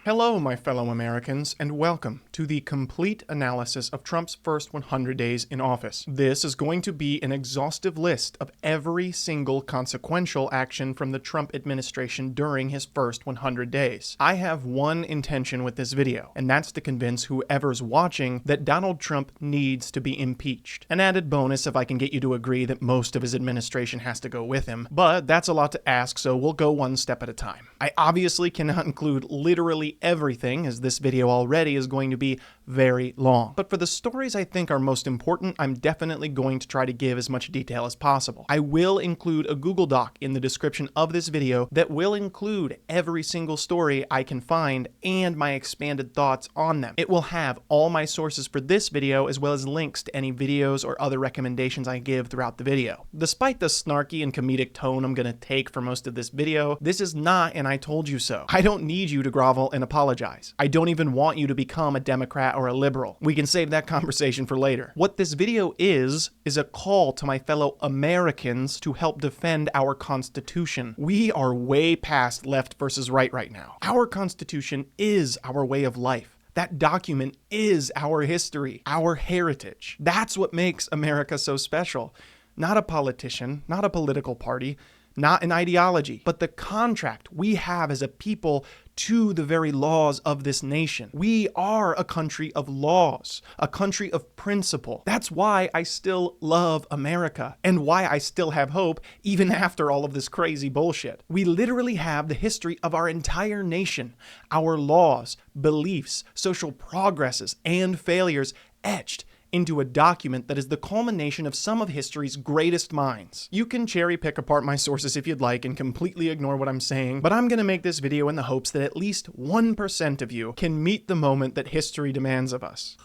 Hello, my fellow Americans, and welcome to the complete analysis of Trump's first 100 days in office. This is going to be an exhaustive list of every single consequential action from the Trump administration during his first 100 days. I have one intention with this video, and that's to convince whoever's watching that Donald Trump needs to be impeached. An added bonus if I can get you to agree that most of his administration has to go with him, but that's a lot to ask, so we'll go one step at a time. I obviously cannot include literally everything, as this video already is going to be very long. But for the stories I think are most important, I'm definitely going to try to give as much detail as possible. I will include a Google Doc in the description of this video that will include every single story I can find and my expanded thoughts on them. It will have all my sources for this video as well as links to any videos or other recommendations I give throughout the video. Despite the snarky and comedic tone I'm going to take for most of this video, this is not an I told you so. I don't need you to grovel and apologize. I don't even want you to become a Democrat or a liberal. We can save that conversation for later. What this video is a call to my fellow Americans to help defend our Constitution. We are way past left versus right now. Our Constitution is our way of life. That document is our history, our heritage. That's what makes America so special. Not a politician, not a political party, not an ideology, but the contract we have as a people to the very laws of this nation. We are a country of laws, a country of principle. That's why I still love America and why I still have hope even after all of this crazy bullshit. We literally have the history of our entire nation, our laws, beliefs, social progresses, and failures etched into a document that is the culmination of some of history's greatest minds. You can cherry pick apart my sources if you'd like and completely ignore what I'm saying, but I'm gonna make this video in the hopes that at least 1% of you can meet the moment that history demands of us.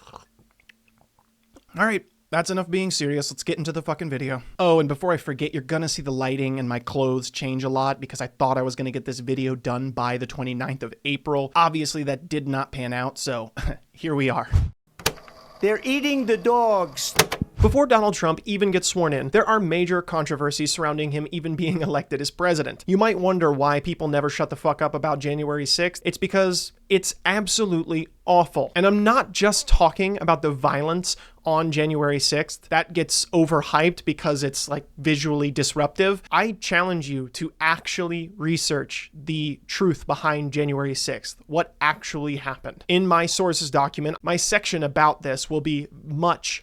Alright, that's enough being serious. Let's get into the fucking video. Oh, and before I forget, you're gonna see the lighting and my clothes change a lot because I thought I was gonna get this video done by the 29th of April. Obviously, that did not pan out, so here we are. They're eating the dogs. Before Donald Trump even gets sworn in, there are major controversies surrounding him even being elected as president. You might wonder why people never shut the fuck up about January 6th. It's because it's absolutely awful. And I'm not just talking about the violence on January 6th. That gets overhyped because it's like visually disruptive. I challenge you to actually research the truth behind January 6th, what actually happened. In my sources document, my section about this will be much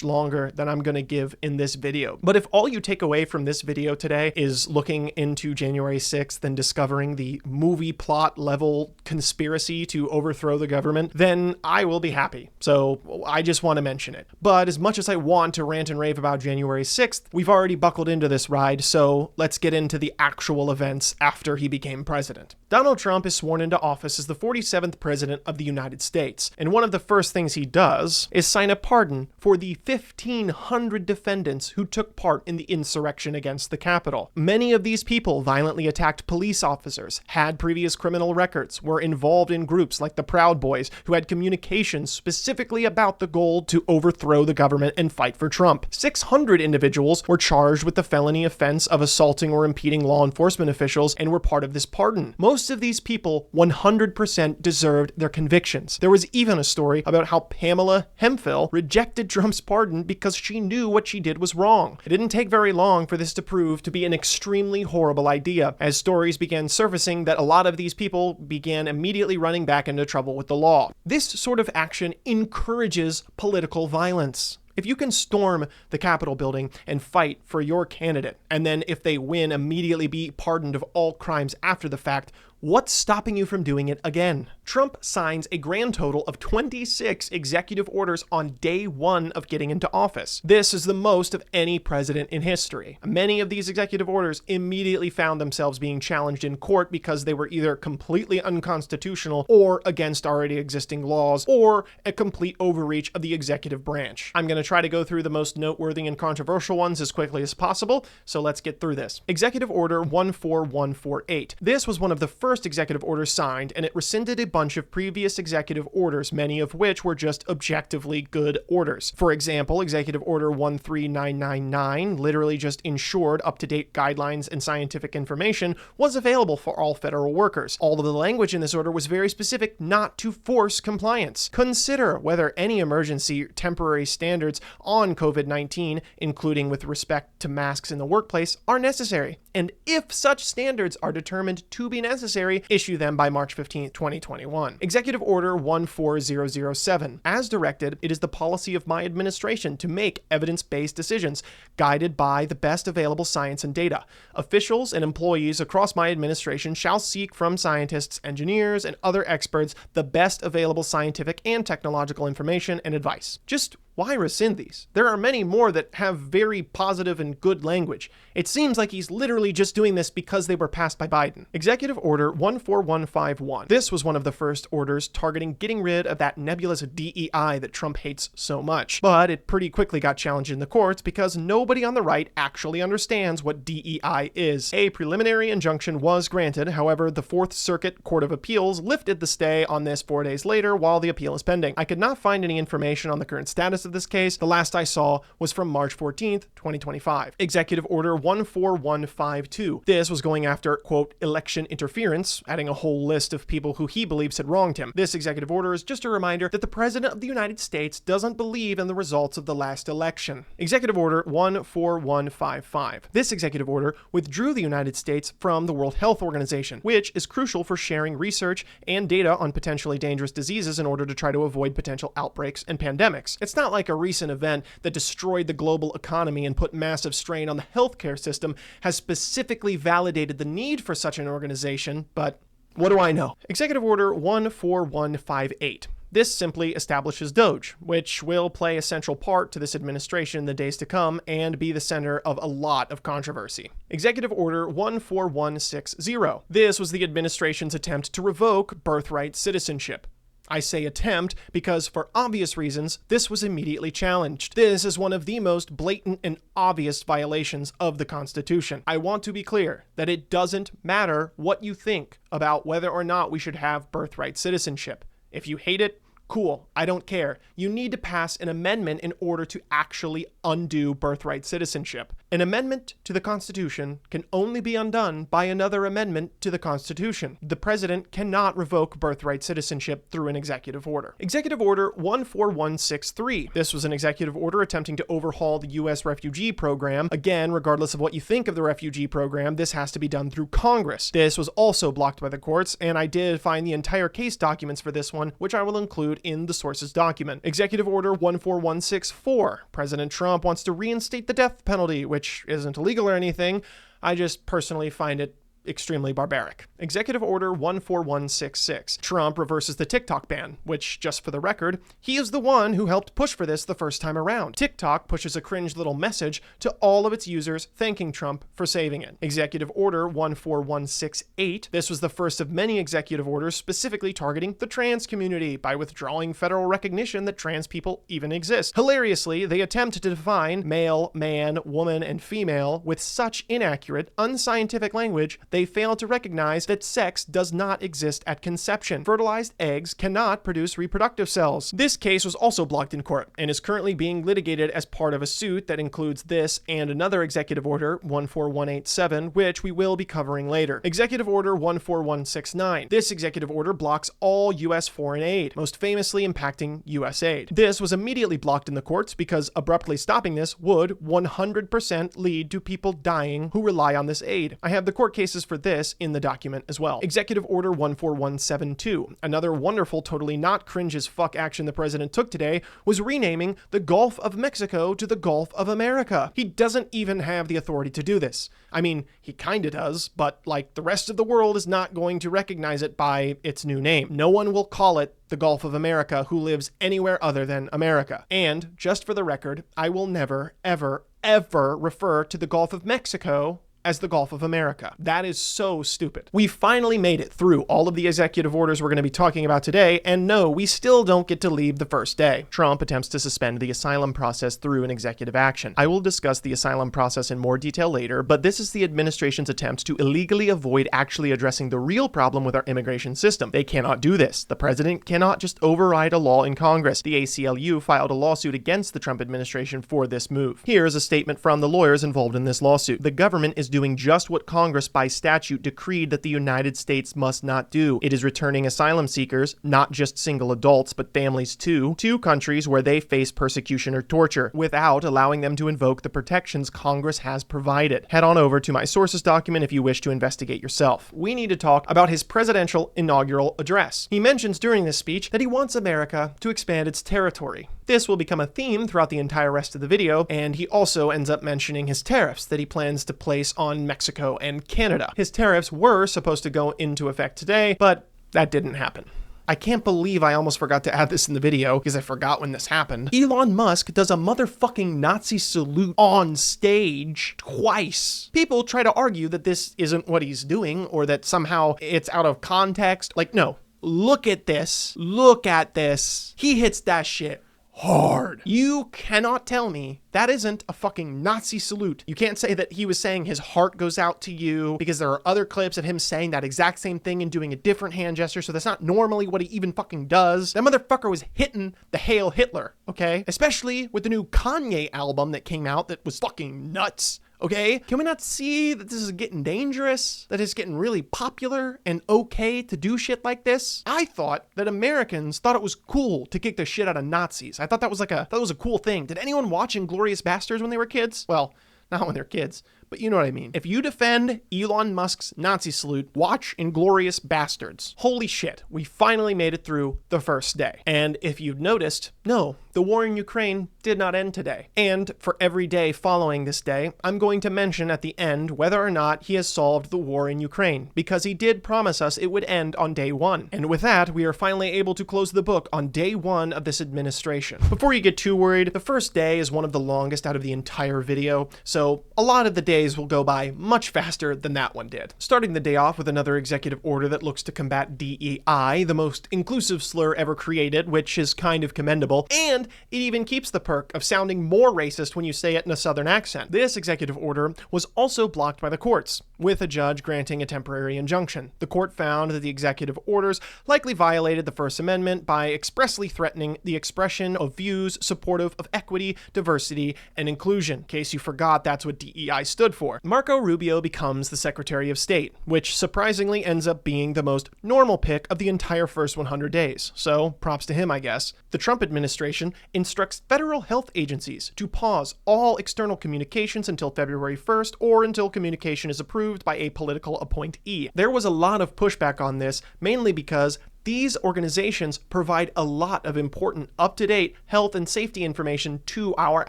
longer than I'm gonna give in this video. But if all you take away from this video today is looking into January 6th and discovering the movie plot level conspiracy to overthrow the government, then I will be happy. So I just want to mention it. But as much as I want to rant and rave about January 6th, we've already buckled into this ride, so let's get into the actual events after he became president. Donald Trump is sworn into office as the 47th president of the United States, and one of the first things he does is sign a pardon for the 1,500 defendants who took part in the insurrection against the Capitol. Many of these people violently attacked police officers, had previous criminal records, were involved in groups like the Proud Boys, who had communications specifically about the goal to overthrow the government and fight for Trump. 600 individuals were charged with the felony offense of assaulting or impeding law enforcement officials and were part of this pardon. Most of these people 100% deserved their convictions. There was even a story about how Pamela Hemphill rejected Trump's pardon because she knew what she did was wrong. It didn't take very long for this to prove to be an extremely horrible idea, as stories began surfacing that a lot of these people began immediately running back into trouble with the law. This sort of action encourages political violence. If you can storm the Capitol building and fight for your candidate, and then if they win, immediately be pardoned of all crimes after the fact, what's stopping you from doing it again? Trump signs a grand total of 26 executive orders on day one of getting into office. This is the most of any president in history. Many of these executive orders immediately found themselves being challenged in court because they were either completely unconstitutional or against already existing laws or a complete overreach of the executive branch. I'm going to try to go through the most noteworthy and controversial ones as quickly as possible, so let's get through this. Executive Order 14148. This was one of the first first executive order signed, and it rescinded a bunch of previous executive orders, many of which were just objectively good orders. For example, Executive Order 13999 literally just ensured up-to-date guidelines and scientific information was available for all federal workers. All of the language in this order was very specific not to force compliance. Consider whether any emergency temporary standards on COVID-19, including with respect to masks in the workplace, are necessary. And if such standards are determined to be necessary, issue them by March 15, 2021. Executive Order 14007. As directed, it is the policy of my administration to make evidence-based decisions, guided by the best available science and data. Officials and employees across my administration shall seek from scientists, engineers, and other experts the best available scientific and technological information and advice. Just why rescind these? There are many more that have very positive and good language. It seems like he's literally just doing this because they were passed by Biden. Executive Order 14151. This was one of the first orders targeting getting rid of that nebulous DEI that Trump hates so much. But it pretty quickly got challenged in the courts because nobody on the right actually understands what DEI is. A preliminary injunction was granted. However, the Fourth Circuit Court of Appeals lifted the stay on this 4 days later while the appeal is pending. I could not find any information on the current status of this case. The last I saw was from March 14th, 2025. Executive Order 14152. This was going after, quote, election interference, adding a whole list of people who he believes had wronged him. This executive order is just a reminder that the President of the United States doesn't believe in the results of the last election. Executive Order 14155. This executive order withdrew the United States from the World Health Organization, which is crucial for sharing research and data on potentially dangerous diseases in order to try to avoid potential outbreaks and pandemics. It's not like a recent event that destroyed the global economy and put massive strain on the healthcare system has specifically validated the need for such an organization, but what do I know? Executive Order 14158. This simply establishes DOGE, which will play a central part to this administration in the days to come and be the center of a lot of controversy. Executive Order 14160. This was the administration's attempt to revoke birthright citizenship. I say attempt because, for obvious reasons, this was immediately challenged. This is one of the most blatant and obvious violations of the Constitution. I want to be clear that it doesn't matter what you think about whether or not we should have birthright citizenship. If you hate it, cool, I don't care. You need to pass an amendment in order to actually undo birthright citizenship. An amendment to the Constitution can only be undone by another amendment to the Constitution. The president cannot revoke birthright citizenship through an executive order. Executive Order 14163. This was an executive order attempting to overhaul the U.S. refugee program. Again, regardless of what you think of the refugee program, this has to be done through Congress. This was also blocked by the courts, and I did find the entire case documents for this one, which I will include in the sources document. Executive Order 14164. President Trump wants to reinstate the death penalty, which isn't illegal or anything. I just personally find it extremely barbaric. Executive Order 14166. Trump reverses the TikTok ban, which, just for the record, he is the one who helped push for this the first time around. TikTok pushes a cringe little message to all of its users thanking Trump for saving it. Executive Order 14168. This was the first of many executive orders specifically targeting the trans community by withdrawing federal recognition that trans people even exist. Hilariously, they attempt to define male, man, woman, and female with such inaccurate, unscientific language they fail to recognize that sex does not exist at conception. Fertilized eggs cannot produce reproductive cells. This case was also blocked in court and is currently being litigated as part of a suit that includes this and another executive order, 14187, which we will be covering later. Executive Order 14169. This executive order blocks all U.S. foreign aid, most famously impacting U.S. aid. This was immediately blocked in the courts because abruptly stopping this would 100% lead to people dying who rely on this aid. I have the court cases for this in the document as well. Executive Order 14172. Another wonderful, totally not cringe as fuck action the president took today was renaming the Gulf of Mexico to the Gulf of America. He doesn't even have the authority to do this. I mean, he kinda does, but like the rest of the world is not going to recognize it by its new name. No one will call it the Gulf of America who lives anywhere other than America. And just for the record, I will never, ever refer to the Gulf of Mexico as the Gulf of America. That is so stupid. We finally made it through all of the executive orders we're going to be talking about today, and no, we still don't get to leave the first day. Trump attempts to suspend the asylum process through an executive action. I will discuss the asylum process in more detail later, but this is the administration's attempt to illegally avoid actually addressing the real problem with our immigration system. They cannot do this. The president cannot just override a law in Congress. The ACLU filed a lawsuit against the Trump administration for this move. Here is a statement from the lawyers involved in this lawsuit. The government is doing just what Congress by statute decreed that the United States must not do. It is returning asylum seekers, not just single adults, but families too, to countries where they face persecution or torture, without allowing them to invoke the protections Congress has provided. Head on over to my sources document if you wish to investigate yourself. We need to talk about his presidential inaugural address. He mentions during this speech that he wants America to expand its territory. This will become a theme throughout the entire rest of the video, and he also ends up mentioning his tariffs that he plans to place on Mexico and Canada. His tariffs were supposed to go into effect today, but that didn't happen. I can't believe I almost forgot to add this in the video because I forgot when this happened. Elon Musk does a motherfucking Nazi salute on stage twice. People try to argue that this isn't what he's doing or that somehow it's out of context. Like, no. Look at this. Look at this. He hits that shit hard. You cannot tell me that isn't a fucking Nazi salute. You can't say that he was saying his heart goes out to you, because there are other clips of him saying that exact same thing and doing a different hand gesture, so that's not normally what he even fucking does. That motherfucker was hitting the Hail Hitler, okay? Especially with the new Kanye album that came out that was fucking nuts. Okay? Can we not see that this is getting dangerous? That it's getting really popular and okay to do shit like this? I thought that Americans thought it was cool to kick the shit out of Nazis. I thought that was a cool thing. Did anyone watch Inglourious Basterds when they were kids? Well, not when they're kids, but you know what I mean. If you defend Elon Musk's Nazi salute, watch Inglourious Basterds. Holy shit, we finally made it through the first day. And if you've noticed, no, the war in Ukraine did not end today. And for every day following this day, I'm going to mention at the end whether or not he has solved the war in Ukraine, because he did promise us it would end on day one. And with that, we are finally able to close the book on day one of this administration. Before you get too worried, the first day is one of the longest out of the entire video, so a lot of the days will go by much faster than that one did. Starting the day off with another executive order that looks to combat DEI, the most inclusive slur ever created, which is kind of commendable, and it even keeps the perk of sounding more racist when you say it in a southern accent. This executive order was also blocked by the courts, with a judge granting a temporary injunction. The court found that the executive orders likely violated the First Amendment by expressly threatening the expression of views supportive of equity, diversity, and inclusion. In case you forgot, that's what DEI stood for. Marco Rubio becomes the Secretary of State, which surprisingly ends up being the most normal pick of the entire first 100 days. So, props to him, I guess. The Trump administration instructs federal health agencies to pause all external communications until February 1st or until communication is approved by a political appointee. There was a lot of pushback on this, mainly because these organizations provide a lot of important up-to-date health and safety information to our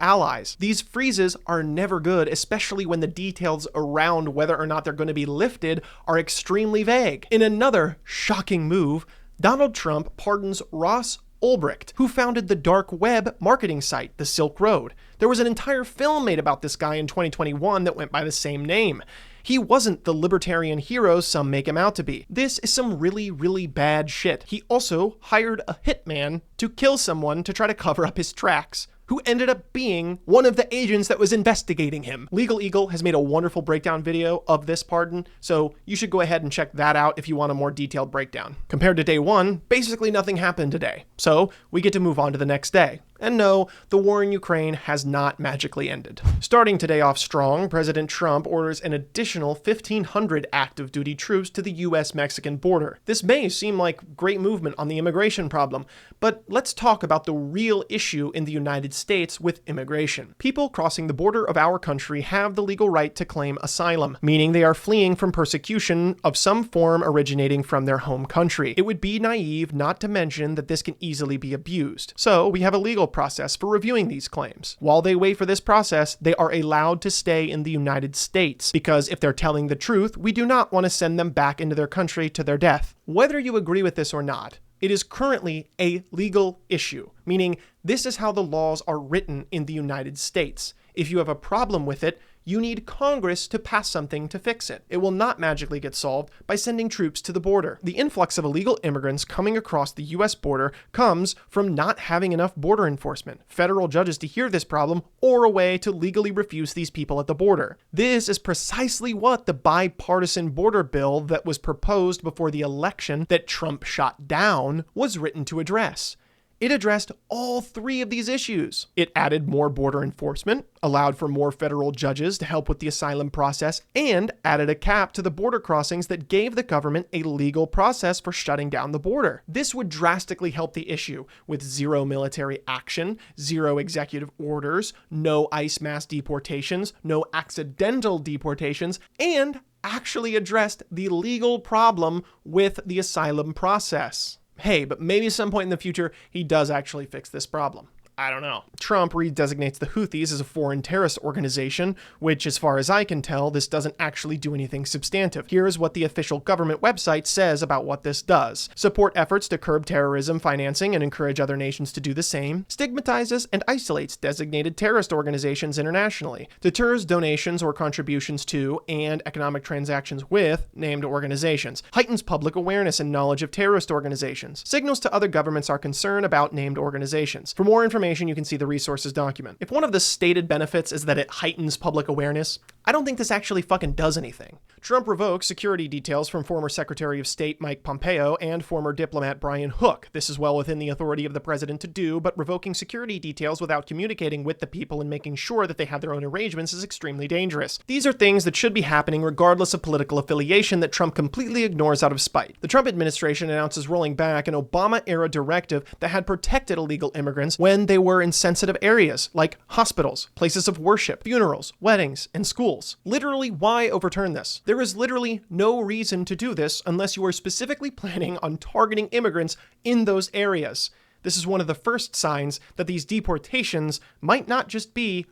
allies. These freezes are never good, especially when the details around whether or not they're going to be lifted are extremely vague. In another shocking move, Donald Trump pardons Ross Ulbricht, who founded the dark web marketing site, the Silk Road. There was an entire film made about this guy in 2021 that went by the same name. He wasn't the libertarian hero some make him out to be. This is some really, really bad shit. He also hired a hitman to kill someone to try to cover up his tracks, who ended up being one of the agents that was investigating him. Legal Eagle has made a wonderful breakdown video of this pardon, so you should go ahead and check that out if you want a more detailed breakdown. Compared to day one, basically nothing happened today, so we get to move on to the next day. And no, the war in Ukraine has not magically ended. Starting today off strong, President Trump orders an additional 1,500 active duty troops to the US-Mexican border. This may seem like great movement on the immigration problem, but let's talk about the real issue in the United States with immigration. People crossing the border of our country have the legal right to claim asylum, meaning they are fleeing from persecution of some form originating from their home country. It would be naive not to mention that this can easily be abused. So we have a legal process for reviewing these claims. While they wait for this process, they are allowed to stay in the United States, because if they're telling the truth, we do not want to send them back into their country to their death. Whether you agree with this or not, it is currently a legal issue, meaning this is how the laws are written in the United States. If you have a problem with it, You need Congress to pass something to fix it. It will not magically get solved by sending troops to the border. The influx of illegal immigrants coming across the US border comes from not having enough border enforcement, federal judges to hear this problem, or a way to legally refuse these people at the border. This is precisely what the bipartisan border bill that was proposed before the election that Trump shot down was written to address. It addressed all three of these issues. It added more border enforcement, allowed for more federal judges to help with the asylum process, and added a cap to the border crossings that gave the government a legal process for shutting down the border. This would drastically help the issue with zero military action, zero executive orders, no ICE mass deportations, no accidental deportations, and actually addressed the legal problem with the asylum process. Hey, but maybe at some point in the future, he does actually fix this problem. I don't know. Trump redesignates the Houthis as a foreign terrorist organization, which, as far as I can tell, this doesn't actually do anything substantive. Here's what the official government website says about what this does. Support efforts to curb terrorism financing and encourage other nations to do the same. Stigmatizes and isolates designated terrorist organizations internationally. Deters donations or contributions to and economic transactions with named organizations. Heightens public awareness and knowledge of terrorist organizations. Signals to other governments our concern about named organizations. For more information, you can see the resources document. If one of the stated benefits is that it heightens public awareness, I don't think this actually fucking does anything. Trump revokes security details from former Secretary of State Mike Pompeo and former diplomat Brian Hook. This is well within the authority of the president to do, but revoking security details without communicating with the people and making sure that they have their own arrangements is extremely dangerous. These are things that should be happening regardless of political affiliation that Trump completely ignores out of spite. The Trump administration announces rolling back an Obama-era directive that had protected illegal immigrants when they were in sensitive areas like hospitals, places of worship, funerals, weddings, and schools. Literally, why overturn this? There is literally no reason to do this unless you are specifically planning on targeting immigrants in those areas. This is one of the first signs that these deportations might not just be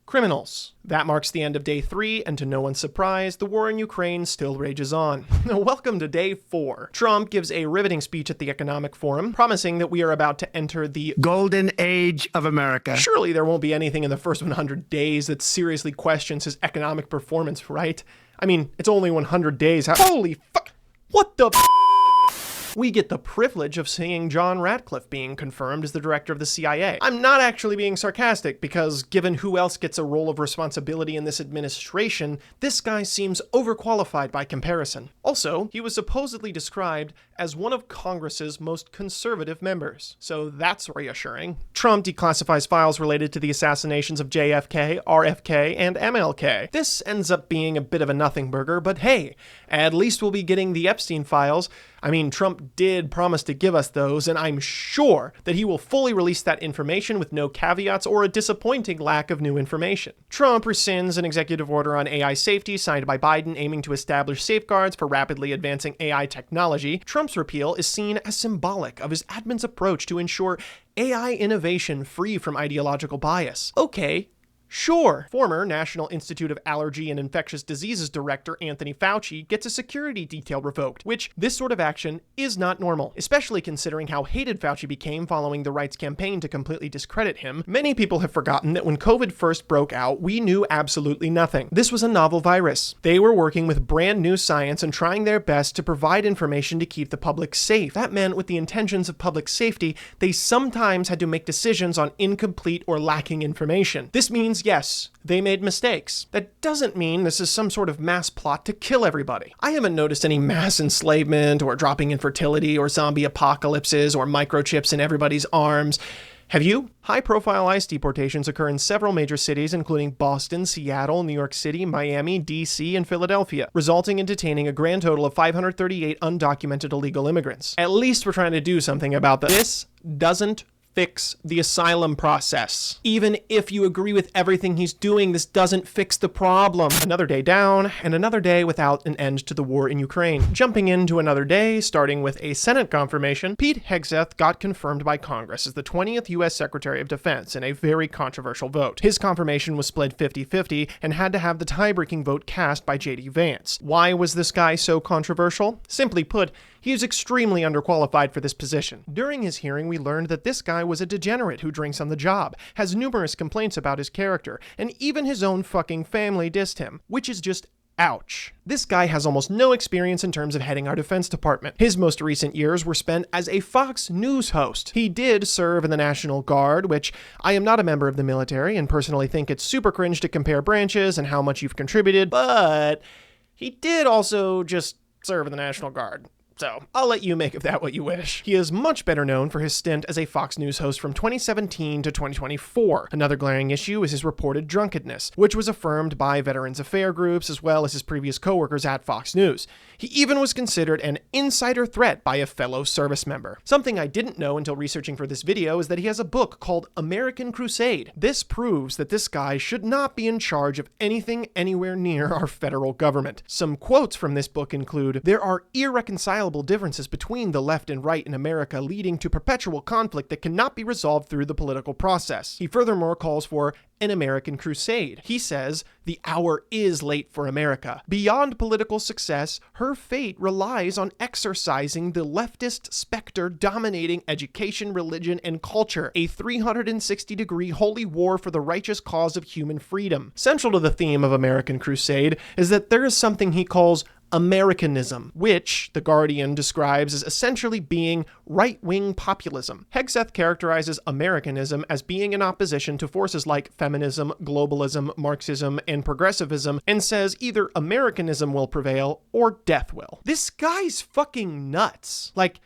criminals. That marks the end of day 3, and to no one's surprise, the war in Ukraine still rages on. Welcome to day 4. Trump gives a riveting speech at the Economic Forum, promising that we are about to enter the golden age of America. Surely there won't be anything in the first 100 days that seriously questions his economic performance, right? I mean, it's only 100 days. Holy fuck! What the We get the privilege of seeing John Ratcliffe being confirmed as the director of the CIA. I'm not actually being sarcastic, because given who else gets a role of responsibility in this administration, this guy seems overqualified by comparison. Also, he was supposedly described as one of Congress's most conservative members, so that's reassuring. Trump declassifies files related to the assassinations of JFK, RFK, and MLK. This ends up being a bit of a nothing burger, but hey, at least we'll be getting the Epstein files. I mean, Trump did promise to give us those, and I'm sure that he will fully release that information with no caveats or a disappointing lack of new information. Trump rescinds an executive order on AI safety signed by Biden aiming to establish safeguards for rapidly advancing AI technology. Trump's repeal is seen as symbolic of his admin's approach to ensure AI innovation free from ideological bias. Okay. Sure. Former National Institute of Allergy and Infectious Diseases Director Anthony Fauci gets a security detail revoked, which this sort of action is not normal, especially considering how hated Fauci became following the right's campaign to completely discredit him. Many people have forgotten that when COVID first broke out, we knew absolutely nothing. This was a novel virus. They were working with brand new science and trying their best to provide information to keep the public safe. That meant with the intentions of public safety, they sometimes had to make decisions on incomplete or lacking information. This means yes, they made mistakes. That doesn't mean this is some sort of mass plot to kill everybody. I haven't noticed any mass enslavement or dropping infertility or zombie apocalypses or microchips in everybody's arms. Have you? High-profile ICE deportations occur in several major cities, including Boston, Seattle, New York City, Miami, D.C., and Philadelphia, resulting in detaining a grand total of 538 undocumented illegal immigrants. At least we're trying to do something about this. This doesn't fix the asylum process. Even if you agree with everything he's doing, this doesn't fix the problem. Another day down, and another day without an end to the war in Ukraine. Jumping into another day, starting with a Senate confirmation, Pete Hegseth got confirmed by Congress as the 20th U.S. Secretary of Defense in a very controversial vote. His confirmation was split 50-50 and had to have the tie-breaking vote cast by J.D. Vance. Why was this guy so controversial? Simply put, he is extremely underqualified for this position. During his hearing, we learned that this guy was a degenerate who drinks on the job, has numerous complaints about his character, and even his own fucking family dissed him, which is just ouch. This guy has almost no experience in terms of heading our Defense Department. His most recent years were spent as a Fox News host. He did serve in the National Guard, which I am not a member of the military and personally think it's super cringe to compare branches and how much you've contributed, but he did also just serve in the National Guard. So, I'll let you make of that what you wish. He is much better known for his stint as a Fox News host from 2017 to 2024. Another glaring issue is his reported drunkenness, which was affirmed by Veterans Affairs groups as well as his previous coworkers at Fox News. He even was considered an insider threat by a fellow service member. Something I didn't know until researching for this video is that he has a book called American Crusade. This proves that this guy should not be in charge of anything anywhere near our federal government. Some quotes from this book include, "There are irreconcilable differences between the left and right in America leading to perpetual conflict that cannot be resolved through the political process." He furthermore calls for an American crusade. He says, "The hour is late for America. Beyond political success, her fate relies on exercising the leftist specter dominating education, religion, and culture, a 360-degree holy war for the righteous cause of human freedom." Central to the theme of American Crusade is that there is something he calls Americanism, which The Guardian describes as essentially being right-wing populism. Hegseth characterizes Americanism as being in opposition to forces like feminism, globalism, Marxism, and progressivism, and says either Americanism will prevail or death will. This guy's fucking nuts. Like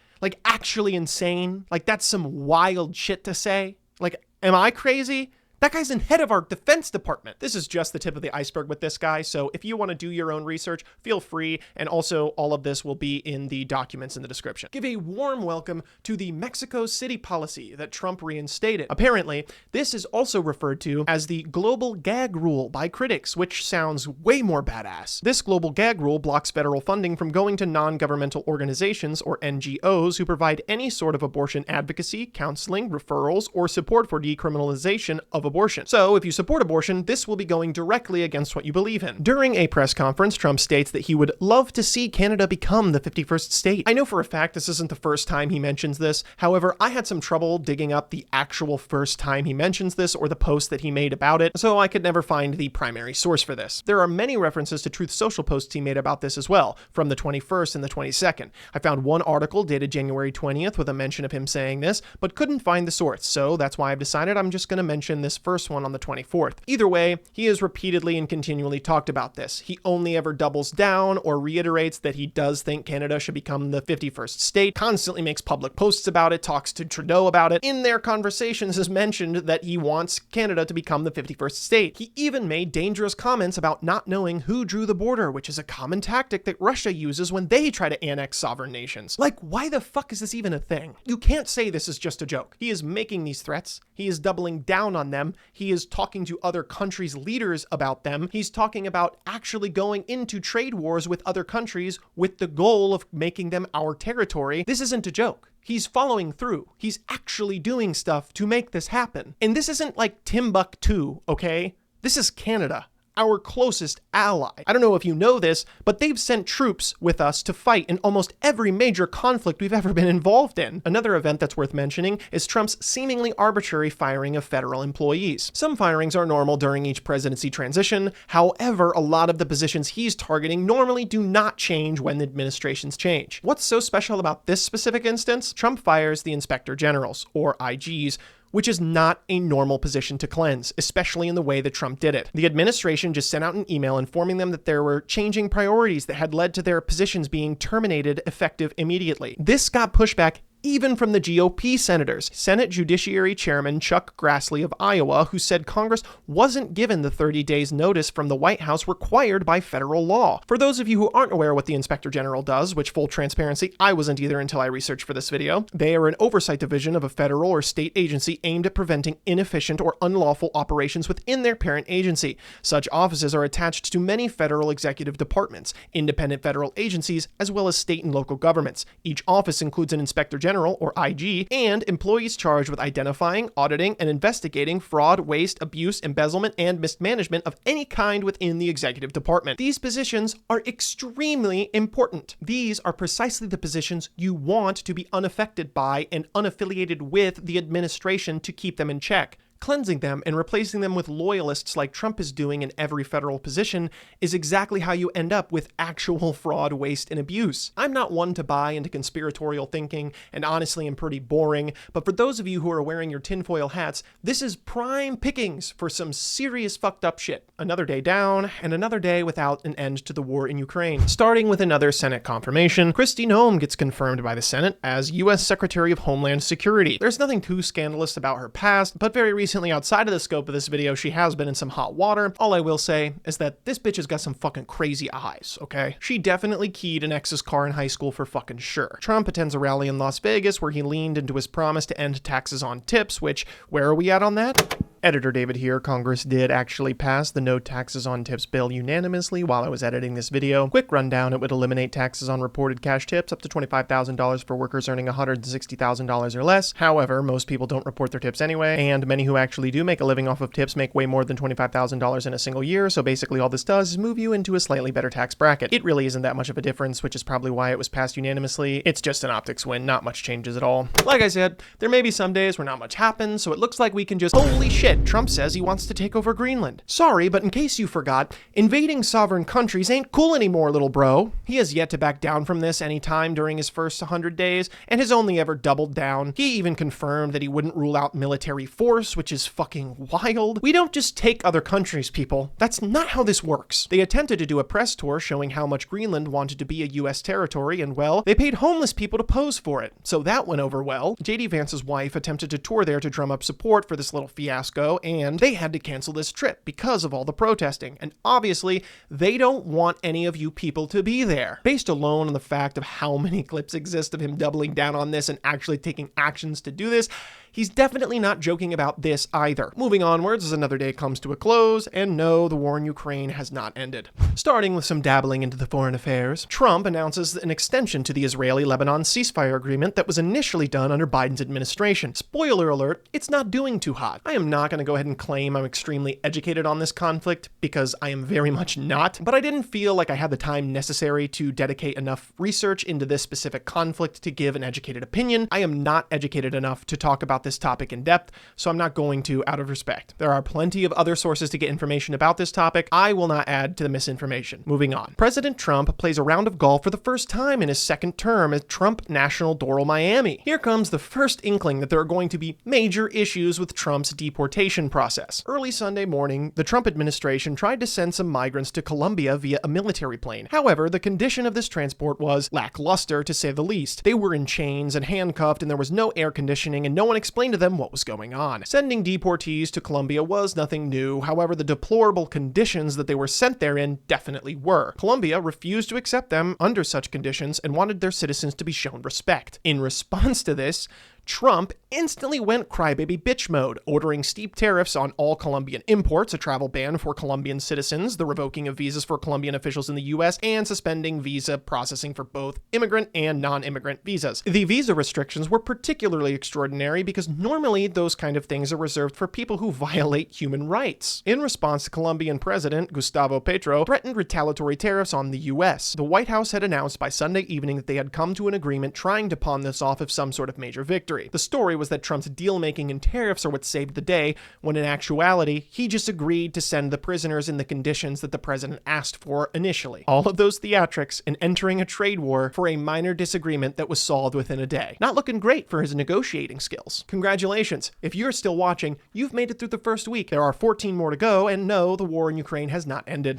actually insane. Like, that's some wild shit to say. Like, am I crazy? That guy's in head of our Defense Department. This is just the tip of the iceberg with this guy, so if you want to do your own research, feel free, and also all of this will be in the documents in the description. Give a warm welcome to the Mexico City policy that Trump reinstated. Apparently, this is also referred to as the global gag rule by critics, which sounds way more badass. This global gag rule blocks federal funding from going to non-governmental organizations, or NGOs, who provide any sort of abortion advocacy, counseling, referrals, or support for decriminalization of abortion. So, if you support abortion, this will be going directly against what you believe in. During a press conference, Trump states that he would love to see Canada become the 51st state. I know for a fact this isn't the first time he mentions this. However, I had some trouble digging up the actual first time he mentions this or the post that he made about it, so I could never find the primary source for this. There are many references to Truth Social posts he made about this as well, from the 21st and the 22nd. I found one article dated January 20th with a mention of him saying this, but couldn't find the source, so that's why I've decided I'm just going to mention this first one on the 24th. Either way, he has repeatedly and continually talked about this. He only ever doubles down or reiterates that he does think Canada should become the 51st state, constantly makes public posts about it, talks to Trudeau about it. In their conversations has mentioned that he wants Canada to become the 51st state. He even made dangerous comments about not knowing who drew the border, which is a common tactic that Russia uses when they try to annex sovereign nations. Like, why the fuck is this even a thing? You can't say this is just a joke. He is making these threats. He is doubling down on them. He is talking to other countries' leaders about them. He's talking about actually going into trade wars with other countries with the goal of making them our territory. This isn't a joke. He's following through. He's actually doing stuff to make this happen. And this isn't like Timbuktu, okay? This is Canada, our closest ally. I don't know if you know this, but they've sent troops with us to fight in almost every major conflict we've ever been involved in. Another event that's worth mentioning is Trump's seemingly arbitrary firing of federal employees. Some firings are normal during each presidency transition. However, a lot of the positions he's targeting normally do not change when the administrations change. What's so special about this specific instance? Trump fires the inspector generals, or IGs, which is not a normal position to cleanse, especially in the way that Trump did it. The administration just sent out an email informing them that there were changing priorities that had led to their positions being terminated effective immediately. This got pushback even from the GOP senators. Senate Judiciary Chairman Chuck Grassley of Iowa, who said Congress wasn't given the 30 days notice from the White House required by federal law. For those of you who aren't aware what the Inspector General does, which full transparency, I wasn't either until I researched for this video, they are an oversight division of a federal or state agency aimed at preventing inefficient or unlawful operations within their parent agency. Such offices are attached to many federal executive departments, independent federal agencies, as well as state and local governments. Each office includes an Inspector General General, or IG, and employees charged with identifying, auditing, and investigating fraud, waste, abuse, embezzlement, and mismanagement of any kind within the executive department. These positions are extremely important. These are precisely the positions you want to be unaffected by and unaffiliated with the administration to keep them in check. Cleansing them and replacing them with loyalists like Trump is doing in every federal position is exactly how you end up with actual fraud, waste, and abuse. I'm not one to buy into conspiratorial thinking, and honestly am pretty boring, but for those of you who are wearing your tinfoil hats, this is prime pickings for some serious fucked up shit. Another day down, and another day without an end to the war in Ukraine. Starting with another Senate confirmation, Kristi Noem gets confirmed by the Senate as U.S. Secretary of Homeland Security. There's nothing too scandalous about her past, but very recently outside of the scope of this video, she has been in some hot water. All I will say is that this bitch has got some fucking crazy eyes, okay? She definitely keyed an ex's car in high school for fucking sure. Trump attends a rally in Las Vegas where he leaned into his promise to end taxes on tips, which, where are we at on that? Editor David here. Congress did actually pass the no taxes on tips bill unanimously while I was editing this video. Quick rundown, it would eliminate taxes on reported cash tips up to $25,000 for workers earning $160,000 or less. However, most people don't report their tips anyway, and many who actually do make a living off of tips make way more than $25,000 in a single year, so basically all this does is move you into a slightly better tax bracket. It really isn't that much of a difference, which is probably why it was passed unanimously. It's just an optics win, not much changes at all. Like I said, there may be some days where not much happens, so it looks like we can just, holy shit, Trump says he wants to take over Greenland. Sorry, but in case you forgot, invading sovereign countries ain't cool anymore, little bro. He has yet to back down from this any time during his first 100 days, and has only ever doubled down. He even confirmed that he wouldn't rule out military force, which is fucking wild. We don't just take other countries, people. That's not how this works. They attempted to do a press tour showing how much Greenland wanted to be a US territory, and well, they paid homeless people to pose for it. So that went over well. JD Vance's wife attempted to tour there to drum up support for this little fiasco, and they had to cancel this trip because of all the protesting, and obviously they don't want any of you people to be there. Based alone on the fact of how many clips exist of him doubling down on this and actually taking actions to do this, he's definitely not joking about this either. Moving onwards as another day comes to a close, and no, the war in Ukraine has not ended. Starting with some dabbling into the foreign affairs, Trump announces an extension to the Israeli-Lebanon ceasefire agreement that was initially done under Biden's administration. Spoiler alert, it's not doing too hot. I am not going to go ahead and claim I'm extremely educated on this conflict, because I am very much not, but I didn't feel like I had the time necessary to dedicate enough research into this specific conflict to give an educated opinion. I am not educated enough to talk about this topic in depth, so I'm not going to out of respect. There are plenty of other sources to get information about this topic. I will not add to the misinformation. Moving on. President Trump plays a round of golf for the first time in his second term at Trump National Doral Miami. Here comes the first inkling that there are going to be major issues with Trump's deportation process. Early Sunday morning, the Trump administration tried to send some migrants to Colombia via a military plane. However, the condition of this transport was lackluster, to say the least. They were in chains and handcuffed, and there was no air conditioning, and no one explained to them what was going on. Sending deportees to Colombia was nothing new. However, the deplorable conditions that they were sent there in definitely were. Colombia refused to accept them under such conditions and wanted their citizens to be shown respect. In response to this, Trump instantly went crybaby bitch mode, ordering steep tariffs on all Colombian imports, a travel ban for Colombian citizens, the revoking of visas for Colombian officials in the US, and suspending visa processing for both immigrant and non-immigrant visas. The visa restrictions were particularly extraordinary because normally those kind of things are reserved for people who violate human rights. In response, the Colombian president, Gustavo Petro, threatened retaliatory tariffs on the US. The White House had announced by Sunday evening that they had come to an agreement trying to pawn this off of some sort of major victory. The story was that Trump's deal-making and tariffs are what saved the day, when in actuality, he just agreed to send the prisoners in the conditions that the president asked for initially. All of those theatrics and entering a trade war for a minor disagreement that was solved within a day. Not looking great for his negotiating skills. Congratulations. If you're still watching, you've made it through the first week. There are 14 more to go, and no, the war in Ukraine has not ended.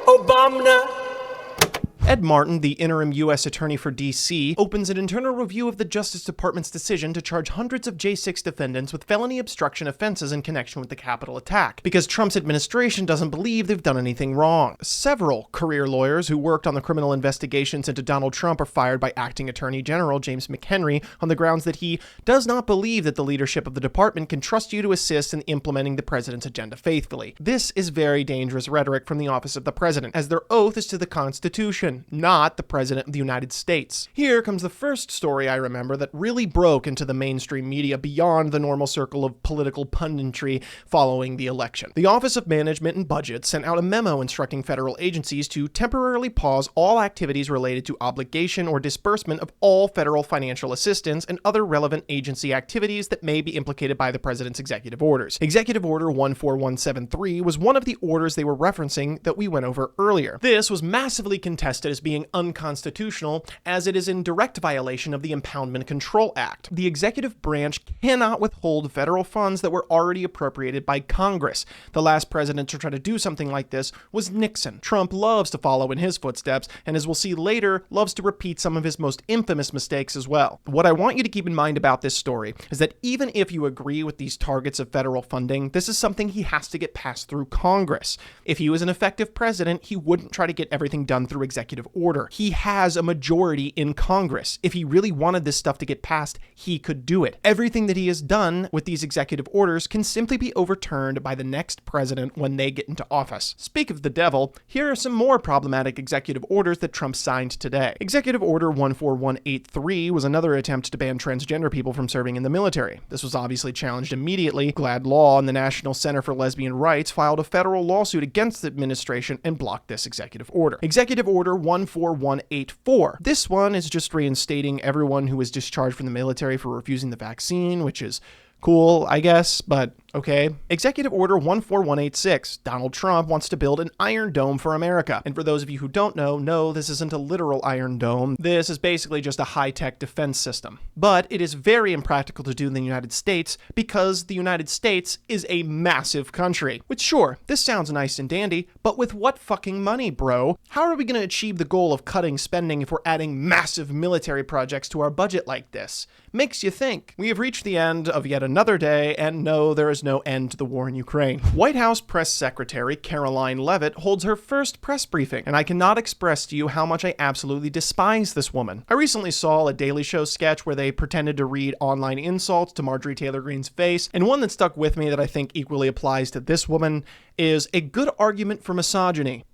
Obama. Ed Martin, the interim U.S. Attorney for D.C., opens an internal review of the Justice Department's decision to charge hundreds of J6 defendants with felony obstruction offenses in connection with the Capitol attack, because Trump's administration doesn't believe they've done anything wrong. Several career lawyers who worked on the criminal investigations into Donald Trump are fired by Acting Attorney General James McHenry on the grounds that he does not believe that the leadership of the department can trust you to assist in implementing the president's agenda faithfully. This is very dangerous rhetoric from the office of the president, as their oath is to the Constitution. human, not the President of the United States. Here comes the first story I remember that really broke into the mainstream media beyond the normal circle of political punditry following the election. The Office of Management and Budget sent out a memo instructing federal agencies to temporarily pause all activities related to obligation or disbursement of all federal financial assistance and other relevant agency activities that may be implicated by the President's executive orders. Executive Order 14173 was one of the orders they were referencing that we went over earlier. This was massively contested as being unconstitutional, as it is in direct violation of the Impoundment Control Act. The executive branch cannot withhold federal funds that were already appropriated by Congress. The last president to try to do something like this was Nixon. Trump loves to follow in his footsteps, and as we'll see later, loves to repeat some of his most infamous mistakes as well. What I want you to keep in mind about this story is that even if you agree with these targets of federal funding, this is something he has to get passed through Congress. If he was an effective president, he wouldn't try to get everything done through executive order. He has a majority in Congress. If he really wanted this stuff to get passed, he could do it. Everything that he has done with these executive orders can simply be overturned by the next president when they get into office. Speak of the devil, here are some more problematic executive orders that Trump signed today. Executive Order 14183 was another attempt to ban transgender people from serving in the military. This was obviously challenged immediately. GLAAD Law and the National Center for Lesbian Rights filed a federal lawsuit against the administration and blocked this executive order. Executive Order 14184. This one is just reinstating everyone who was discharged from the military for refusing the vaccine, which is cool, I guess, but okay. Executive Order 14186. Donald Trump wants to build an Iron Dome for America. And for those of you who don't know, no, this isn't a literal Iron Dome. This is basically just a high-tech defense system. But it is very impractical to do in the United States because the United States is a massive country. Which, sure, this sounds nice and dandy, but with what fucking money, bro? How are we going to achieve the goal of cutting spending if we're adding massive military projects to our budget like this? Makes you think. We have reached the end of yet another day, and no, there is no end to the war in Ukraine. White House Press Secretary Caroline Leavitt holds her first press briefing, and I cannot express to you how much I absolutely despise this woman. I recently saw a Daily Show sketch where they pretended to read online insults to Marjorie Taylor Greene's face, and one that stuck with me that I think equally applies to this woman is a good argument for misogyny.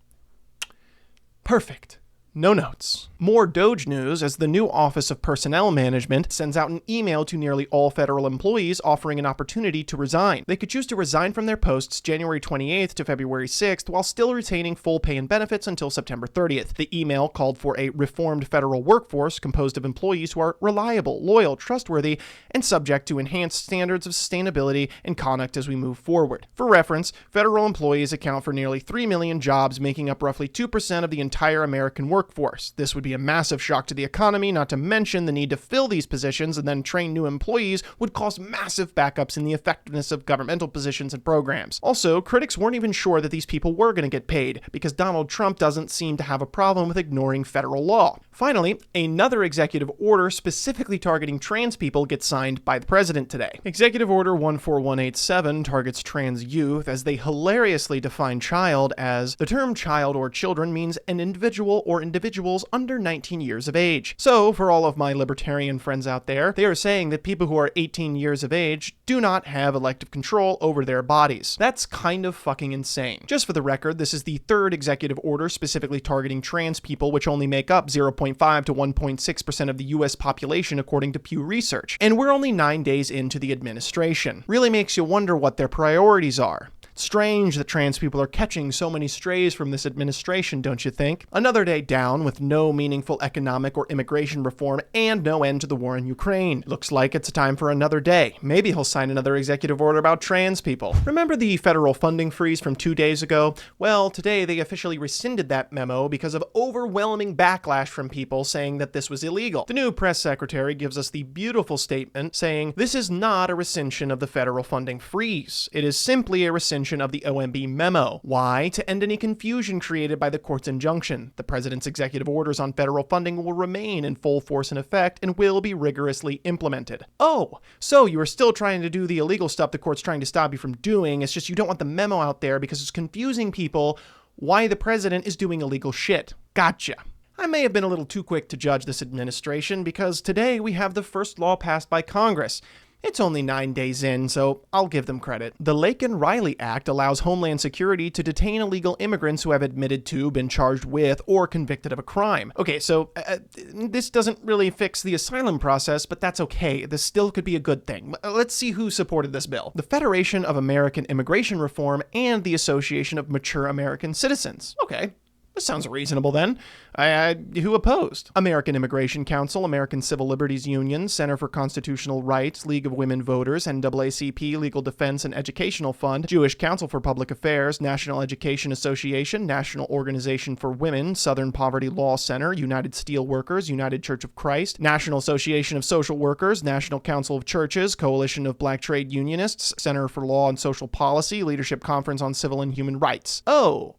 Perfect. No notes. More Doge news as the new Office of Personnel Management sends out an email to nearly all federal employees offering an opportunity to resign. They could choose to resign from their posts January 28th to February 6th while still retaining full pay and benefits until September 30th. The email called for a reformed federal workforce composed of employees who are reliable, loyal, trustworthy, and subject to enhanced standards of sustainability and conduct as we move forward. For reference, federal employees account for nearly 3 million jobs, making up roughly 2% of the entire American workforce. This would be a massive shock to the economy, not to mention the need to fill these positions and then train new employees would cause massive backups in the effectiveness of governmental positions and programs. Also, critics weren't even sure that these people were going to get paid, because Donald Trump doesn't seem to have a problem with ignoring federal law. Finally, another executive order specifically targeting trans people gets signed by the president today. Executive Order 14187 targets trans youth as they hilariously define child as the term child or children means an individual or individuals under 19 years of age. So, for all of my libertarian friends out there, they are saying that people who are 18 years of age do not have elective control over their bodies. That's kind of fucking insane. Just for the record, this is the third executive order specifically targeting trans people, which only make up 0.5 to 1.6% of the US population according to Pew Research. And we're only 9 days into the administration. Really makes you wonder what their priorities are. Strange that trans people are catching so many strays from this administration, don't you think? Another day down with no meaningful economic or immigration reform and no end to the war in Ukraine. Looks like it's a time for another day. Maybe he'll sign another executive order about trans people. Remember the federal funding freeze from 2 days ago? Well, today they officially rescinded that memo because of overwhelming backlash from people saying that this was illegal. The new press secretary gives us the beautiful statement saying, "This is not a rescission of the federal funding freeze. It is simply a rescission of the OMB memo. Why? To end any confusion created by the court's injunction. The president's executive orders on federal funding will remain in full force and effect and will be rigorously implemented." Oh, so you are still trying to do the illegal stuff the court's trying to stop you from doing. It's just you don't want the memo out there because it's confusing people why the president is doing illegal shit. Gotcha. I may have been a little too quick to judge this administration because today we have the first law passed by Congress. It's only 9 days in, so I'll give them credit. The Laken-Riley Act allows Homeland Security to detain illegal immigrants who have admitted to, been charged with, or convicted of a crime. Okay, so this doesn't really fix the asylum process, but that's okay. This still could be a good thing. Let's see who supported this bill. The Federation of American Immigration Reform and the Association of Mature American Citizens. Okay. This sounds reasonable then. Who opposed? American Immigration Council, American Civil Liberties Union, Center for Constitutional Rights, League of Women Voters, NAACP, Legal Defense and Educational Fund, Jewish Council for Public Affairs, National Education Association, National Organization for Women, Southern Poverty Law Center, United Steelworkers, United Church of Christ, National Association of Social Workers, National Council of Churches, Coalition of Black Trade Unionists, Center for Law and Social Policy, Leadership Conference on Civil and Human Rights. Oh,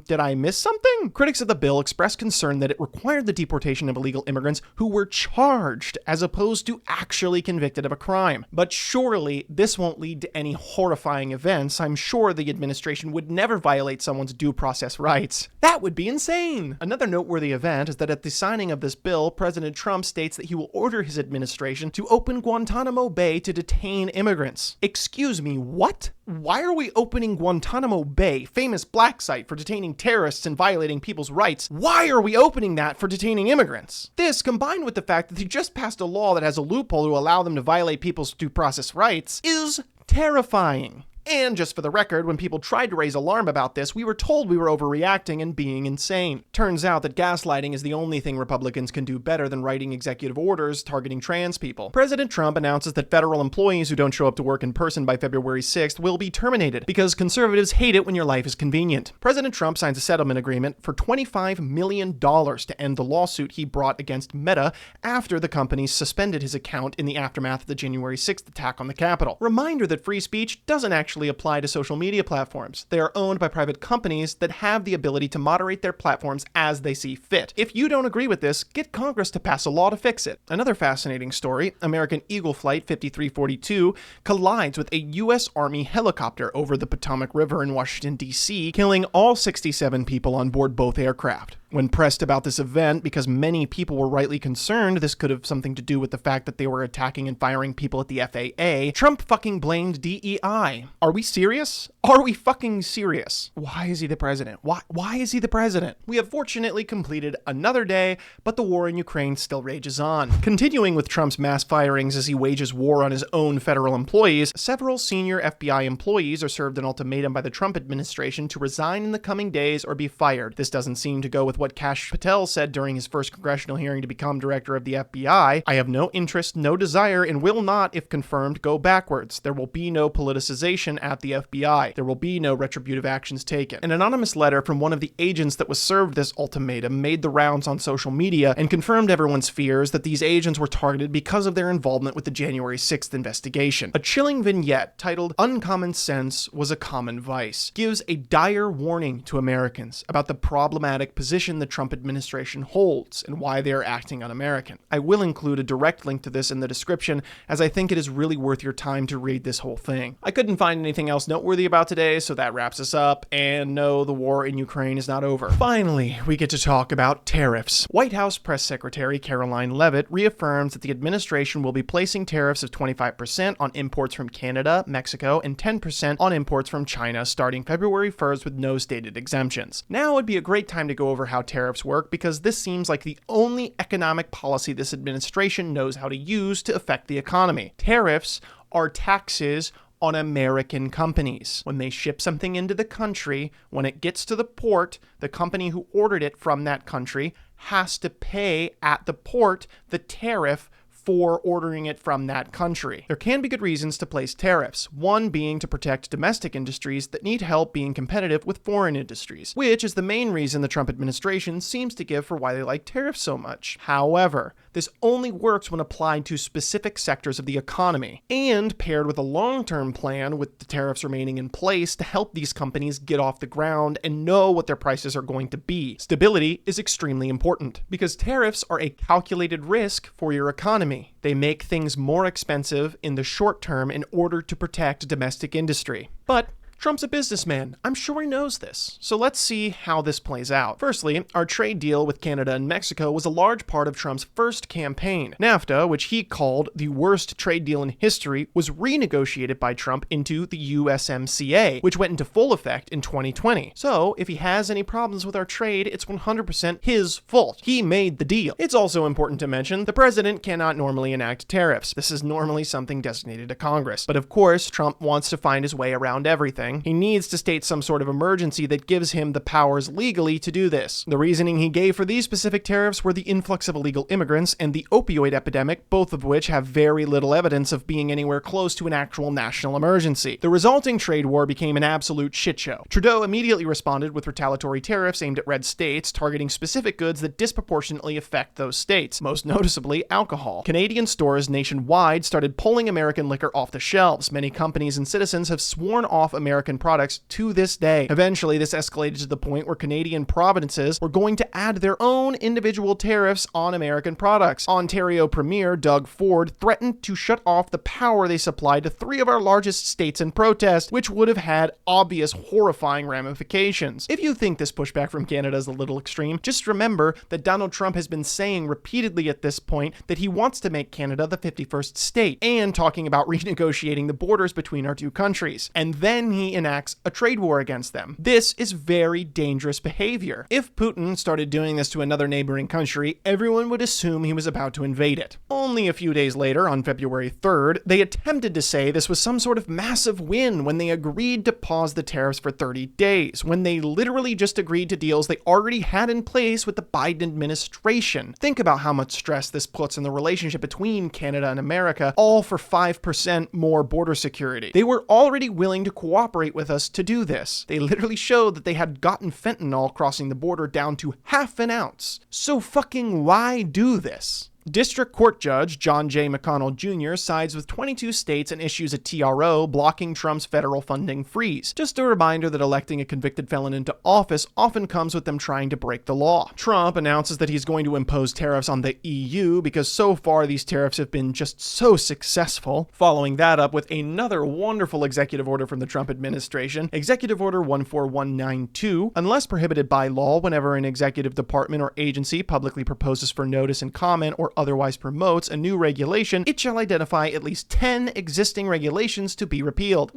did I miss something? Critics of the bill expressed concern that it required the deportation of illegal immigrants who were charged as opposed to actually convicted of a crime. But surely this won't lead to any horrifying events. I'm sure the administration would never violate someone's due process rights. That would be insane. Another noteworthy event is that at the signing of this bill, President Trump states that he will order his administration to open Guantanamo Bay to detain immigrants. Excuse me, what? Why are we opening Guantanamo Bay, famous black site for detaining terrorists and violating people's rights? Why are we opening that for detaining immigrants? This, combined with the fact that they just passed a law that has a loophole to allow them to violate people's due process rights, is terrifying. And just for the record, when people tried to raise alarm about this, we were told we were overreacting and being insane. Turns out that gaslighting is the only thing Republicans can do better than writing executive orders targeting trans people. President Trump announces that federal employees who don't show up to work in person by February 6th will be terminated because conservatives hate it when your life is convenient. President Trump signs a settlement agreement for $25 million to end the lawsuit he brought against Meta after the company suspended his account in the aftermath of the January 6th attack on the Capitol. Reminder that free speech doesn't actually apply to social media platforms. They are owned by private companies that have the ability to moderate their platforms as they see fit. If you don't agree with this, get Congress to pass a law to fix it. Another fascinating story, American Eagle Flight 5342 collides with a U.S. Army helicopter over the Potomac River in Washington, D.C., killing all 67 people on board both aircraft. When pressed about this event, because many people were rightly concerned this could have something to do with the fact that they were attacking and firing people at the FAA, Trump fucking blamed DEI. Are we serious? Are we fucking serious? Why is he the president? Why is he the president? We have fortunately completed another day, but the war in Ukraine still rages on. Continuing with Trump's mass firings as he wages war on his own federal employees, several senior FBI employees are served an ultimatum by the Trump administration to resign in the coming days or be fired. This doesn't seem to go with what Kash Patel said during his first congressional hearing to become director of the FBI. I have no interest, no desire, and will not, if confirmed, go backwards. There will be no politicization at the FBI. There will be no retributive actions taken. An anonymous letter from one of the agents that was served this ultimatum made the rounds on social media and confirmed everyone's fears that these agents were targeted because of their involvement with the January 6th investigation. A chilling vignette titled "Uncommon Sense Was a Common Vice" gives a dire warning to Americans about the problematic position the Trump administration holds and why they are acting un-American. I will include a direct link to this in the description, as I think it is really worth your time to read this whole thing. I couldn't find anything else noteworthy about today, so that wraps us up, and no, the war in Ukraine is not over. Finally, we get to talk about tariffs. White House Press Secretary Caroline Leavitt reaffirms that the administration will be placing tariffs of 25% on imports from Canada, Mexico, and 10% on imports from China starting February 1st with no stated exemptions. Now would be a great time to go over how tariffs work, because this seems like the only economic policy this administration knows how to use to affect the economy. Tariffs are taxes on American companies. When they ship something into the country, when it gets to the port, the company who ordered it from that country has to pay at the port the tariff for ordering it from that country. There can be good reasons to place tariffs, one being to protect domestic industries that need help being competitive with foreign industries, which is the main reason the Trump administration seems to give for why they like tariffs so much. However, this only works when applied to specific sectors of the economy, and paired with a long-term plan with the tariffs remaining in place to help these companies get off the ground and know what their prices are going to be. Stability is extremely important, because tariffs are a calculated risk for your economy. They make things more expensive in the short term in order to protect domestic industry. But Trump's a businessman. I'm sure he knows this. So let's see how this plays out. Firstly, our trade deal with Canada and Mexico was a large part of Trump's first campaign. NAFTA, which he called the worst trade deal in history, was renegotiated by Trump into the USMCA, which went into full effect in 2020. So if he has any problems with our trade, it's 100% his fault. He made the deal. It's also important to mention the president cannot normally enact tariffs. This is normally something designated to Congress. But of course, Trump wants to find his way around everything. He needs to state some sort of emergency that gives him the powers legally to do this. The reasoning he gave for these specific tariffs were the influx of illegal immigrants and the opioid epidemic, both of which have very little evidence of being anywhere close to an actual national emergency. The resulting trade war became an absolute shit show. Trudeau immediately responded with retaliatory tariffs aimed at red states, targeting specific goods that disproportionately affect those states, most noticeably alcohol. Canadian stores nationwide started pulling American liquor off the shelves. Many companies and citizens have sworn off American products to this day. Eventually, this escalated to the point where Canadian provinces were going to add their own individual tariffs on American products. Ontario Premier Doug Ford threatened to shut off the power they supplied to 3 of our largest states in protest, which would have had obvious, horrifying ramifications. If you think this pushback from Canada is a little extreme, just remember that Donald Trump has been saying repeatedly at this point that he wants to make Canada the 51st state, and talking about renegotiating the borders between our two countries. And then he enacts a trade war against them. This is very dangerous behavior. If Putin started doing this to another neighboring country, everyone would assume he was about to invade it. Only a few days later, on February 3rd, they attempted to say this was some sort of massive win when they agreed to pause the tariffs for 30 days, when they literally just agreed to deals they already had in place with the Biden administration. Think about how much stress this puts in the relationship between Canada and America, all for 5% more border security. They were already willing to cooperate with us to do this. They literally showed that they had gotten fentanyl crossing the border down to half an ounce. So fucking why do this? District Court Judge John J. McConnell Jr. sides with 22 states and issues a TRO blocking Trump's federal funding freeze. Just a reminder that electing a convicted felon into office often comes with them trying to break the law. Trump announces that he's going to impose tariffs on the EU because so far these tariffs have been just so successful. Following that up with another wonderful executive order from the Trump administration, Executive Order 14192, unless prohibited by law, whenever an executive department or agency publicly proposes for notice and comment or otherwise promotes a new regulation, it shall identify at least 10 existing regulations to be repealed.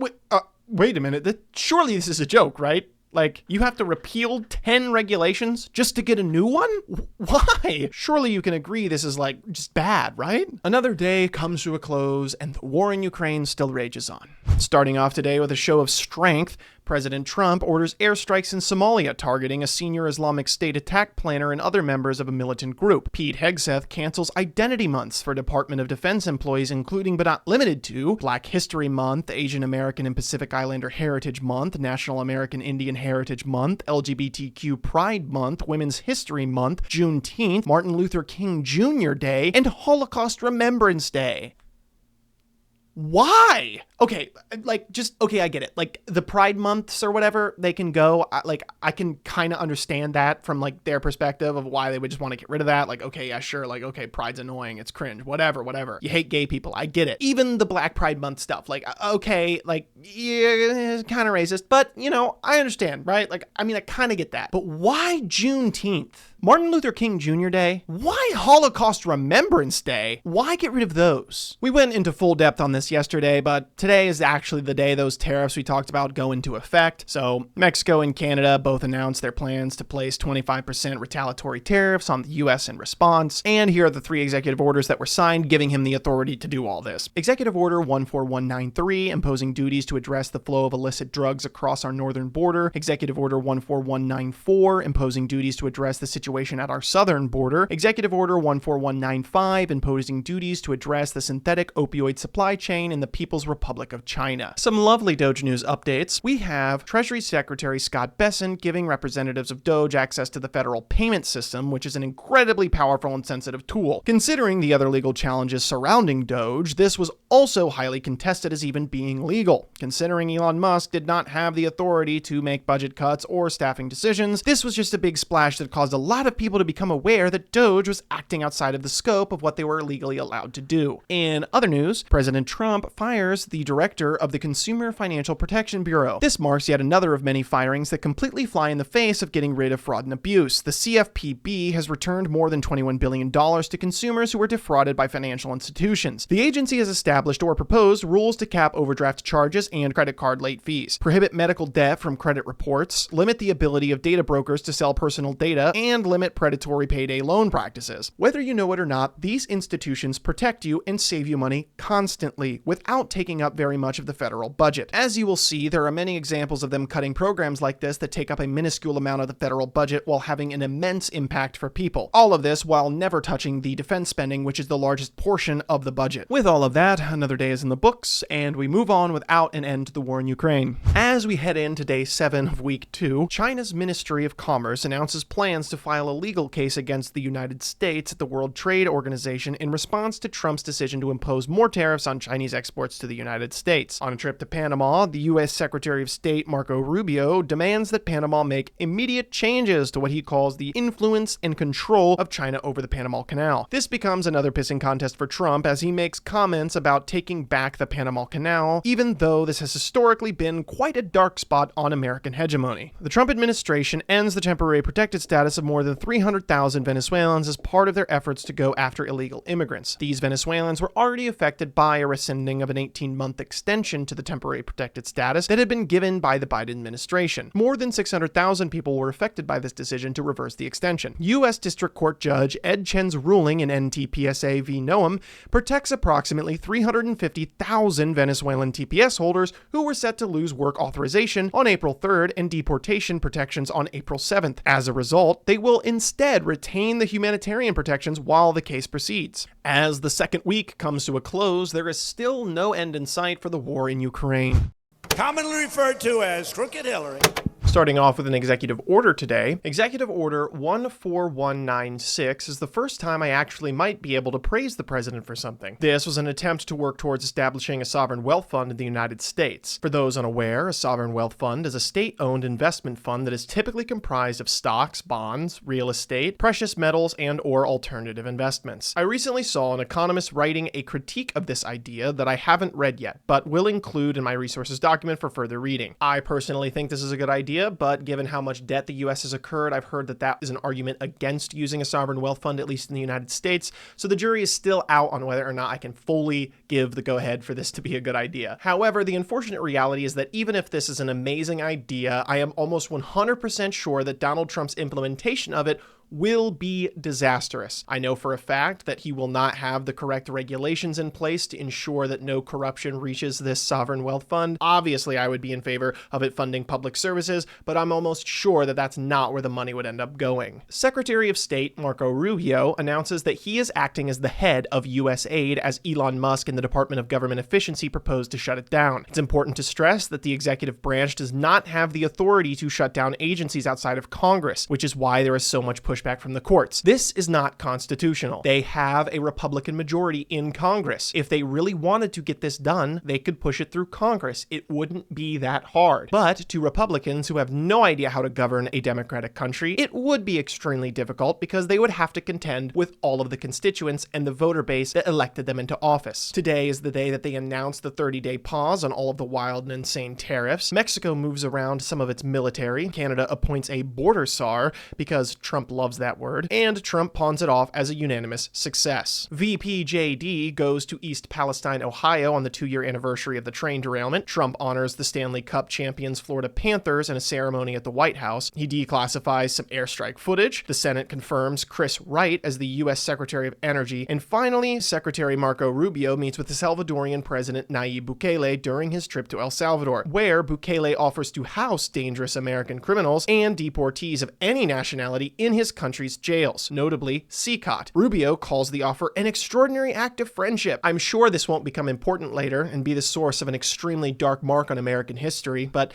Wait a minute, surely this is a joke, right? Like, you have to repeal 10 regulations just to get a new one? Why? Surely you can agree this is, like, just bad, right? Another day comes to a close, and the war in Ukraine still rages on. Starting off today with a show of strength, President Trump orders airstrikes in Somalia targeting a senior Islamic State attack planner and other members of a militant group. Pete Hegseth cancels identity months for Department of Defense employees, including but not limited to Black History Month, Asian American and Pacific Islander Heritage Month, National American Indian Heritage Month, LGBTQ Pride Month, Women's History Month, Juneteenth, Martin Luther King Jr. Day, and Holocaust Remembrance Day. Why? Okay, I get it. Like, the Pride months or whatever, they can go. I can kind of understand that from, like, their perspective of why they would just want to get rid of that. Like, okay, yeah, sure. Like, okay, Pride's annoying. It's cringe. Whatever. You hate gay people. I get it. Even the Black Pride Month stuff. Like, okay, like, yeah, it's kind of racist. But, you know, I understand, right? Like, I mean, I kind of get that. But why Juneteenth? Martin Luther King Jr. Day? Why Holocaust Remembrance Day? Why get rid of those? We went into full depth on this yesterday, but today is actually the day those tariffs we talked about go into effect. So Mexico and Canada both announced their plans to place 25% retaliatory tariffs on the US in response. And here are the 3 executive orders that were signed, giving him the authority to do all this. Executive Order 14193, imposing duties to address the flow of illicit drugs across our northern border. Executive Order 14194, imposing duties to address the situation at our southern border. Executive Order 14195, imposing duties to address the synthetic opioid supply chain in the People's Republic of China. Some lovely Doge news updates. We have Treasury Secretary Scott Bessent giving representatives of Doge access to the federal payment system, which is an incredibly powerful and sensitive tool. Considering the other legal challenges surrounding Doge, this was also highly contested as even being legal. Considering Elon Musk did not have the authority to make budget cuts or staffing decisions, this was just a big splash that caused a lot of people to become aware that Doge was acting outside of the scope of what they were legally allowed to do. In other news, President Trump fires the director of the Consumer Financial Protection Bureau. This marks yet another of many firings that completely fly in the face of getting rid of fraud and abuse. The CFPB has returned more than $21 billion to consumers who were defrauded by financial institutions. The agency has established or proposed rules to cap overdraft charges and credit card late fees, prohibit medical debt from credit reports, limit the ability of data brokers to sell personal data, and limit predatory payday loan practices. Whether you know it or not, these institutions protect you and save you money constantly without taking up very much of the federal budget. As you will see, there are many examples of them cutting programs like this that take up a minuscule amount of the federal budget while having an immense impact for people. All of this while never touching the defense spending, which is the largest portion of the budget. With all of that, another day is in the books, and we move on without an end to the war in Ukraine. As we head into day 7 of week 2, China's Ministry of Commerce announces plans to file a legal case against the United States at the World Trade Organization in response to Trump's decision to impose more tariffs on Chinese exports to the United States. On a trip to Panama, the U.S. Secretary of State Marco Rubio demands that Panama make immediate changes to what he calls the influence and control of China over the Panama Canal. This becomes another pissing contest for Trump as he makes comments about taking back the Panama Canal, even though this has historically been quite a dark spot on American hegemony. The Trump administration ends the temporary protected status of more than 300,000 Venezuelans as part of their efforts to go after illegal immigrants. These Venezuelans were already affected by a rescinding of an 18-month extension to the temporary protected status that had been given by the Biden administration. More than 600,000 people were affected by this decision to reverse the extension. U.S. District Court Judge Ed Chen's ruling in NTPSA v. Noam protects approximately 350,000 Venezuelan TPS holders who were set to lose work authorization on April 3rd and deportation protections on April 7th. As a result, they will instead retain the humanitarian protections while the case proceeds. As the second week comes to a close, there is still no end in sight for the war in Ukraine. Commonly referred to as Crooked Hillary. Starting off with an executive order today, Executive Order 14196 is the first time I actually might be able to praise the president for something. This was an attempt to work towards establishing a sovereign wealth fund in the United States. For those unaware, a sovereign wealth fund is a state-owned investment fund that is typically comprised of stocks, bonds, real estate, precious metals, and/or alternative investments. I recently saw an economist writing a critique of this idea that I haven't read yet, but will include in my resources document for further reading. I personally think this is a good idea, but given how much debt the U.S. has incurred, I've heard that that is an argument against using a sovereign wealth fund, at least in the United States, so the jury is still out on whether or not I can fully give the go-ahead for this to be a good idea. However, the unfortunate reality is that even if this is an amazing idea, I am almost 100% sure that Donald Trump's implementation of it will be disastrous. I know for a fact that he will not have the correct regulations in place to ensure that no corruption reaches this sovereign wealth fund. Obviously, I would be in favor of it funding public services, but I'm almost sure that that's not where the money would end up going. Secretary of State Marco Rubio announces that he is acting as the head of U.S. aid as Elon Musk and the Department of Government Efficiency proposed to shut it down. It's important to stress that the executive branch does not have the authority to shut down agencies outside of Congress, which is why there is so much pushback from the courts. This is not constitutional. They have a Republican majority in Congress. If they really wanted to get this done, they could push it through Congress. It wouldn't be that hard. But to Republicans who have no idea how to govern a democratic country, it would be extremely difficult because they would have to contend with all of the constituents and the voter base that elected them into office. Today is the day that they announced the 30-day pause on all of the wild and insane tariffs. Mexico moves around some of its military. Canada appoints a border czar because Trump loves that word, and Trump pawns it off as a unanimous success. VPJD goes to East Palestine, Ohio on the 2-year anniversary of the train derailment. Trump honors the Stanley Cup champions Florida Panthers in a ceremony at the White House. He declassifies some airstrike footage. The Senate confirms Chris Wright as the U.S. Secretary of Energy. And finally, Secretary Marco Rubio meets with the Salvadorian President Nayib Bukele during his trip to El Salvador, where Bukele offers to house dangerous American criminals and deportees of any nationality in his country's jails, notably CCOT. Rubio calls the offer an extraordinary act of friendship. I'm sure this won't become important later and be the source of an extremely dark mark on American history, but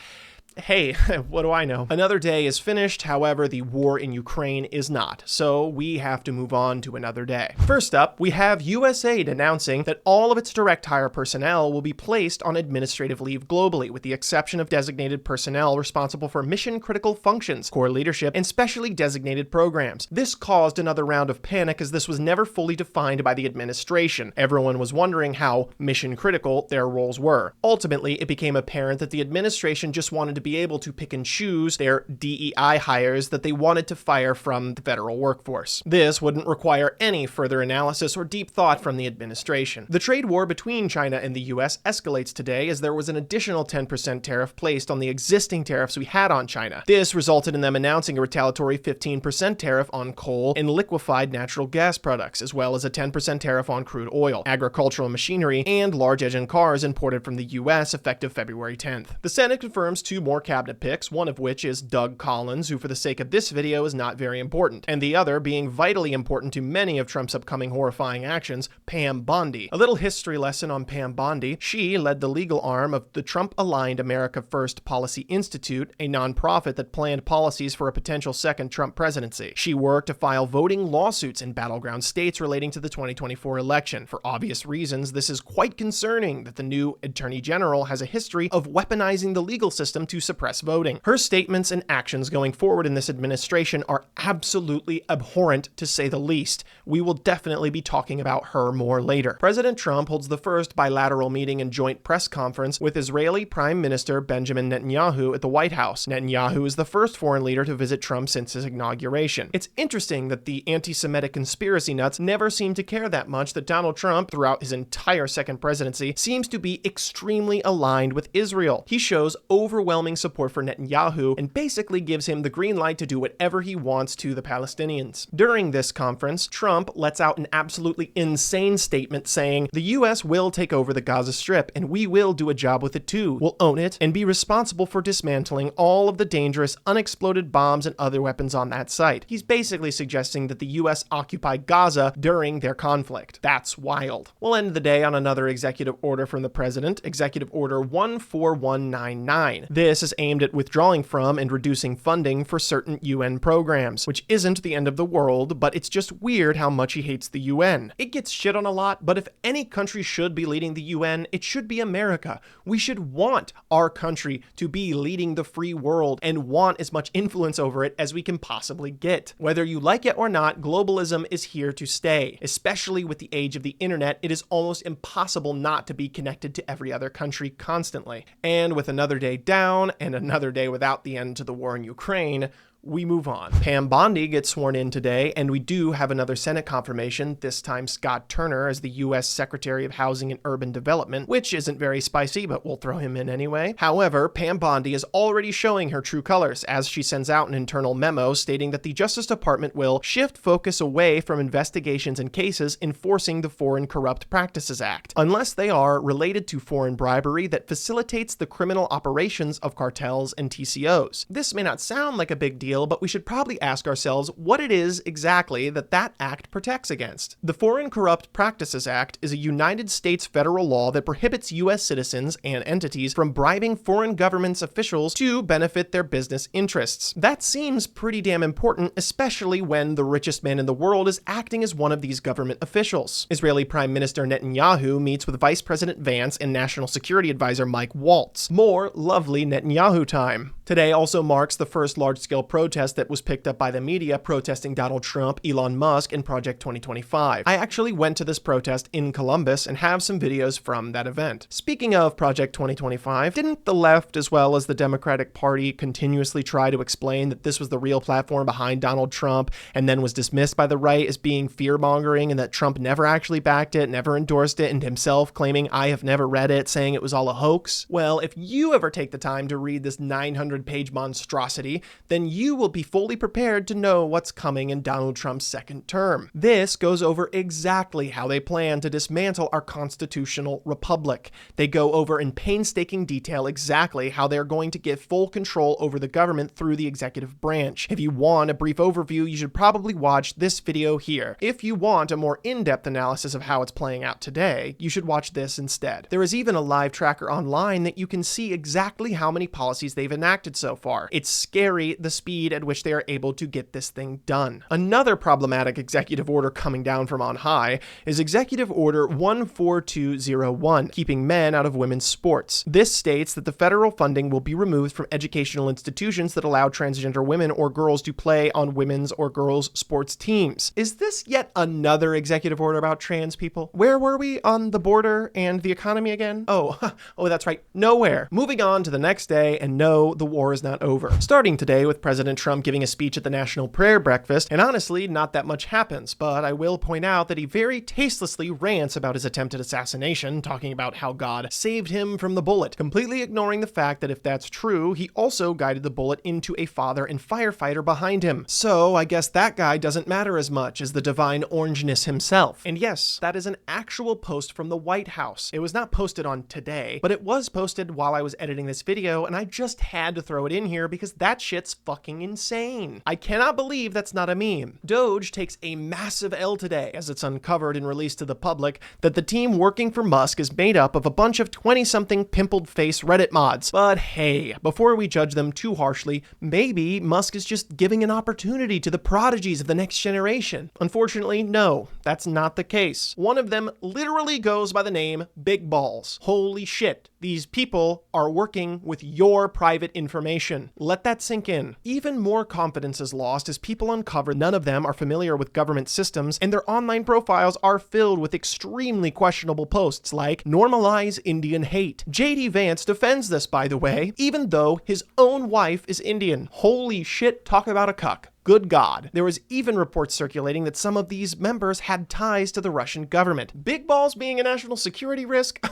Hey, what do I know? Another day is finished, however, the war in Ukraine is not, so we have to move on to another day. First up, we have USAID announcing that all of its direct hire personnel will be placed on administrative leave globally, with the exception of designated personnel responsible for mission-critical functions, core leadership, and specially designated programs. This caused another round of panic as this was never fully defined by the administration. Everyone was wondering how mission-critical their roles were. Ultimately, it became apparent that the administration just wanted to be able to pick and choose their DEI hires that they wanted to fire from the federal workforce. This wouldn't require any further analysis or deep thought from the administration. The trade war between China and the US escalates today as there was an additional 10% tariff placed on the existing tariffs we had on China. This resulted in them announcing a retaliatory 15% tariff on coal and liquefied natural gas products, as well as a 10% tariff on crude oil, agricultural machinery, and large engine cars imported from the US effective February 10th. The Senate confirms two more cabinet picks, one of which is Doug Collins, who for the sake of this video is not very important, and the other, being vitally important to many of Trump's upcoming horrifying actions, Pam Bondi. A little history lesson on Pam Bondi. She led the legal arm of the Trump-aligned America First Policy Institute, a nonprofit that planned policies for a potential second Trump presidency. She worked to file voting lawsuits in battleground states relating to the 2024 election. For obvious reasons, this is quite concerning that the new Attorney General has a history of weaponizing the legal system to suppress voting. Her statements and actions going forward in this administration are absolutely abhorrent, to say the least. We will definitely be talking about her more later. President Trump holds the first bilateral meeting and joint press conference with Israeli Prime Minister Benjamin Netanyahu at the White House. Netanyahu is the first foreign leader to visit Trump since his inauguration. It's interesting that the anti-Semitic conspiracy nuts never seem to care that much that Donald Trump, throughout his entire second presidency, seems to be extremely aligned with Israel. He shows overwhelming support for Netanyahu and basically gives him the green light to do whatever he wants to the Palestinians. During this conference, Trump lets out an absolutely insane statement saying, "The US will take over the Gaza Strip, and we will do a job with it too. We'll own it and be responsible for dismantling all of the dangerous unexploded bombs and other weapons on that site." He's basically suggesting that the US occupied Gaza during their conflict. That's wild. We'll end the day on another executive order from the president, Executive Order 14199. This is aimed at withdrawing from and reducing funding for certain UN programs, which isn't the end of the world, but it's just weird how much he hates the UN. It gets shit on a lot, but if any country should be leading the UN, it should be America. We should want our country to be leading the free world and want as much influence over it as we can possibly get. Whether you like it or not, globalism is here to stay. Especially with the age of the internet, it is almost impossible not to be connected to every other country constantly. And with another day down and another day without the end to the war in Ukraine, we move on. Pam Bondi gets sworn in today, and we do have another Senate confirmation, this time Scott Turner as the U.S. Secretary of Housing and Urban Development, which isn't very spicy, but we'll throw him in anyway. However, Pam Bondi is already showing her true colors as she sends out an internal memo stating that the Justice Department will shift focus away from investigations and cases enforcing the Foreign Corrupt Practices Act, unless they are related to foreign bribery that facilitates the criminal operations of cartels and TCOs. This may not sound like a big deal, but we should probably ask ourselves what it is exactly that act protects against. The Foreign Corrupt Practices Act is a United States federal law that prohibits U.S. citizens and entities from bribing foreign governments' officials to benefit their business interests. That seems pretty damn important, especially when the richest man in the world is acting as one of these government officials. Israeli Prime Minister Netanyahu meets with Vice President Vance and National Security Advisor Mike Waltz. More lovely Netanyahu time. Today also marks the first large-scale protest that was picked up by the media protesting Donald Trump, Elon Musk, and Project 2025. I actually went to this protest in Columbus and have some videos from that event. Speaking of Project 2025, didn't the left as well as the Democratic Party continuously try to explain that this was the real platform behind Donald Trump and then was dismissed by the right as being fear-mongering and that Trump never actually backed it, never endorsed it, and himself claiming "I have never read it," saying it was all a hoax? Well, if you ever take the time to read this 900-page monstrosity, then you will be fully prepared to know what's coming in Donald Trump's second term. This goes over exactly how they plan to dismantle our constitutional republic. They go over in painstaking detail exactly how they're going to get full control over the government through the executive branch. If you want a brief overview, you should probably watch this video here. If you want a more in-depth analysis of how it's playing out today, you should watch this instead. There is even a live tracker online that you can see exactly how many policies they've enacted enacted so far. It's scary the speed at which they are able to get this thing done. Another problematic executive order coming down from on high is Executive Order 14201, keeping men out of women's sports. This states that the federal funding will be removed from educational institutions that allow transgender women or girls to play on women's or girls' sports teams. Is this yet another executive order about trans people? Where were we on the border and the economy again? Oh, that's right, nowhere. Moving on to the next day, and no, the war is not over. Starting today with President Trump giving a speech at the National Prayer Breakfast, and honestly, not that much happens, but I will point out that he very tastelessly rants about his attempted assassination, talking about how God saved him from the bullet, completely ignoring the fact that if that's true, he also guided the bullet into a father and firefighter behind him. So I guess that guy doesn't matter as much as the divine orangeness himself. And yes, that is an actual post from the White House. It was not posted on today, but it was posted while I was editing this video, and I just had to throw it in here because that shit's fucking insane. I cannot believe that's not a meme. Doge takes a massive L today as it's uncovered and released to the public that the team working for Musk is made up of a bunch of 20-something pimpled face Reddit mods. But hey, before we judge them too harshly, maybe Musk is just giving an opportunity to the prodigies of the next generation. Unfortunately, no, that's not the case. One of them literally goes by the name Big Balls. Holy shit, these people are working with your private information. Let that sink in. Even more confidence is lost as people uncover none of them are familiar with government systems, and their online profiles are filled with extremely questionable posts like normalize Indian hate. JD Vance defends this, by the way, even though his own wife is Indian. Holy shit, talk about a cuck. Good God. There was even reports circulating that some of these members had ties to the Russian government. Big Balls being a national security risk?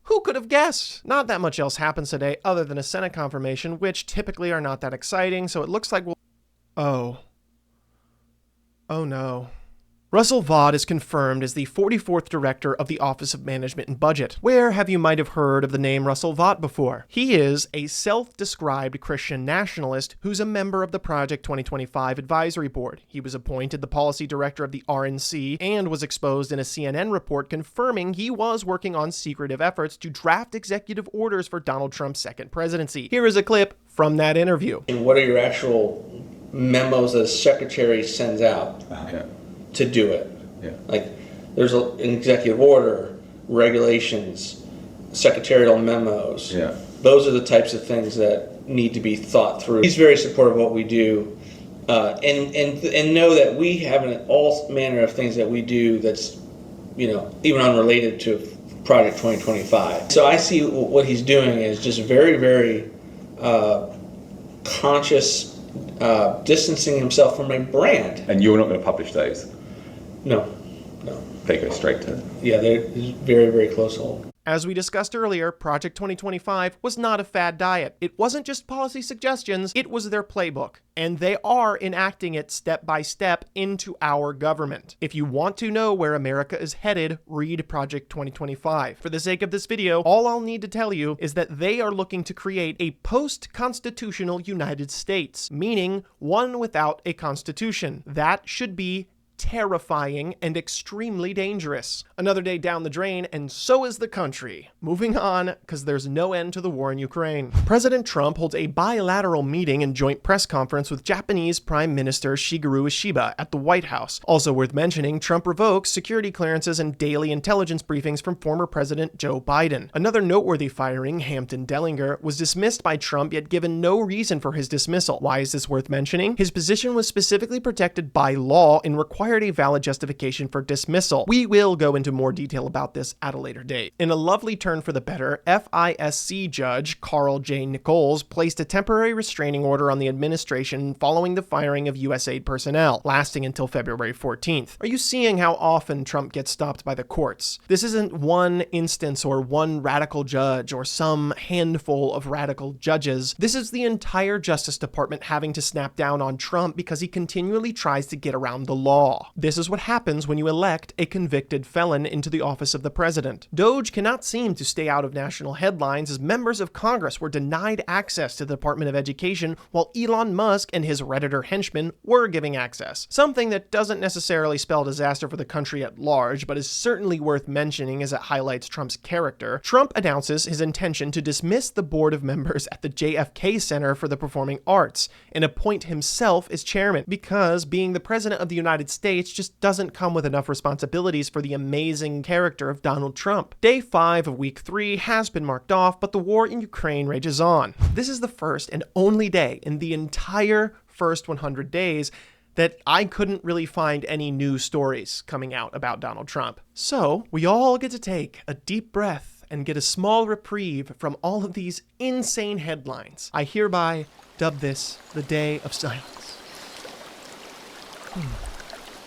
Who could have guessed? Not that much else happens today other than a Senate confirmation, which typically are not that exciting, so it looks like we'll... Oh no. Russell Vought is confirmed as the 44th director of the Office of Management and Budget. Where have you might have heard of the name Russell Vought before? He is a self-described Christian nationalist who's a member of the Project 2025 Advisory Board. He was appointed the policy director of the RNC and was exposed in a CNN report confirming he was working on secretive efforts to draft executive orders for Donald Trump's second presidency. Here is a clip from that interview. And what are your actual memos that a secretary sends out? To do it. Yeah. Like there's an executive order, regulations, secretarial memos. Yeah. Those are the types of things that need to be thought through. He's very supportive of what we do, and know that we have all manner of things that we do that's, even unrelated to Project 2025. So I see what he's doing is just very, very conscious, distancing himself from a brand. And you're not going to publish those? No. They go straight to... Yeah, they're very, very close hold. As we discussed earlier, Project 2025 was not a fad diet. It wasn't just policy suggestions, it was their playbook. And they are enacting it step by step into our government. If you want to know where America is headed, read Project 2025. For the sake of this video, all I'll need to tell you is that they are looking to create a post-constitutional United States, meaning one without a constitution. That should be terrifying and extremely dangerous. Another day down the drain, and so is the country. Moving on, because there's no end to the war in Ukraine. President Trump holds a bilateral meeting and joint press conference with Japanese Prime Minister Shigeru Ishiba at the White House. Also worth mentioning, Trump revokes security clearances and daily intelligence briefings from former President Joe Biden. Another noteworthy firing, Hampton Dellinger, was dismissed by Trump yet given no reason for his dismissal. Why is this worth mentioning? His position was specifically protected by law and required a valid justification for dismissal. We will go into more detail about this at a later date. In a lovely turn for the better, FISC judge Carl J. Nichols placed a temporary restraining order on the administration following the firing of USAID personnel, lasting until February 14th. Are you seeing how often Trump gets stopped by the courts? This isn't one instance or one radical judge or some handful of radical judges. This is the entire Justice Department having to snap down on Trump because he continually tries to get around the law. law. This is what happens when you elect a convicted felon into the office of the president. Doge cannot seem to stay out of national headlines as members of Congress were denied access to the Department of Education while Elon Musk and his Redditor henchmen were giving access. Something that doesn't necessarily spell disaster for the country at large, but is certainly worth mentioning as it highlights Trump's character. Trump announces his intention to dismiss the board of members at the JFK Center for the Performing Arts and appoint himself as chairman, because being the president of the United States just doesn't come with enough responsibilities for the amazing character of Donald Trump. Day 5 of week 3 has been marked off, but the war in Ukraine rages on. This is the first and only day in the entire first 100 days that I couldn't really find any new stories coming out about Donald Trump. So we all get to take a deep breath and get a small reprieve from all of these insane headlines. I hereby dub this the Day of Silence.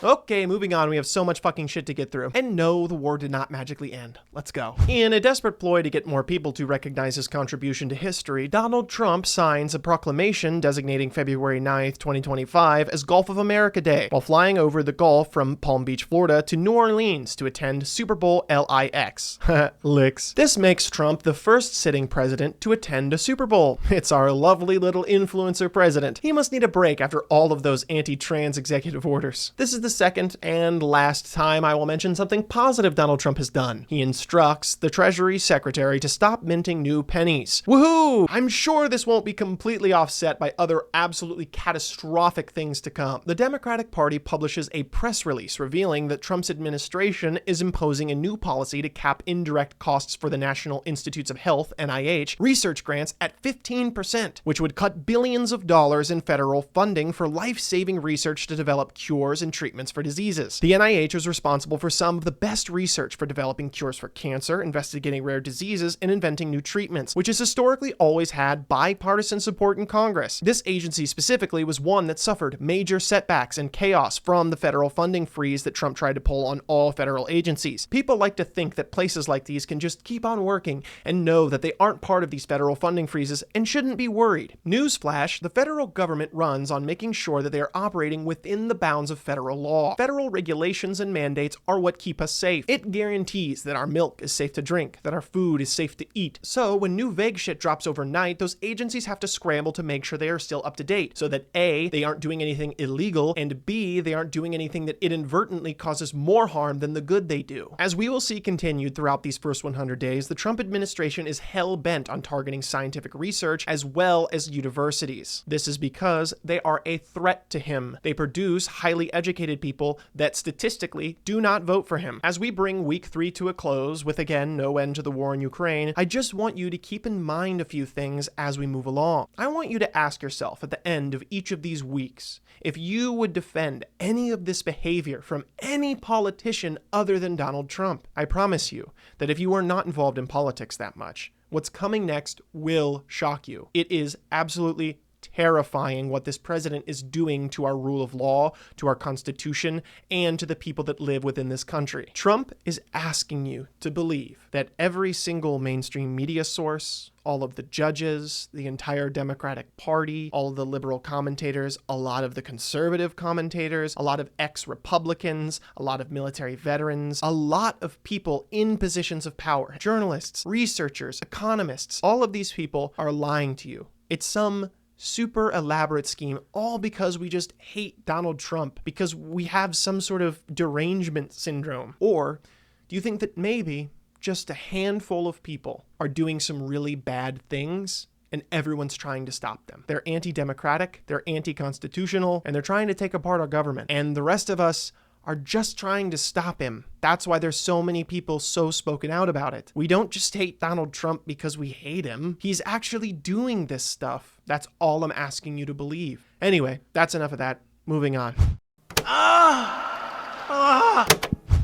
Okay, moving on. We have so much fucking shit to get through. And no, the war did not magically end. Let's go. In a desperate ploy to get more people to recognize his contribution to history, Donald Trump signs a proclamation designating February 9th, 2025 as Gulf of America Day, while flying over the Gulf from Palm Beach, Florida to New Orleans to attend Super Bowl LIX. Licks. This makes Trump the first sitting president to attend a Super Bowl. It's our lovely little influencer president. He must need a break after all of those anti-trans executive orders. This is the second and last time I will mention something positive Donald Trump has done. He instructs the Treasury Secretary to stop minting new pennies. Woohoo! I'm sure this won't be completely offset by other absolutely catastrophic things to come. The Democratic Party publishes a press release revealing that Trump's administration is imposing a new policy to cap indirect costs for the National Institutes of Health, NIH, research grants at 15%, which would cut billions of dollars in federal funding for life-saving research to develop cures and treatments for diseases. The NIH is responsible for some of the best research for developing cures for cancer, investigating rare diseases, and inventing new treatments, which has historically always had bipartisan support in Congress. This agency specifically was one that suffered major setbacks and chaos from the federal funding freeze that Trump tried to pull on all federal agencies. People like to think that places like these can just keep on working and know that they aren't part of these federal funding freezes and shouldn't be worried. Newsflash, the federal government runs on making sure that they are operating within the bounds of federal law. Federal regulations and mandates are what keep us safe. It guarantees that our milk is safe to drink, that our food is safe to eat. So when new vague shit drops overnight, those agencies have to scramble to make sure they are still up to date, so that A, they aren't doing anything illegal, and B, they aren't doing anything that inadvertently causes more harm than the good they do. As we will see continued throughout these first 100 days, the Trump administration is hell-bent on targeting scientific research as well as universities. This is because they are a threat to him. They produce highly educated people that statistically do not vote for him. As we bring week 3 to a close, with again no end to the war in Ukraine, I just want you to keep in mind a few things as we move along. I want you to ask yourself at the end of each of these weeks if you would defend any of this behavior from any politician other than Donald Trump. I promise you that if you are not involved in politics that much, what's coming next will shock you. It is absolutely terrifying what this president is doing to our rule of law, to our constitution, and to the people that live within this country. Trump is asking you to believe that every single mainstream media source, all of the judges, the entire Democratic Party, all of the liberal commentators, a lot of the conservative commentators, a lot of ex-Republicans, a lot of military veterans, a lot of people in positions of power, journalists, researchers, economists, all of these people are lying to you. It's some super elaborate scheme, all because we just hate Donald Trump, because we have some sort of derangement syndrome. Or do you think that maybe just a handful of people are doing some really bad things and everyone's trying to stop them? They're anti-democratic, they're anti-constitutional, and they're trying to take apart our government. And the rest of us are just trying to stop him. That's why there's so many people so spoken out about it. We don't just hate Donald Trump because we hate him. He's actually doing this stuff. That's all I'm asking you to believe. Anyway, that's enough of that. Moving on.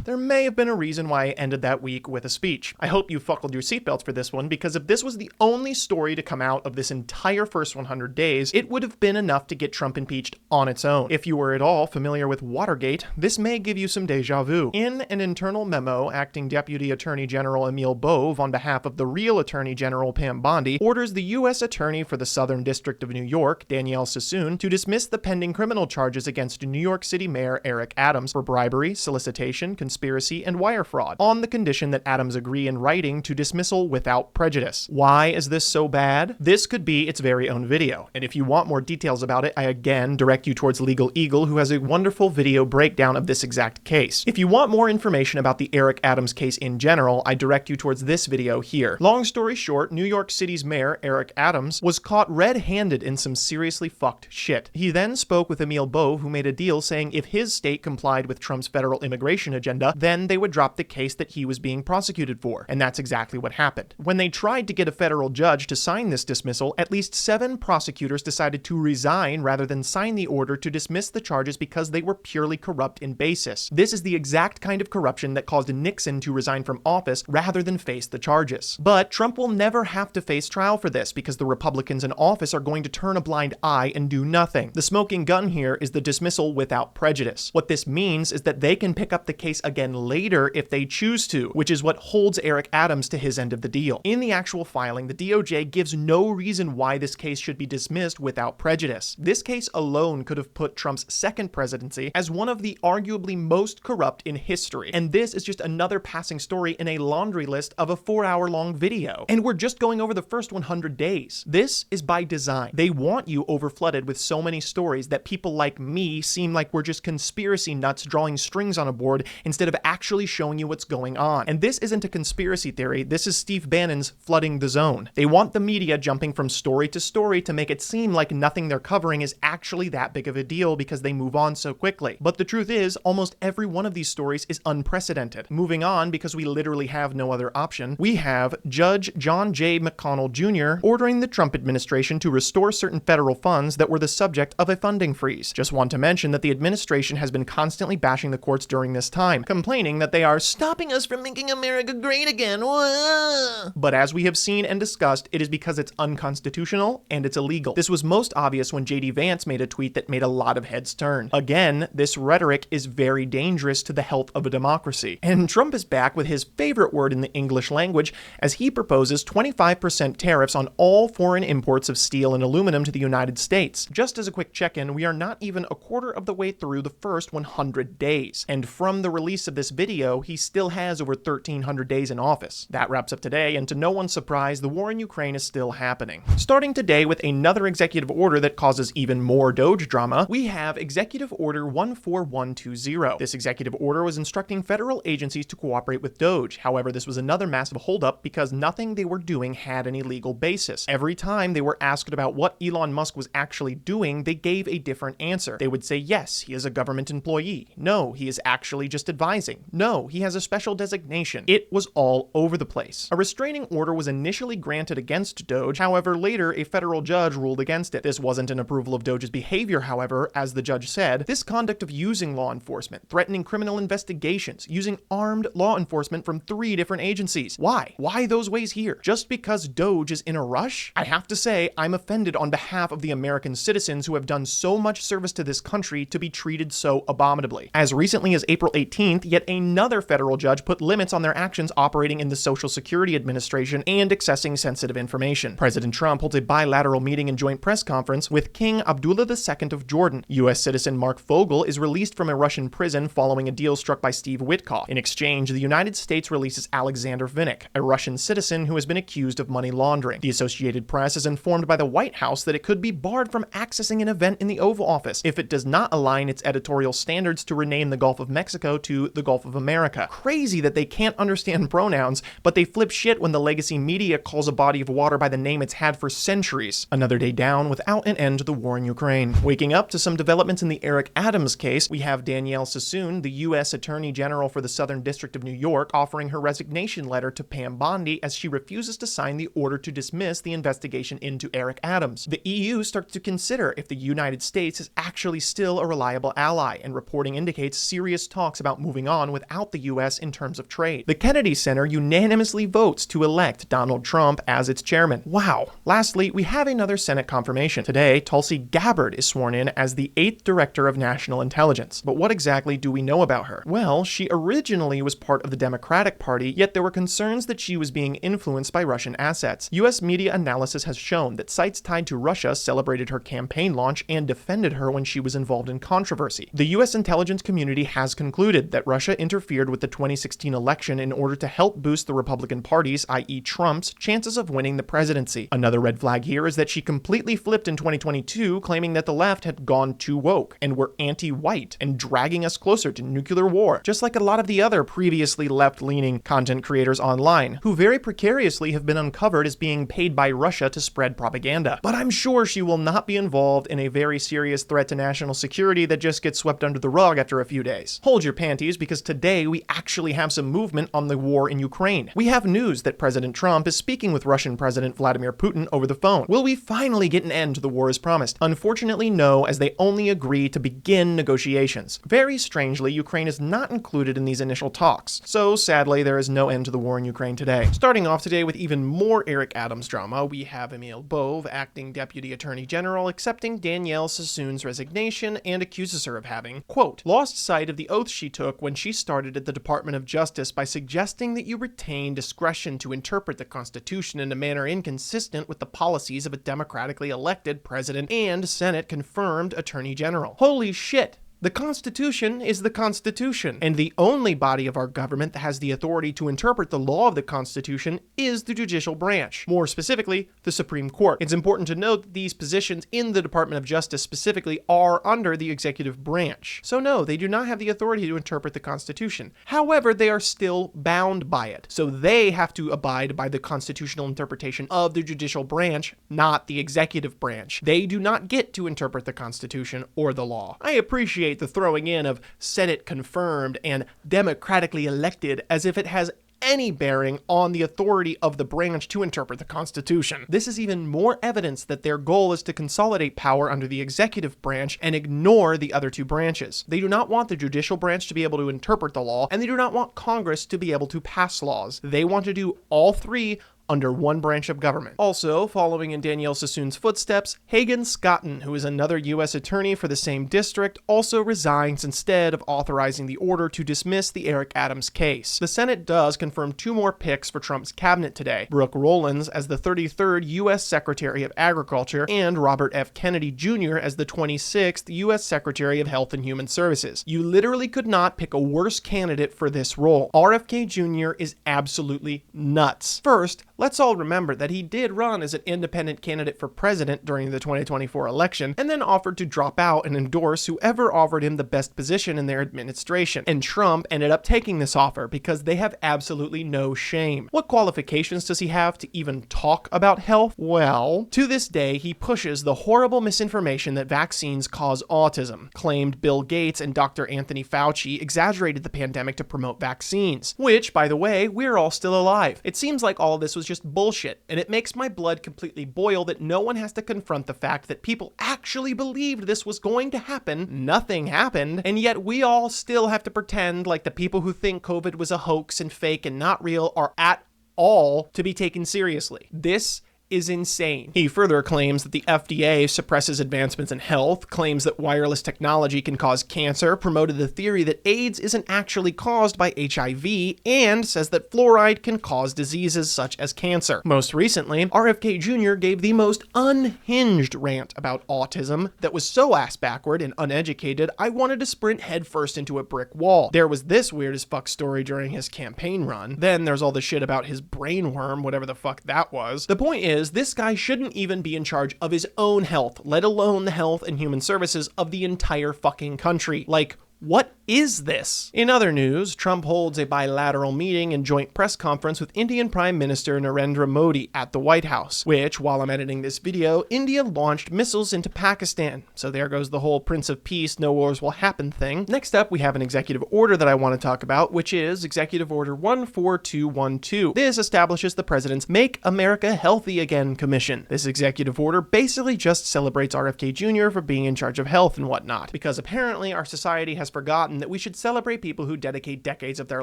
There may have been a reason why I ended that week with a speech. I hope you buckled your seatbelts for this one, because if this was the only story to come out of this entire first 100 days, it would have been enough to get Trump impeached on its own. If you were at all familiar with Watergate, this may give you some deja vu. In an internal memo, acting Deputy Attorney General Emil Bove, on behalf of the real Attorney General Pam Bondi, orders the U.S. Attorney for the Southern District of New York, Danielle Sassoon, to dismiss the pending criminal charges against New York City Mayor Eric Adams for bribery, solicitation, conspiracy, and wire fraud, on the condition that Adams agree in writing to dismissal without prejudice. Why is this so bad? This could be its very own video, and if you want more details about it, I again direct you towards Legal Eagle, who has a wonderful video breakdown of this exact case. If you want more information about the Eric Adams case in general, I direct you towards this video here. Long story short, New York City's Mayor Eric Adams was caught red-handed in some seriously fucked shit. He then spoke with Emil Bove, who made a deal saying if his state complied with Trump's federal immigration agenda, then they would drop the case that he was being prosecuted for. And that's exactly what happened. When they tried to get a federal judge to sign this dismissal, at least 7 prosecutors decided to resign rather than sign the order to dismiss the charges because they were purely corrupt in basis. This is the exact kind of corruption that caused Nixon to resign from office rather than face the charges. But Trump will never have to face trial for this because the Republicans in office are going to turn a blind eye and do nothing. The smoking gun here is the dismissal without prejudice. What this means is that they can pick up the case again later if they choose to, which is what holds Eric Adams to his end of the deal. In the actual filing, the DOJ gives no reason why this case should be dismissed without prejudice. This case alone could have put Trump's second presidency as one of the arguably most corrupt in history, and this is just another passing story in a laundry list of a 4-hour-long video. And we're just going over the first 100 days. This is by design. They want you overflooded with so many stories that people like me seem like we're just conspiracy nuts drawing strings on a board instead of actually showing you what's going on. And this isn't a conspiracy theory, this is Steve Bannon's flooding the zone. They want the media jumping from story to story to make it seem like nothing they're covering is actually that big of a deal because they move on so quickly. But the truth is, almost every one of these stories is unprecedented. Moving on, because we literally have no other option, we have Judge John J. McConnell Jr. ordering the Trump administration to restore certain federal funds that were the subject of a funding freeze. Just want to mention that the administration has been constantly bashing the courts during this time, complaining that they are stopping us from making America great again. But as we have seen and discussed, it is because it's unconstitutional and it's illegal. This was most obvious when J.D. Vance made a tweet that made a lot of heads turn. Again, this rhetoric is very dangerous to the health of a democracy. And Trump is back with his favorite word in the English language as he proposes 25% tariffs on all foreign imports of steel and aluminum to the United States. Just as a quick check-in, we are not even a quarter of the way through the first 100 days. And from the release of this video, he still has over 1,300 days in office. That wraps up today, and to no one's surprise, the war in Ukraine is still happening. Starting today with another executive order that causes even more Doge drama, we have Executive Order 14120. This executive order was instructing federal agencies to cooperate with Doge. However, this was another massive holdup because nothing they were doing had any legal basis. Every time they were asked about what Elon Musk was actually doing, they gave a different answer. They would say, yes, he is a government employee. No, he is actually just advising. No, he has a special designation. It was all over the place. A restraining order was initially granted against Doge. However, later a federal judge ruled against it. This wasn't an approval of Doge's behavior, however. As the judge said, this conduct of using law enforcement, threatening criminal investigations, using armed law enforcement from 3 different agencies. Why? Why those ways here? Just because Doge is in a rush? I have to say, I'm offended on behalf of the American citizens who have done so much service to this country to be treated so abominably. As recently as April 18th, yet another federal judge put limits on their actions operating in the Social Security Administration and accessing sensitive information. President Trump holds a bilateral meeting and joint press conference with King Abdullah II of Jordan. U.S. citizen Mark Fogel is released from a Russian prison following a deal struck by Steve Witkoff. In exchange, the United States releases Alexander Vinnik, a Russian citizen who has been accused of money laundering. The Associated Press is informed by the White House that it could be barred from accessing an event in the Oval Office if it does not align its editorial standards to rename the Gulf of Mexico to the Gulf of America. Crazy that they can't understand pronouns, but they flip shit when the legacy media calls a body of water by the name it's had for centuries. Another day down without an end to the war in Ukraine. Waking up to some developments in the Eric Adams case, we have Danielle Sassoon, the U.S. Attorney General for the Southern District of New York, offering her resignation letter to Pam Bondi as she refuses to sign the order to dismiss the investigation into Eric Adams. The EU starts to consider if the United States is actually still a reliable ally, and reporting indicates serious talks about moving moving on without the US in terms of trade. The Kennedy Center unanimously votes to elect Donald Trump as its chairman. Wow. Lastly, we have another Senate confirmation. Today, Tulsi Gabbard is sworn in as the 8th Director of National Intelligence. But what exactly do we know about her? Well, she originally was part of the Democratic Party, yet there were concerns that she was being influenced by Russian assets. US media analysis has shown that sites tied to Russia celebrated her campaign launch and defended her when she was involved in controversy. The US intelligence community has concluded that Russia interfered with the 2016 election in order to help boost the Republican Party's, i.e. Trump's, chances of winning the presidency. Another red flag here is that she completely flipped in 2022, claiming that the left had gone too woke and were anti-white and dragging us closer to nuclear war, just like a lot of the other previously left-leaning content creators online, who very precariously have been uncovered as being paid by Russia to spread propaganda. But I'm sure she will not be involved in a very serious threat to national security that just gets swept under the rug after a few days. Hold your panties, because today we actually have some movement on the war in Ukraine. We have news that President Trump is speaking with Russian President Vladimir Putin over the phone. Will we finally get an end to the war as promised? Unfortunately, no, as they only agree to begin negotiations. Very strangely, Ukraine is not included in these initial talks. So sadly, there is no end to the war in Ukraine today. Starting off today with even more Eric Adams drama, we have Emil Bove, acting Deputy Attorney General, accepting Danielle Sassoon's resignation and accuses her of having, quote, lost sight of the oath she took when she started at the Department of Justice by suggesting that you retain discretion to interpret the Constitution in a manner inconsistent with the policies of a democratically elected president and Senate-confirmed Attorney General. Holy shit! The Constitution is the Constitution, and the only body of our government that has the authority to interpret the law of the Constitution is the judicial branch, more specifically, the Supreme Court. It's important to note that these positions in the Department of Justice specifically are under the executive branch. So no, they do not have the authority to interpret the Constitution. However, they are still bound by it, so they have to abide by the constitutional interpretation of the judicial branch, not the executive branch. They do not get to interpret the Constitution or the law. I appreciate the throwing in of Senate confirmed and democratically elected as if it has any bearing on the authority of the branch to interpret the Constitution. This is even more evidence that their goal is to consolidate power under the executive branch and ignore the other two branches. They do not want the judicial branch to be able to interpret the law, and they do not want Congress to be able to pass laws. They want to do all three under one branch of government. Also, following in Danielle Sassoon's footsteps, Hagan Scotton, who is another U.S. attorney for the same district, also resigns instead of authorizing the order to dismiss the Eric Adams case. The Senate does confirm 2 more picks for Trump's cabinet today: Brooke Rollins as the 33rd U.S. Secretary of Agriculture and Robert F. Kennedy Jr. as the 26th U.S. Secretary of Health and Human Services. You literally could not pick a worse candidate for this role. RFK Jr. is absolutely nuts. First, let's all remember that he did run as an independent candidate for president during the 2024 election, and then offered to drop out and endorse whoever offered him the best position in their administration. And Trump ended up taking this offer because they have absolutely no shame. What qualifications does he have to even talk about health? Well, to this day, he pushes the horrible misinformation that vaccines cause autism, claimed Bill Gates and Dr. Anthony Fauci exaggerated the pandemic to promote vaccines, which, by the way, we're all still alive. It seems like all of this was just bullshit, and it makes my blood completely boil that no one has to confront the fact that people actually believed this was going to happen, nothing happened, and yet we all still have to pretend like the people who think COVID was a hoax and fake and not real are at all to be taken seriously. This is insane. He further claims that the FDA suppresses advancements in health, claims that wireless technology can cause cancer, promoted the theory that AIDS isn't actually caused by HIV, and says that fluoride can cause diseases such as cancer. Most recently, RFK Jr. gave the most unhinged rant about autism that was so ass-backward and uneducated, I wanted to sprint headfirst into a brick wall. There was this weird as fuck story during his campaign run. Then there's all the shit about his brain worm, whatever the fuck that was. The point is, this guy shouldn't even be in charge of his own health, let alone the health and human services of the entire fucking country. Like, what is this? In other news, Trump holds a bilateral meeting and joint press conference with Indian Prime Minister Narendra Modi at the White House, which, while I'm editing this video, India launched missiles into Pakistan. So there goes the whole Prince of Peace, no wars will happen thing. Next up, we have an executive order that I want to talk about, which is Executive Order 14212. This establishes the president's Make America Healthy Again Commission. This executive order basically just celebrates RFK Jr. for being in charge of health and whatnot, because apparently our society has has forgotten that we should celebrate people who dedicate decades of their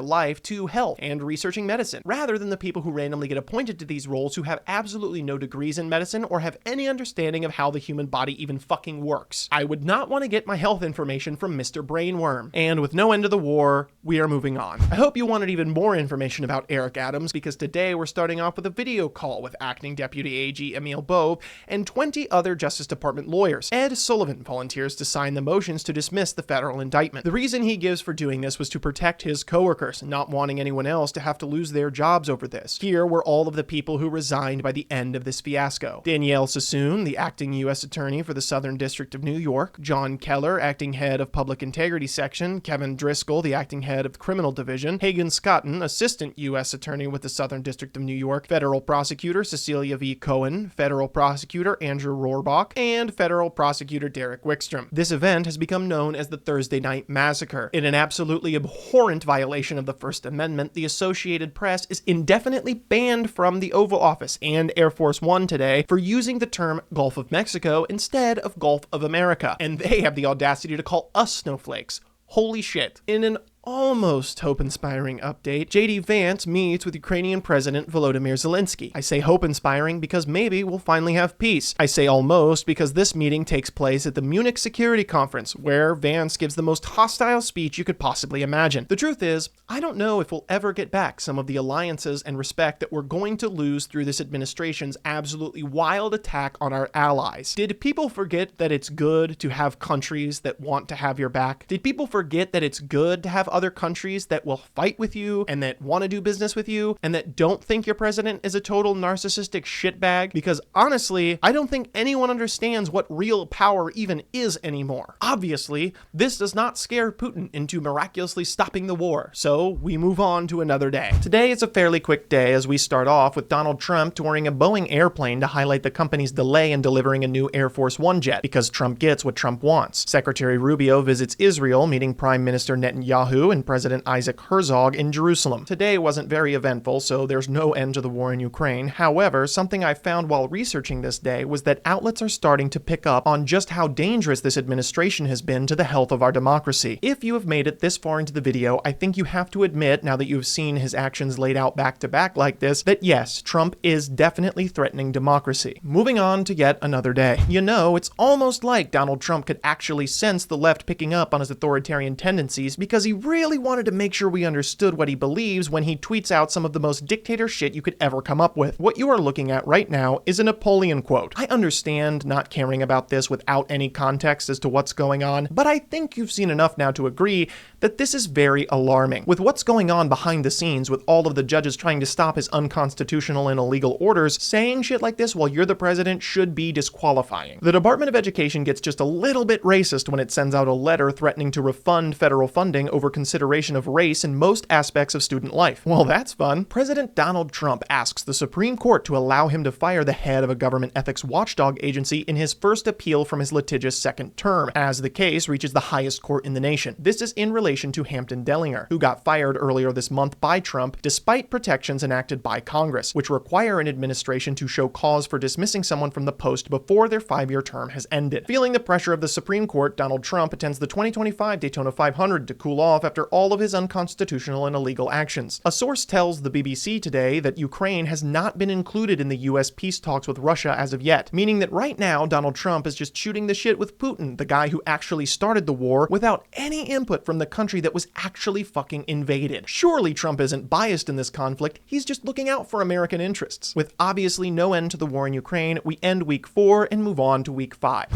life to health and researching medicine, rather than the people who randomly get appointed to these roles who have absolutely no degrees in medicine or have any understanding of how the human body even fucking works. I would not want to get my health information from Mr. Brainworm. And with no end to the war, we are moving on. I hope you wanted even more information about Eric Adams, because today we're starting off with a video call with Acting Deputy AG Emil Bove and 20 other Justice Department lawyers. Ed Sullivan volunteers to sign the motions to dismiss the federal indictment. The reason he gives for doing this was to protect his coworkers, not wanting anyone else to have to lose their jobs over this. Here were all of the people who resigned by the end of this fiasco. Danielle Sassoon, the acting U.S. Attorney for the Southern District of New York, John Keller, acting head of Public Integrity Section, Kevin Driscoll, the acting head of the Criminal Division, Hagan Scotton, Assistant U.S. Attorney with the Southern District of New York, Federal Prosecutor Cecilia V. Cohen, Federal Prosecutor Andrew Rohrbach, and Federal Prosecutor Derek Wickstrom. This event has become known as the Thursday Night Massacre. In an absolutely abhorrent violation of the First Amendment, the Associated Press is indefinitely banned from the Oval Office and Air Force One today for using the term Gulf of Mexico instead of Gulf of America, and they have the audacity to call us snowflakes. Holy shit. In an almost hope-inspiring update, J.D. Vance meets with Ukrainian President Volodymyr Zelensky. I say hope-inspiring because maybe we'll finally have peace. I say almost because this meeting takes place at the Munich Security Conference, where Vance gives the most hostile speech you could possibly imagine. The truth is, I don't know if we'll ever get back some of the alliances and respect that we're going to lose through this administration's absolutely wild attack on our allies. Did people forget that it's good to have countries that want to have your back? Did people forget that it's good to have other countries that will fight with you and that want to do business with you and that don't think your president is a total narcissistic shitbag? Because honestly, I don't think anyone understands what real power even is anymore. Obviously, this does not scare Putin into miraculously stopping the war, so we move on to another day. Today is a fairly quick day as we start off with Donald Trump touring a Boeing airplane to highlight the company's delay in delivering a new Air Force One jet, because Trump gets what Trump wants. Secretary Rubio visits Israel, meeting Prime Minister Netanyahu and President Isaac Herzog in Jerusalem. Today wasn't very eventful, so there's no end to the war in Ukraine. However, something I found while researching this day was that outlets are starting to pick up on just how dangerous this administration has been to the health of our democracy. If you have made it this far into the video, I think you have to admit, now that you've seen his actions laid out back to back like this, that yes, Trump is definitely threatening democracy. Moving on to yet another day. You know, it's almost like Donald Trump could actually sense the left picking up on his authoritarian tendencies, because he really wanted to make sure we understood what he believes when he tweets out some of the most dictator shit you could ever come up with. What you are looking at right now is a Napoleon quote. I understand not caring about this without any context as to what's going on, but I think you've seen enough now to agree that this is very alarming. With what's going on behind the scenes, with all of the judges trying to stop his unconstitutional and illegal orders, saying shit like this while you're the president should be disqualifying. The Department of Education gets just a little bit racist when it sends out a letter threatening to refund federal funding over consideration of race in most aspects of student life. Well, that's fun. President Donald Trump asks the Supreme Court to allow him to fire the head of a government ethics watchdog agency in his first appeal from his litigious second term, as the case reaches the highest court in the nation. This is in relation to Hampton Dellinger, who got fired earlier this month by Trump despite protections enacted by Congress, which require an administration to show cause for dismissing someone from the post before their 5-year term has ended. Feeling the pressure of the Supreme Court, Donald Trump attends the 2025 Daytona 500 to cool off after all of his unconstitutional and illegal actions. A source tells the BBC today that Ukraine has not been included in the US peace talks with Russia as of yet, meaning that right now Donald Trump is just shooting the shit with Putin, the guy who actually started the war, without any input from the country that was actually fucking invaded. Surely Trump isn't biased in this conflict, he's just looking out for American interests. With obviously no end to the war in Ukraine, we end week 4 and move on to week 5.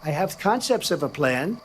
I have concepts of a plan.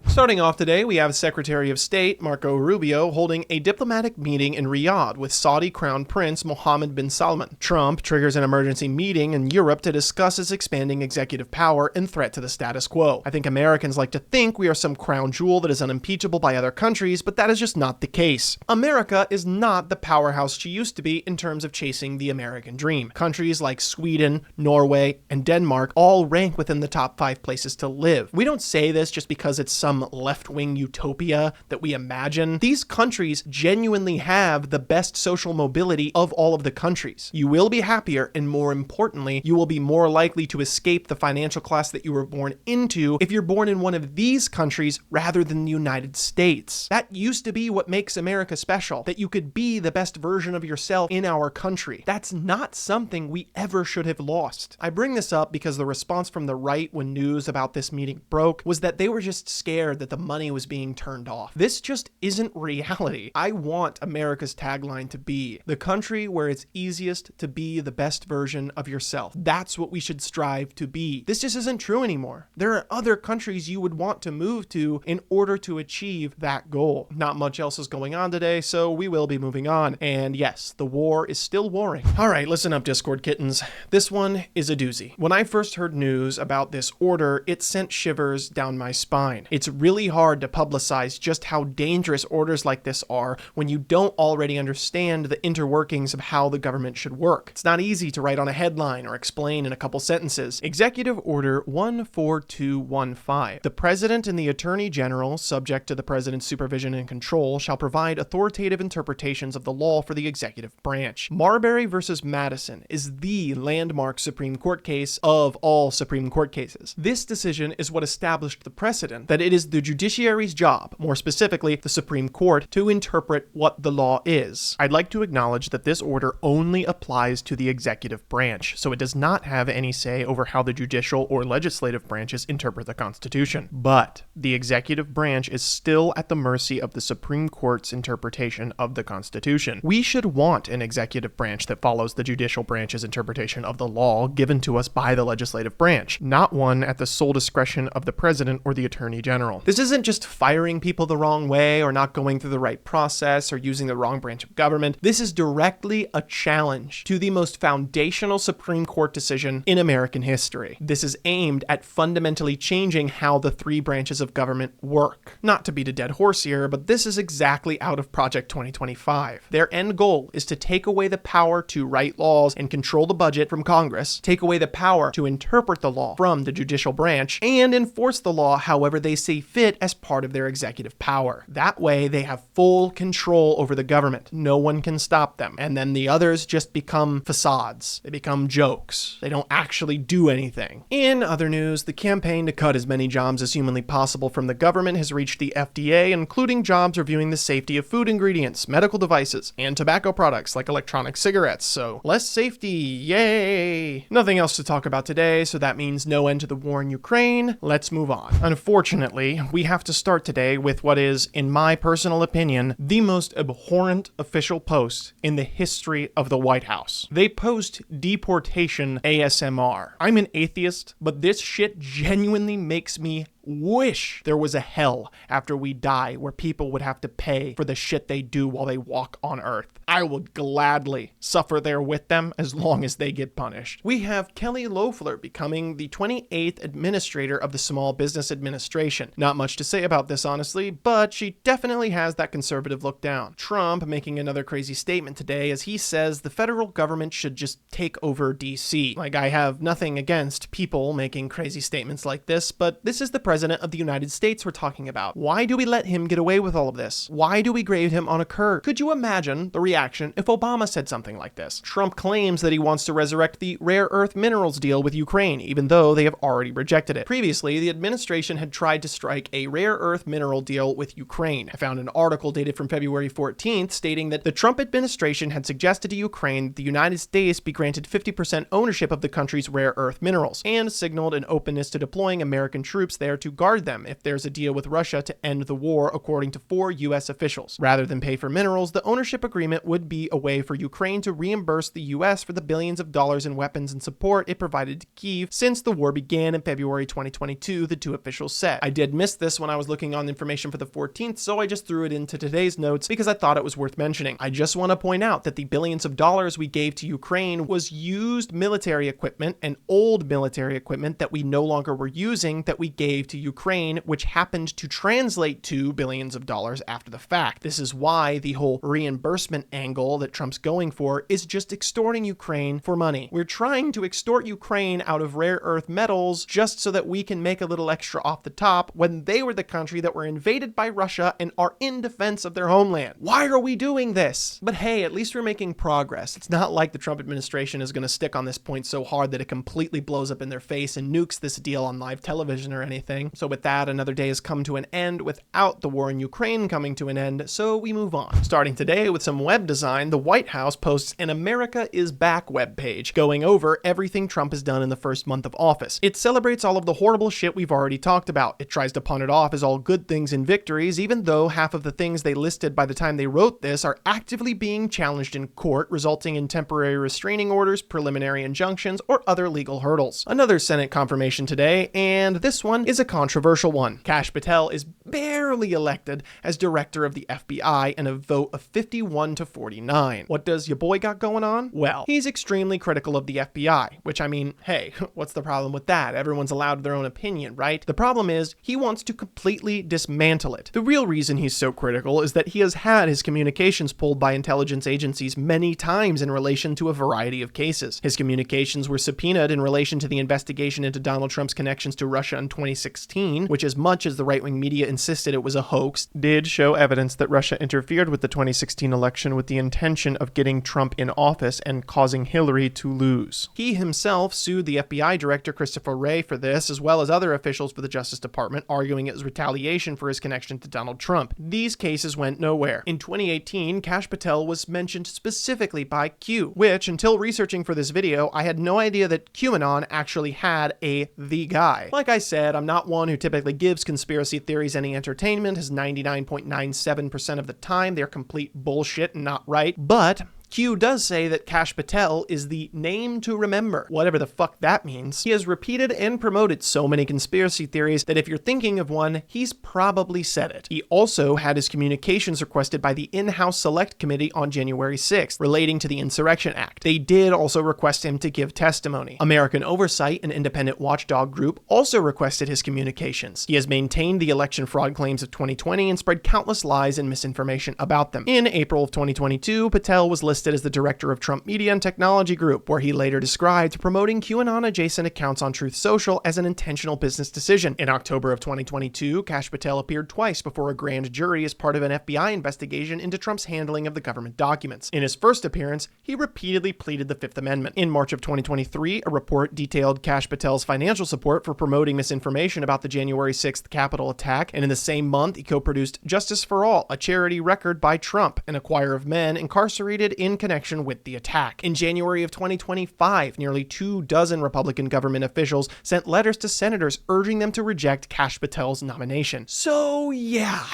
Starting off today, we have Secretary of State Marco Rubio holding a diplomatic meeting in Riyadh with Saudi Crown Prince Mohammed bin Salman. Trump triggers an emergency meeting in Europe to discuss his expanding executive power and threat to the status quo. I think Americans like to think we are some crown jewel that is unimpeachable by other countries, but that is just not the case. America is not the powerhouse she used to be in terms of chasing the American dream. Countries like Sweden, Norway, and Denmark all rank within the top 5 places to live. We don't say this just because it's some some left-wing utopia that we imagine. These countries genuinely have the best social mobility of all of the countries. You will be happier, and more importantly, you will be more likely to escape the financial class that you were born into if you're born in one of these countries rather than the United States. That used to be what makes America special, that you could be the best version of yourself in our country. That's not something we ever should have lost. I bring this up because the response from the right when news about this meeting broke was that they were just scared that the money was being turned off. This just isn't reality. I want America's tagline to be the country where it's easiest to be the best version of yourself. That's what we should strive to be. This just isn't true anymore. There are other countries you would want to move to in order to achieve that goal. Not much else is going on today, so we will be moving on. And yes, the war is still warring. All right, listen up, Discord kittens. This one is a doozy. When I first heard news about this order, it sent shivers down my spine. It's really hard to publicize just how dangerous orders like this are when you don't already understand the interworkings of how the government should work. It's not easy to write on a headline or explain in a couple sentences. Executive Order 14215. The President and the Attorney General, subject to the President's supervision and control, shall provide authoritative interpretations of the law for the executive branch. Marbury versus Madison is the landmark Supreme Court case of all Supreme Court cases. This decision is what established the precedent that it is the judiciary's job, more specifically the Supreme Court, to interpret what the law is. I'd like to acknowledge that this order only applies to the executive branch, so it does not have any say over how the judicial or legislative branches interpret the Constitution. But the executive branch is still at the mercy of the Supreme Court's interpretation of the Constitution. We should want an executive branch that follows the judicial branch's interpretation of the law given to us by the legislative branch, not one at the sole discretion of the president or the attorney general. This isn't just firing people the wrong way or not going through the right process or using the wrong branch of government. This is directly a challenge to the most foundational Supreme Court decision in American history. This is aimed at fundamentally changing how the three branches of government work. Not to beat a dead horse here, but this is exactly out of Project 2025. Their end goal is to take away the power to write laws and control the budget from Congress, take away the power to interpret the law from the judicial branch, and enforce the law however they see fit as part of their executive power. That way, they have full control over the government. No one can stop them. And then the others just become facades. They become jokes. They don't actually do anything. In other news, the campaign to cut as many jobs as humanly possible from the government has reached the FDA, including jobs reviewing the safety of food ingredients, medical devices, and tobacco products like electronic cigarettes. So less safety, yay! Nothing else to talk about today, so that means no end to the war in Ukraine. Let's move on. Unfortunately, we have to start today with what is, in my personal opinion, the most abhorrent official post in the history of the White House. They post deportation ASMR. I'm an atheist, but this shit genuinely makes me wish there was a hell after we die where people would have to pay for the shit they do while they walk on Earth. I would gladly suffer there with them as long as they get punished. We have Kelly Loeffler becoming the 28th administrator of the Small Business Administration. Not much to say about this, honestly, but she definitely has that conservative look down. Trump making another crazy statement today as he says the federal government should just take over DC. Like, I have nothing against people making crazy statements like this, but this is the President of the United States we're talking about. Why do we let him get away with all of this? Why do we grade him on a curve? Could you imagine the reaction if Obama said something like this? Trump claims that he wants to resurrect the rare earth minerals deal with Ukraine, even though they have already rejected it. Previously, the administration had tried to strike a rare earth mineral deal with Ukraine. I found an article dated from February 14th stating that the Trump administration had suggested to Ukraine that the United States be granted 50% ownership of the country's rare earth minerals, and signaled an openness to deploying American troops there to guard them if there's a deal with Russia to end the war, according to 4 U.S. officials. Rather than pay for minerals, the ownership agreement would be a way for Ukraine to reimburse the U.S. for the billions of dollars in weapons and support it provided to Kyiv since the war began in February 2022, the 2 officials said. I did miss this when I was looking on information for the 14th, so I just threw it into today's notes because I thought it was worth mentioning. I just want to point out that the billions of dollars we gave to Ukraine was used military equipment and old military equipment that we no longer were using that we gave to Ukraine, which happened to translate to billions of dollars after the fact. This is why the whole reimbursement angle that Trump's going for is just extorting Ukraine for money. We're trying to extort Ukraine out of rare earth metals just so that we can make a little extra off the top when they were the country that were invaded by Russia and are in defense of their homeland. Why are we doing this? But hey, at least we're making progress. It's not like the Trump administration is going to stick on this point so hard that it completely blows up in their face and nukes this deal on live television or anything. So with that, another day has come to an end without the war in Ukraine coming to an end, so we move on. Starting today with some web design, the White House posts an America is Back webpage going over everything Trump has done in the first month of office. It celebrates all of the horrible shit we've already talked about. It tries to pawn it off as all good things and victories, even though half of the things they listed by the time they wrote this are actively being challenged in court, resulting in temporary restraining orders, preliminary injunctions, or other legal hurdles. Another Senate confirmation today, and this one is a controversial one. Kash Patel is barely elected as director of the FBI in a vote of 51 to 49. What does your boy got going on? Well, he's extremely critical of the FBI, which I mean, hey, what's the problem with that? Everyone's allowed their own opinion, right? The problem is he wants to completely dismantle it. The real reason he's so critical is that he has had his communications pulled by intelligence agencies many times in relation to a variety of cases. His communications were subpoenaed in relation to the investigation into Donald Trump's connections to Russia in 2016, which, as much as the right-wing media insisted it was a hoax, did show evidence that Russia interfered with the 2016 election with the intention of getting Trump in office and causing Hillary to lose. He himself sued the FBI director Christopher Wray for this, as well as other officials for the Justice Department, arguing it was retaliation for his connection to Donald Trump. These cases went nowhere. In 2018, Kash Patel was mentioned specifically by Q, which, until researching for this video, I had no idea that QAnon actually had a "the guy." Like I said, I'm not one who typically gives conspiracy theories any entertainment, as 99.97% of the time they're complete bullshit and not right, but Q does say that Kash Patel is the name to remember, whatever the fuck that means. He has repeated and promoted so many conspiracy theories that if you're thinking of one, he's probably said it. He also had his communications requested by the in-house select committee on January 6th, relating to the Insurrection Act. They did also request him to give testimony. American Oversight, an independent watchdog group, also requested his communications. He has maintained the election fraud claims of 2020 and spread countless lies and misinformation about them. In April of 2022, Patel was listed as the director of Trump Media and Technology Group, where he later described promoting QAnon-adjacent accounts on Truth Social as an intentional business decision. In October of 2022, Kash Patel appeared twice before a grand jury as part of an FBI investigation into Trump's handling of the government documents. In his first appearance, he repeatedly pleaded the Fifth Amendment. In March of 2023, a report detailed Kash Patel's financial support for promoting misinformation about the January 6th Capitol attack, and in the same month, he co-produced Justice for All, a charity record by Trump, and a choir of men incarcerated in connection with the attack. In January of 2025, nearly 24 Republican government officials sent letters to senators urging them to reject Kash Patel's nomination. So yeah,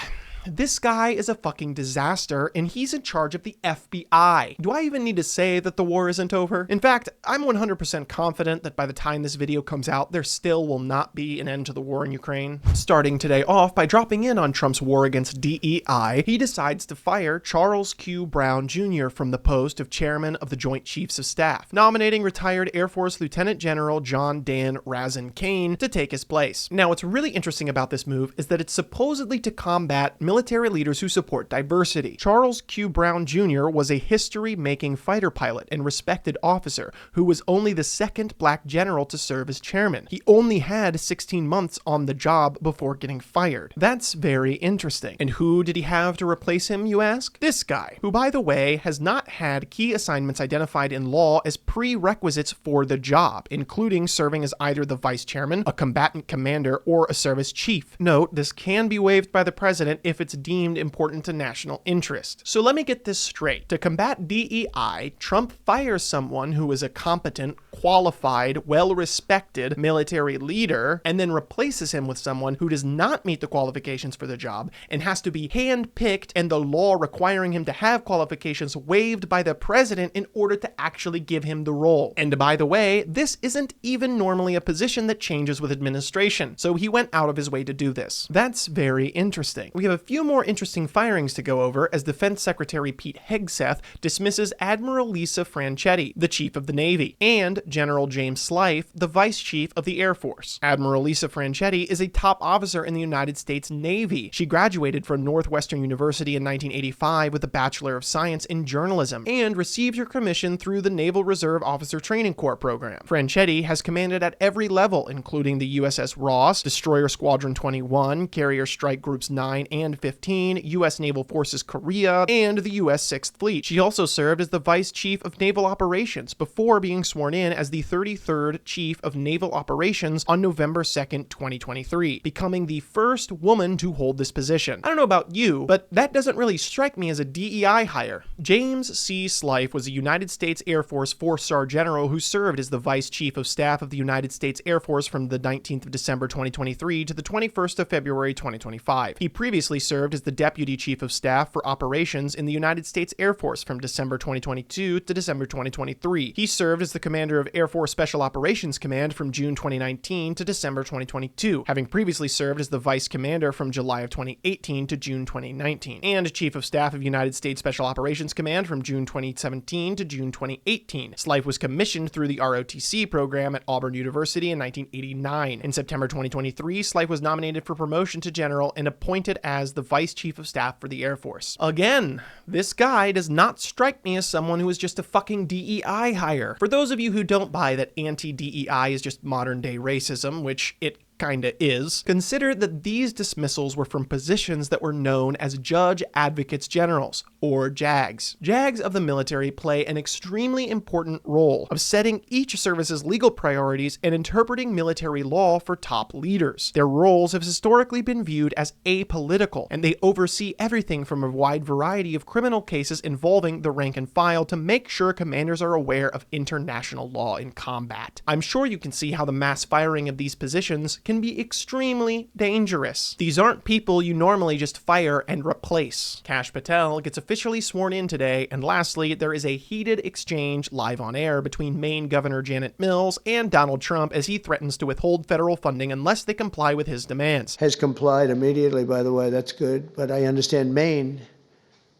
this guy is a fucking disaster, and he's in charge of the FBI. Do I even need to say that the war isn't over? In fact, I'm 100% confident that by the time this video comes out, there still will not be an end to the war in Ukraine. Starting today off by dropping in on Trump's war against DEI, he decides to fire Charles Q. Brown Jr. from the post of chairman of the Joint Chiefs of Staff, nominating retired Air Force Lieutenant General John Dan Razin Kane to take his place. Now, what's really interesting about this move is that it's supposedly to combat military leaders who support diversity. Charles Q. Brown Jr. was a history-making fighter pilot and respected officer who was only the second black general to serve as chairman. He only had 16 months on the job before getting fired. That's very interesting. And who did he have to replace him, you ask? This guy, who, by the way, has not had key assignments identified in law as prerequisites for the job, including serving as either the vice chairman, a combatant commander, or a service chief. Note, this can be waived by the president if it's deemed important to national interest. So let me get this straight. To combat DEI, Trump fires someone who is a competent, qualified, well-respected military leader, and then replaces him with someone who does not meet the qualifications for the job and has to be hand-picked, and the law requiring him to have qualifications waived by the president in order to actually give him the role. And by the way, this isn't even normally a position that changes with administration, so he went out of his way to do this. That's very interesting. We have a few more interesting firings to go over as Defense Secretary Pete Hegseth dismisses Admiral Lisa Franchetti, the Chief of the Navy, and General James Slife, the Vice Chief of the Air Force. Admiral Lisa Franchetti is a top officer in the United States Navy. She graduated from Northwestern University in 1985 with a Bachelor of Science in Journalism and received her commission through the Naval Reserve Officer Training Corps program. Franchetti has commanded at every level, including the USS Ross, Destroyer Squadron 21, Carrier Strike Groups 9 and 15, U.S. Naval Forces Korea, and the U.S. 6th Fleet. She also served as the Vice Chief of Naval Operations before being sworn in as the 33rd Chief of Naval Operations on November 2nd, 2023, becoming the first woman to hold this position. I don't know about you, but that doesn't really strike me as a DEI hire. James C. Slife was a United States Air Force 4-star general who served as the Vice Chief of Staff of the United States Air Force from the 19th of December 2023 to the 21st of February 2025. He previously served as the Deputy Chief of Staff for Operations in the United States Air Force from December 2022 to December 2023. He served as the Commander of Air Force Special Operations Command from June 2019 to December 2022, having previously served as the Vice Commander from July of 2018 to June 2019, and Chief of Staff of United States Special Operations Command from June 2017 to June 2018. Slife was commissioned through the ROTC program at Auburn University in 1989. In September 2023, Slife was nominated for promotion to general and appointed as the Vice Chief of Staff for the Air Force. Again, this guy does not strike me as someone who is just a fucking DEI hire. For those of you who don't buy that anti-DEI is just modern day racism, which it kinda is, consider that these dismissals were from positions that were known as Judge Advocates Generals, or JAGs. JAGs of the military play an extremely important role of setting each service's legal priorities and interpreting military law for top leaders. Their roles have historically been viewed as apolitical, and they oversee everything from a wide variety of criminal cases involving the rank and file to make sure commanders are aware of international law in combat. I'm sure you can see how the mass firing of these positions can be extremely dangerous. These aren't people you normally just fire and replace. Kash Patel gets officially sworn in today, and lastly, there is a heated exchange live on air between Maine Governor Janet Mills and Donald Trump as he threatens to withhold federal funding unless they comply with his demands. Has complied immediately, by the way, that's good. But I understand Maine,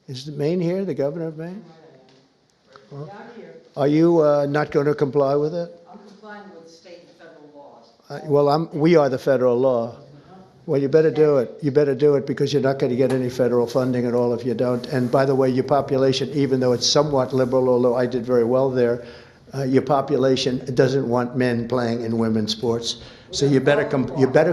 is Maine here, the governor of Maine? Well, are you not going to comply with it? I'm complying with state and federal laws. We are the federal law. Well, you better do it. You better do it because you're not going to get any federal funding at all if you don't. And by the way, your population, even though it's somewhat liberal, although I did very well there, your population doesn't want men playing in women's sports. So you better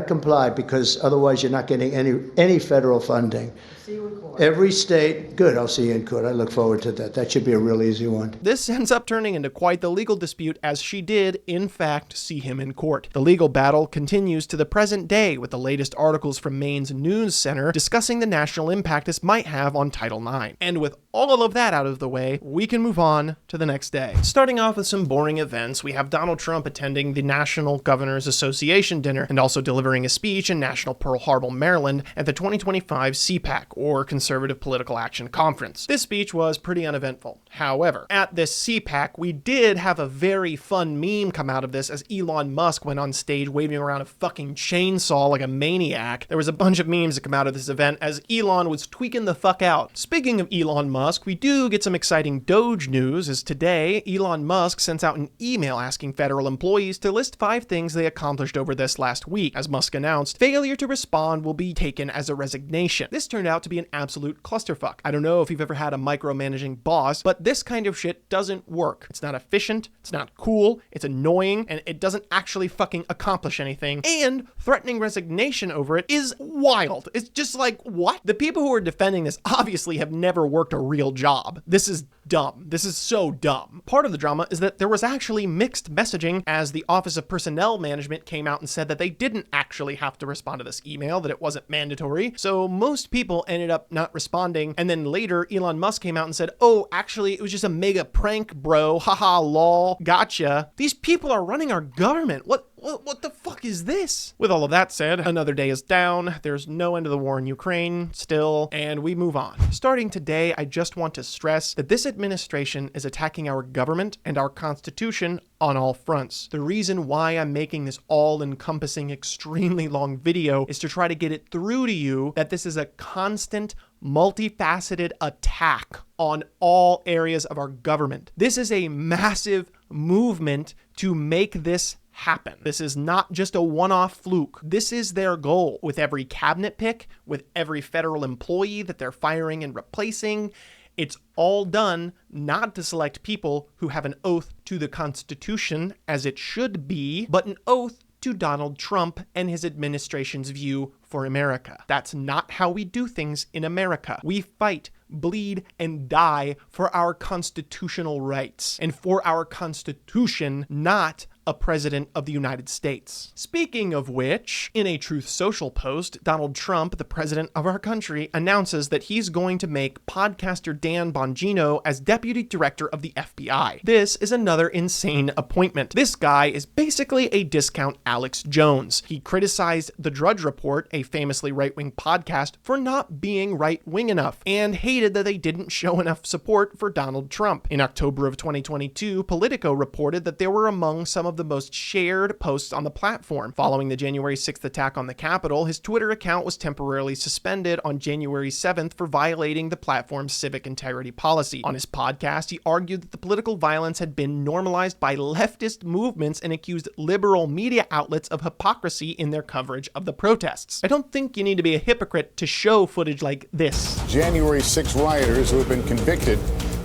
comply because otherwise you're not getting any federal funding. See you in court. Every state, good, I'll see you in court. I look forward to that. That should be a real easy one. This ends up turning into quite the legal dispute as she did, in fact, see him in court. The legal battle continues to the present day with the latest articles from Maine's News Center discussing the national impact this might have on Title IX. And with all of that out of the way, we can move on to the next day. Starting off with some boring events, we have Donald Trump attending the National Governors Association dinner and also delivering a speech in National Pearl Harbor, Maryland at the 2025 CPAC, or Conservative Political Action Conference. This speech was pretty uneventful. However, at this CPAC, we did have a very fun meme come out of this as Elon Musk went on stage waving around a fucking chainsaw like a maniac. There was a bunch of memes that come out of this event as Elon was tweaking the fuck out. Speaking of Elon Musk, we do get some exciting Doge news as today, Elon Musk sends out an email asking federal employees to list 5 things they accomplished over this last week. As Musk announced, failure to respond will be taken as a resignation. This turned out to be an absolute clusterfuck. I don't know if you've ever had a micromanaging boss, but this kind of shit doesn't work. It's not efficient, it's not cool, it's annoying, and it doesn't actually fucking accomplish anything. And threatening resignation over it is wild. It's just like, what? The people who are defending this obviously have never worked a real job. This is dumb. This is so dumb. Part of the drama is that there was actually mixed messaging as the Office of Personnel Management came out and said that they didn't actually have to respond to this email, that it wasn't mandatory. So most people ended up not responding. And then later, Elon Musk came out and said, oh, actually, it was just a mega prank, bro. Haha, lol. Gotcha. These people are running our government. What What the fuck is this? With all of that said, another day is down. There's no end to the war in Ukraine still, and we move on. Starting today, I just want to stress that this administration is attacking our government and our Constitution on all fronts. The reason why I'm making this all-encompassing, extremely long video is to try to get it through to you that this is a constant, multifaceted attack on all areas of our government. This is a massive movement to make this happen. This is not just a one-off fluke. This is their goal with every cabinet pick, with every federal employee that they're firing and replacing. It's all done not to select people who have an oath to the Constitution, as it should be, but an oath to Donald Trump and his administration's view for America. That's not how we do things in America. We fight, bleed, and die for our constitutional rights and for our Constitution, not a president of the United States. Speaking of which, in a Truth Social post, Donald Trump, the president of our country, announces that he's going to make podcaster Dan Bongino as deputy director of the FBI. This is another insane appointment. This guy is basically a discount Alex Jones. He criticized The Drudge Report, a famously right-wing podcast, for not being right-wing enough, and hated that they didn't show enough support for Donald Trump. In October of 2022, Politico reported that there were among some of the most shared posts on the platform. Following the January 6th attack on the Capitol, his Twitter account was temporarily suspended on January 7th for violating the platform's civic integrity policy. On his podcast, he argued that the political violence had been normalized by leftist movements and accused liberal media outlets of hypocrisy in their coverage of the protests. I don't think you need to be a hypocrite to show footage like this. January 6 rioters who have been convicted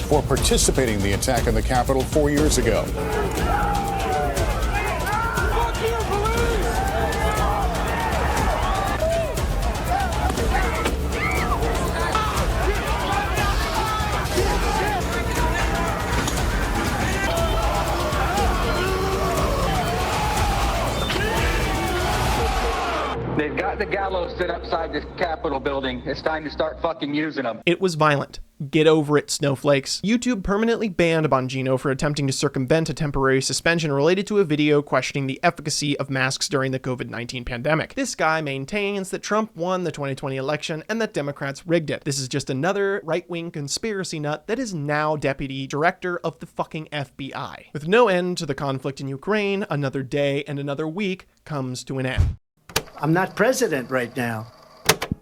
for participating in the attack on the Capitol 4 years ago. They've got the gallows set outside this Capitol building. It's time to start fucking using them. It was violent. Get over it, snowflakes. YouTube permanently banned Bongino for attempting to circumvent a temporary suspension related to a video questioning the efficacy of masks during the COVID-19 pandemic. This guy maintains that Trump won the 2020 election and that Democrats rigged it. This is just another right-wing conspiracy nut that is now deputy director of the fucking FBI. With no end to the conflict in Ukraine, another day and another week comes to an end. I'm not president right now.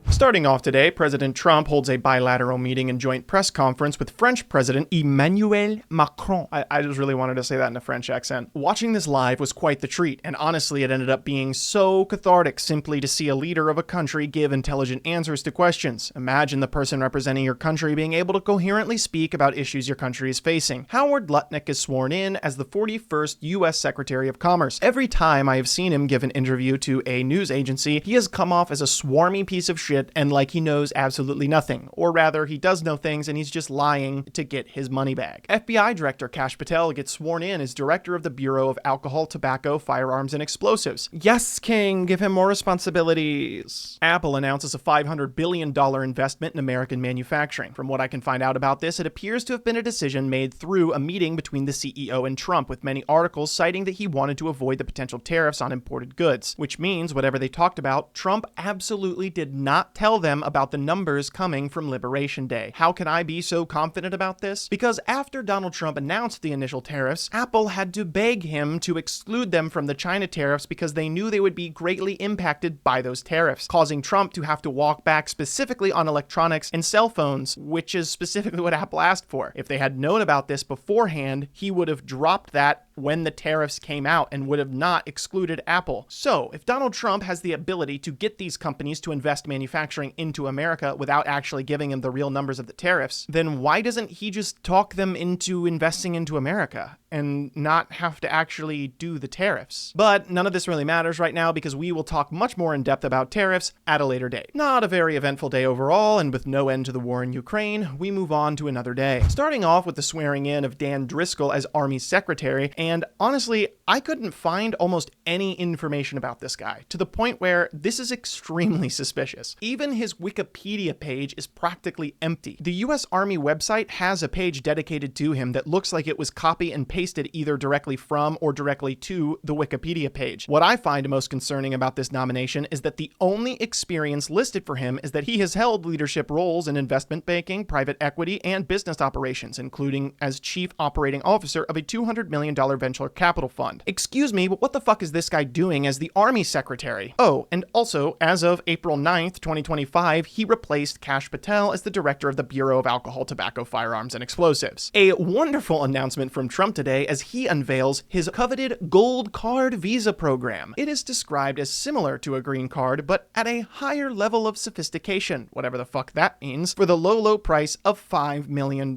Starting off today, President Trump holds a bilateral meeting and joint press conference with French President Emmanuel Macron. I just really wanted to say that in a French accent. Watching this live was quite the treat, and honestly, it ended up being so cathartic simply to see a leader of a country give intelligent answers to questions. Imagine the person representing your country being able to coherently speak about issues your country is facing. Howard Lutnick is sworn in as the 41st U.S. Secretary of Commerce. Every time I have seen him give an interview to a news agency, he has come off as a swarmy piece of shit and like he knows absolutely nothing. Or rather, he does know things and he's just lying to get his money back. FBI Director Kash Patel gets sworn in as Director of the Bureau of Alcohol, Tobacco, Firearms, and Explosives. Yes, King, give him more responsibilities. Apple announces a $500 billion investment in American manufacturing. From what I can find out about this, it appears to have been a decision made through a meeting between the CEO and Trump, with many articles citing that he wanted to avoid the potential tariffs on imported goods, which means whatever they talked about, Trump absolutely did not tell them about the numbers coming from Liberation Day. How can I be so confident about this? Because after Donald Trump announced the initial tariffs, Apple had to beg him to exclude them from the China tariffs because they knew they would be greatly impacted by those tariffs, causing Trump to have to walk back specifically on electronics and cell phones, which is specifically what Apple asked for. If they had known about this beforehand, he would have dropped that when the tariffs came out and would have not excluded Apple. So, if Donald Trump has the ability to get these companies to invest manufacturing into America without actually giving them the real numbers of the tariffs, then why doesn't he just talk them into investing into America and not have to actually do the tariffs? But none of this really matters right now because we will talk much more in depth about tariffs at a later date. Not a very eventful day overall, and with no end to the war in Ukraine, we move on to another day. Starting off with the swearing in of Dan Driscoll as Army Secretary, and honestly, I couldn't find almost any information about this guy, to the point where this is extremely suspicious. Even his Wikipedia page is practically empty. The US Army website has a page dedicated to him that looks like it was copy and pasted either directly from or directly to the Wikipedia page. What I find most concerning about this nomination is that the only experience listed for him is that he has held leadership roles in investment banking, private equity, and business operations, including as chief operating officer of a $200 million venture capital fund. Excuse me, but what the fuck is this guy doing as the Army secretary? Oh, and also, as of April 9th, 2025, he replaced Kash Patel as the director of the Bureau of Alcohol, Tobacco, Firearms, and Explosives. A wonderful announcement from Trump today as he unveils his coveted gold card visa program. It is described as similar to a green card, but at a higher level of sophistication, whatever the fuck that means, for the low price of $5 million.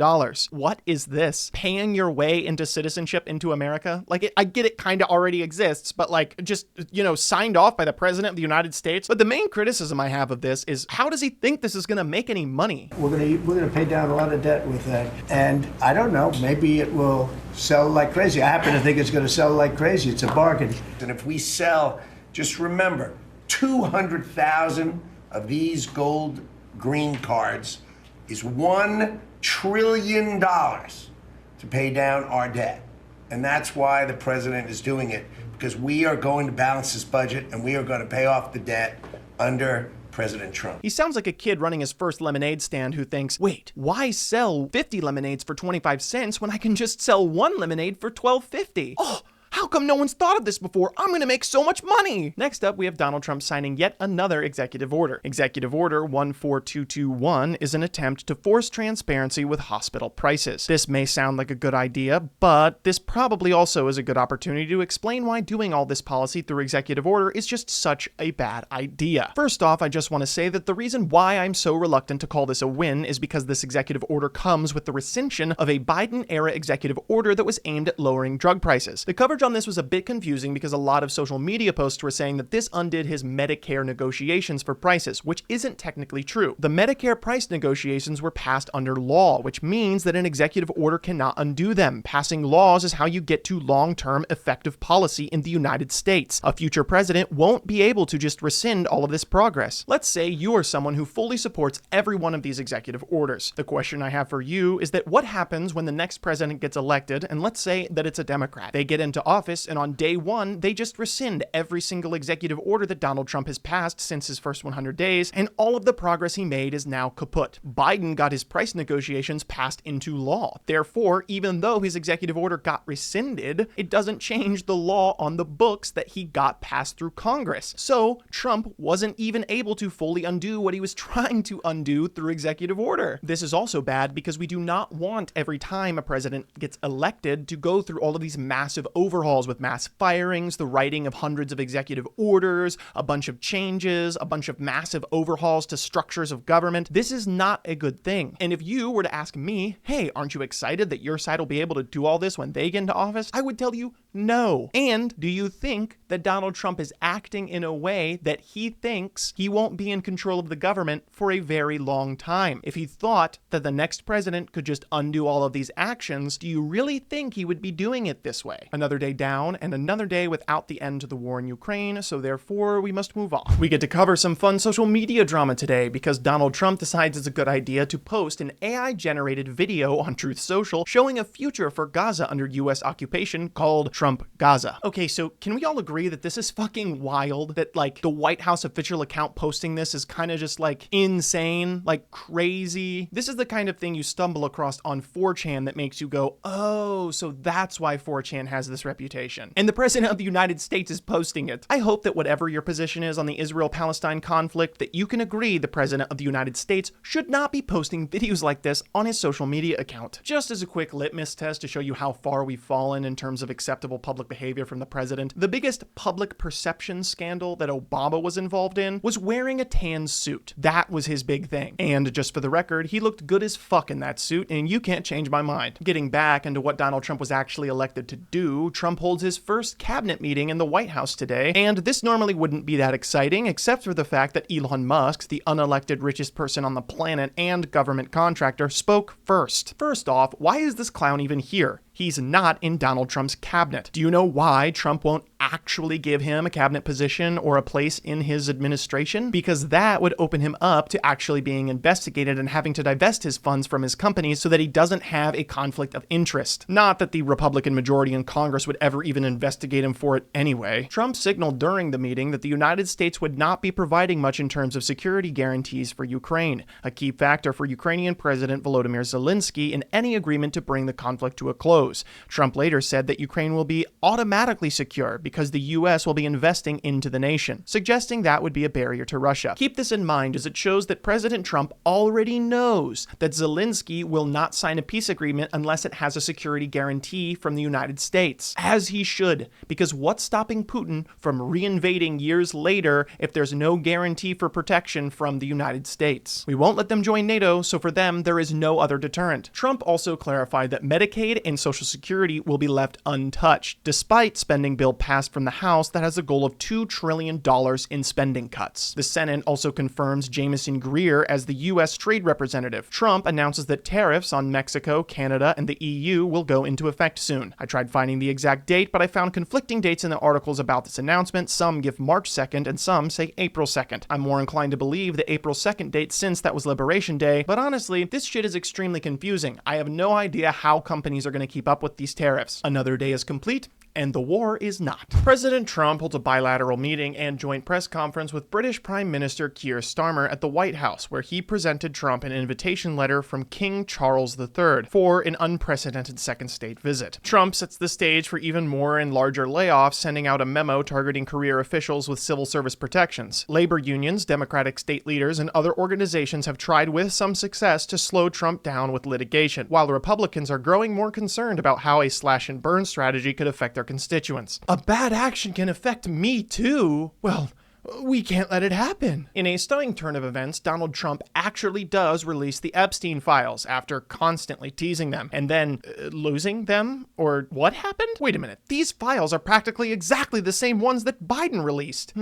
What is this? Paying your way into citizenship into America? Like, I get it kind of already exists, but like, just, signed off by the president of the United States. But the main criticism I have of this is, how does he think this is going to make any money? We're gonna pay down a lot of debt with that, and I don't know, maybe it will sell like crazy. I happen to think it's going to sell like crazy. It's a bargain. And if we sell, just remember, 200,000 of these gold green cards is $1 trillion to pay down our debt. And that's why the president is doing it, because we are going to balance this budget and we are going to pay off the debt under President Trump. He sounds like a kid running his first lemonade stand who thinks, wait, why sell 50 lemonades for 25 cents when I can just sell one lemonade for $12.50? Oh, how come no one's thought of this before? I'm going to make so much money. Next up, we have Donald Trump signing yet another executive order. Executive Order 14221 is an attempt to force transparency with hospital prices. This may sound like a good idea, but this probably also is a good opportunity to explain why doing all this policy through executive order is just such a bad idea. First off, I just want to say that the reason why I'm so reluctant to call this a win is because this executive order comes with the rescission of a Biden-era executive order that was aimed at lowering drug prices. The coverage on this was a bit confusing because a lot of social media posts were saying that this undid his Medicare negotiations for prices, which isn't technically true. The Medicare price negotiations were passed under law, which means that an executive order cannot undo them. Passing laws is how you get to long-term effective policy in the United States. A future president won't be able to just rescind all of this progress. Let's say you are someone who fully supports every one of these executive orders. The question I have for you is that what happens when the next president gets elected, and let's say that it's a Democrat. They get into office, and on day one, they just rescind every single executive order that Donald Trump has passed since his first 100 days, and all of the progress he made is now kaput. Biden got his price negotiations passed into law. Therefore, even though his executive order got rescinded, it doesn't change the law on the books that he got passed through Congress. So, Trump wasn't even able to fully undo what he was trying to undo through executive order. This is also bad because we do not want every time a president gets elected to go through all of these massive overhauls with mass firings, the writing of hundreds of executive orders, a bunch of changes, a bunch of massive overhauls to structures of government. This is not a good thing. And if you were to ask me, hey, aren't you excited that your side will be able to do all this when they get into office? I would tell you no. And do you think that Donald Trump is acting in a way that he thinks he won't be in control of the government for a very long time? If he thought that the next president could just undo all of these actions, do you really think he would be doing it this way? Another day down and another day without the end to the war in Ukraine, so therefore we must move on. We get to cover some fun social media drama today because Donald Trump decides it's a good idea to post an AI-generated video on Truth Social showing a future for Gaza under US occupation called Trump Gaza. Okay, so can we all agree that this is fucking wild? That like the White House official account posting this is kind of just like insane, like crazy. This is the kind of thing you stumble across on 4chan that makes you go, oh, so that's why 4chan has this reputation. And the president of the United States is posting it. I hope that whatever your position is on the Israel-Palestine conflict, that you can agree the president of the United States should not be posting videos like this on his social media account. Just as a quick litmus test to show you how far we've fallen in terms of acceptable public behavior from the president, the biggest public perception scandal that Obama was involved in was wearing a tan suit. That was his big thing. And just for the record, he looked good as fuck in that suit, and you can't change my mind. Getting back into what Donald Trump was actually elected to do, Trump holds his first cabinet meeting in the White House today, and this normally wouldn't be that exciting except for the fact that Elon Musk, the unelected richest person on the planet and government contractor, spoke first. First off, why is this clown even here? He's not in Donald Trump's cabinet. Do you know why Trump won't actually give him a cabinet position or a place in his administration? Because that would open him up to actually being investigated and having to divest his funds from his companies so that he doesn't have a conflict of interest. Not that the Republican majority in Congress would ever even investigate him for it anyway. Trump signaled during the meeting that the United States would not be providing much in terms of security guarantees for Ukraine, a key factor for Ukrainian President Volodymyr Zelensky in any agreement to bring the conflict to a close. Trump later said that Ukraine will be automatically secure because the U.S. will be investing into the nation, suggesting that would be a barrier to Russia. Keep this in mind as it shows that President Trump already knows that Zelensky will not sign a peace agreement unless it has a security guarantee from the United States. As he should, because what's stopping Putin from reinvading years later if there's no guarantee for protection from the United States? We won't let them join NATO, so for them, there is no other deterrent. Trump also clarified that Medicaid and Social Security will be left untouched, despite spending bill passed from the House that has a goal of $2 trillion in spending cuts. The Senate also confirms Jamieson Greer as the U.S. Trade Representative. Trump announces that tariffs on Mexico, Canada, and the EU will go into effect soon. I tried finding the exact date, but I found conflicting dates in the articles about this announcement. Some give March 2nd, and some say April 2nd. I'm more inclined to believe the April 2nd date since that was Liberation Day, but honestly, this shit is extremely confusing. I have no idea how companies are going to keep up with these tariffs. Another day is complete, and the war is not. President Trump holds a bilateral meeting and joint press conference with British Prime Minister Keir Starmer at the White House, where he presented Trump an invitation letter from King Charles III for an unprecedented second state visit. Trump sets the stage for even more and larger layoffs, sending out a memo targeting career officials with civil service protections. Labor unions, Democratic state leaders, and other organizations have tried with some success to slow Trump down with litigation, while the Republicans are growing more concerned about how a slash and burn strategy could affect their constituents. A bad action can affect me too? Well, we can't let it happen. In a stunning turn of events, Donald Trump actually does release the Epstein files after constantly teasing them and then losing them? Or what happened? Wait a minute. These files are practically exactly the same ones that Biden released.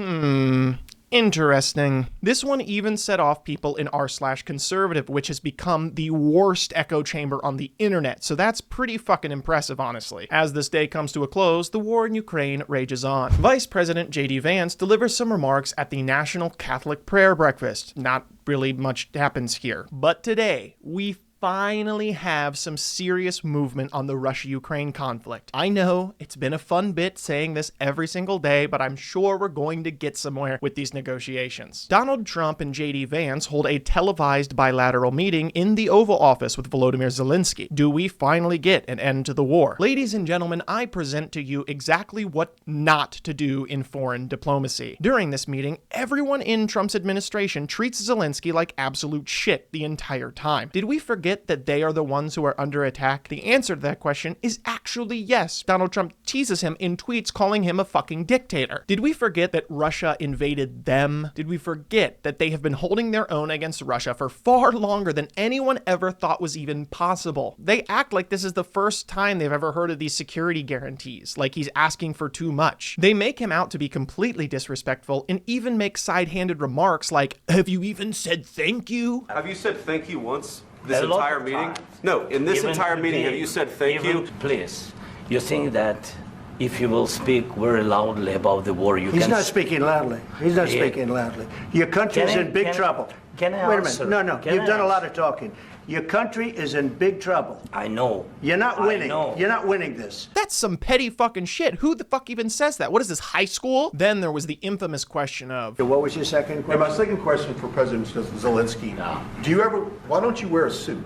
Interesting. This one even set off people in r/conservative, which has become the worst echo chamber on the internet, so that's pretty fucking impressive, honestly. As this day comes to a close, the war in Ukraine rages on. Vice President J.D. Vance delivers some remarks at the National Catholic Prayer Breakfast. Not really much happens here. But today, we finally have some serious movement on the Russia-Ukraine conflict. I know it's been a fun bit saying this every single day, but I'm sure we're going to get somewhere with these negotiations. Donald Trump and J.D. Vance hold a televised bilateral meeting in the Oval Office with Volodymyr Zelensky. Do we finally get an end to the war? Ladies and gentlemen, I present to you exactly what not to do in foreign diplomacy. During this meeting, everyone in Trump's administration treats Zelensky like absolute shit the entire time. Did we forget that they are the ones who are under attack? The answer to that question is actually yes. Donald Trump teases him in tweets calling him a fucking dictator. Did we forget that Russia invaded them? Did we forget that they have been holding their own against Russia for far longer than anyone ever thought was even possible? They act like this is the first time they've ever heard of these security guarantees, like he's asking for too much. They make him out to be completely disrespectful and even make side-handed remarks like, "Have you even said thank you?" Have you said thank you once? This entire meeting? No, in this entire meeting, have you said thank you? Please, you think that if you will speak very loudly about the war, you can... He's not speaking loudly. He's not speaking loudly. Your country is in big trouble. Can I Wait a answer? minute. No, you've done a lot of talking. Your country is in big trouble. I know. You're not winning. I know. You're not winning this. That's some petty fucking shit. Who the fuck even says that? What is this, high school? Then there was the infamous question of... What was your second question? My second question for President Zelensky. Why don't you wear a suit?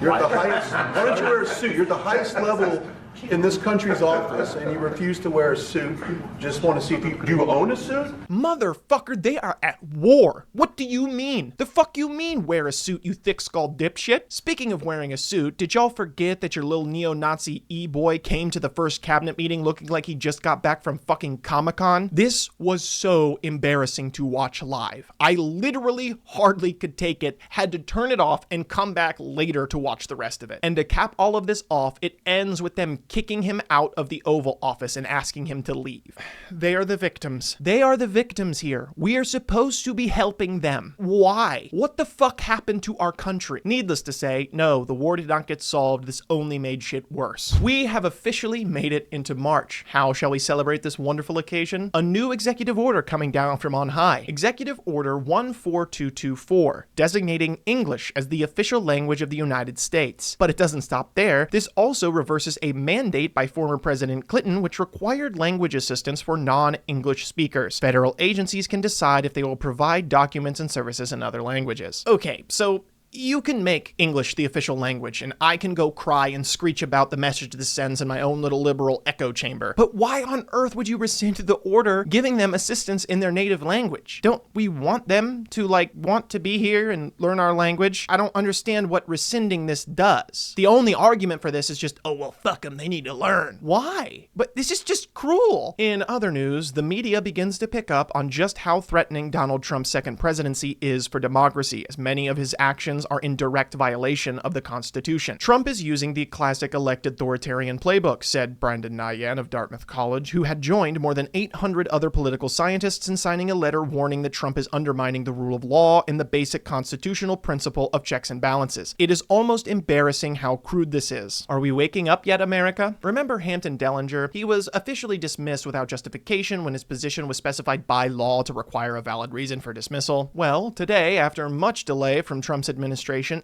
You're at the highest, why don't you wear a suit? You're at the highest level in this country's office, and you refuse to wear a suit. Just want to see if do you own a suit? Motherfucker, they are at war. What do you mean? The fuck you mean wear a suit, you thick-skulled dipshit? Speaking of wearing a suit, did y'all forget that your little neo-Nazi e-boy came to the first cabinet meeting looking like he just got back from fucking Comic-Con? This was so embarrassing to watch live. I literally hardly could take it, had to turn it off and come back later to watch the rest of it. And to cap all of this off, it ends with them kicking him out of the Oval Office and asking him to leave. They are the victims. They are the victims here. We are supposed to be helping them. Why? What the fuck happened to our country? Needless to say, no, the war did not get solved. This only made shit worse. We have officially made it into March. How shall we celebrate this wonderful occasion? A new executive order coming down from on high. Executive Order 14224, designating English as the official language of the United States. But it doesn't stop there. This also reverses a mandate by former President Clinton which required language assistance for non-English speakers. Federal agencies can decide if they will provide documents and services in other languages. Okay, so you can make English the official language, and I can go cry and screech about the message this sends in my own little liberal echo chamber. But why on earth would you rescind the order giving them assistance in their native language? Don't we want them to, want to be here and learn our language? I don't understand what rescinding this does. The only argument for this is just, oh, well, fuck them, they need to learn. Why? But this is just cruel. In other news, the media begins to pick up on just how threatening Donald Trump's second presidency is for democracy, as many of his actions are in direct violation of the Constitution. Trump is using the classic elected authoritarian playbook, said Brandon Nyan of Dartmouth College, who had joined more than 800 other political scientists in signing a letter warning that Trump is undermining the rule of law and the basic constitutional principle of checks and balances. It is almost embarrassing how crude this is. Are we waking up yet, America? Remember Hampton Dellinger? He was officially dismissed without justification when his position was specified by law to require a valid reason for dismissal. Well, today, after much delay from Trump's administration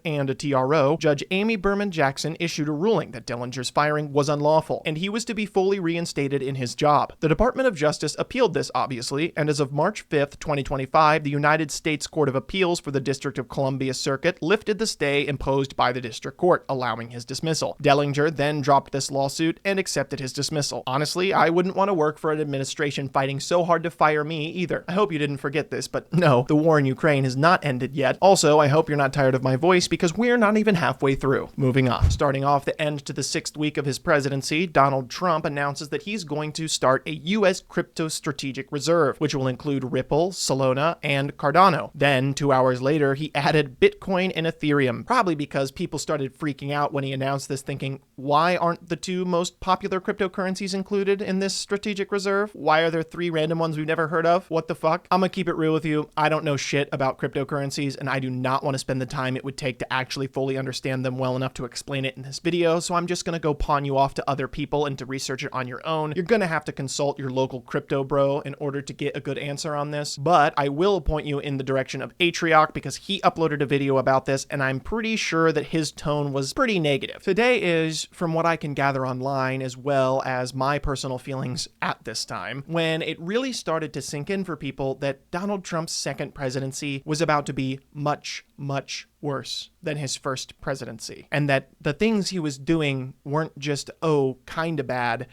and a TRO, Judge Amy Berman Jackson issued a ruling that Dellinger's firing was unlawful, and he was to be fully reinstated in his job. The Department of Justice appealed this, obviously, and as of March 5th, 2025, the United States Court of Appeals for the District of Columbia Circuit lifted the stay imposed by the district court, allowing his dismissal. Dellinger then dropped this lawsuit and accepted his dismissal. Honestly, I wouldn't want to work for an administration fighting so hard to fire me either. I hope you didn't forget this, but no, the war in Ukraine has not ended yet. Also, I hope you're not tired of my voice because we're not even halfway through. Moving on. Starting off the end to the 6th week of his presidency, Donald Trump announces that he's going to start a U.S. crypto strategic reserve, which will include Ripple, Solana, and Cardano. Then, 2 hours later, he added Bitcoin and Ethereum, probably because people started freaking out when he announced this, thinking, why aren't the two most popular cryptocurrencies included in this strategic reserve? Why are there 3 random ones we've never heard of? What the fuck? I'm gonna keep it real with you. I don't know shit about cryptocurrencies, and I do not want to spend the time it would take to actually fully understand them well enough to explain it in this video, so I'm just gonna go pawn you off to other people and to research it on your own. You're gonna have to consult your local crypto bro in order to get a good answer on this, but I will point you in the direction of Atrioc because he uploaded a video about this, and I'm pretty sure that his tone was pretty negative. Today is, from what I can gather online, as well as my personal feelings at this time, when it really started to sink in for people that Donald Trump's second presidency was about to be much, much worse than his first presidency, and that the things he was doing weren't just, oh, kinda bad,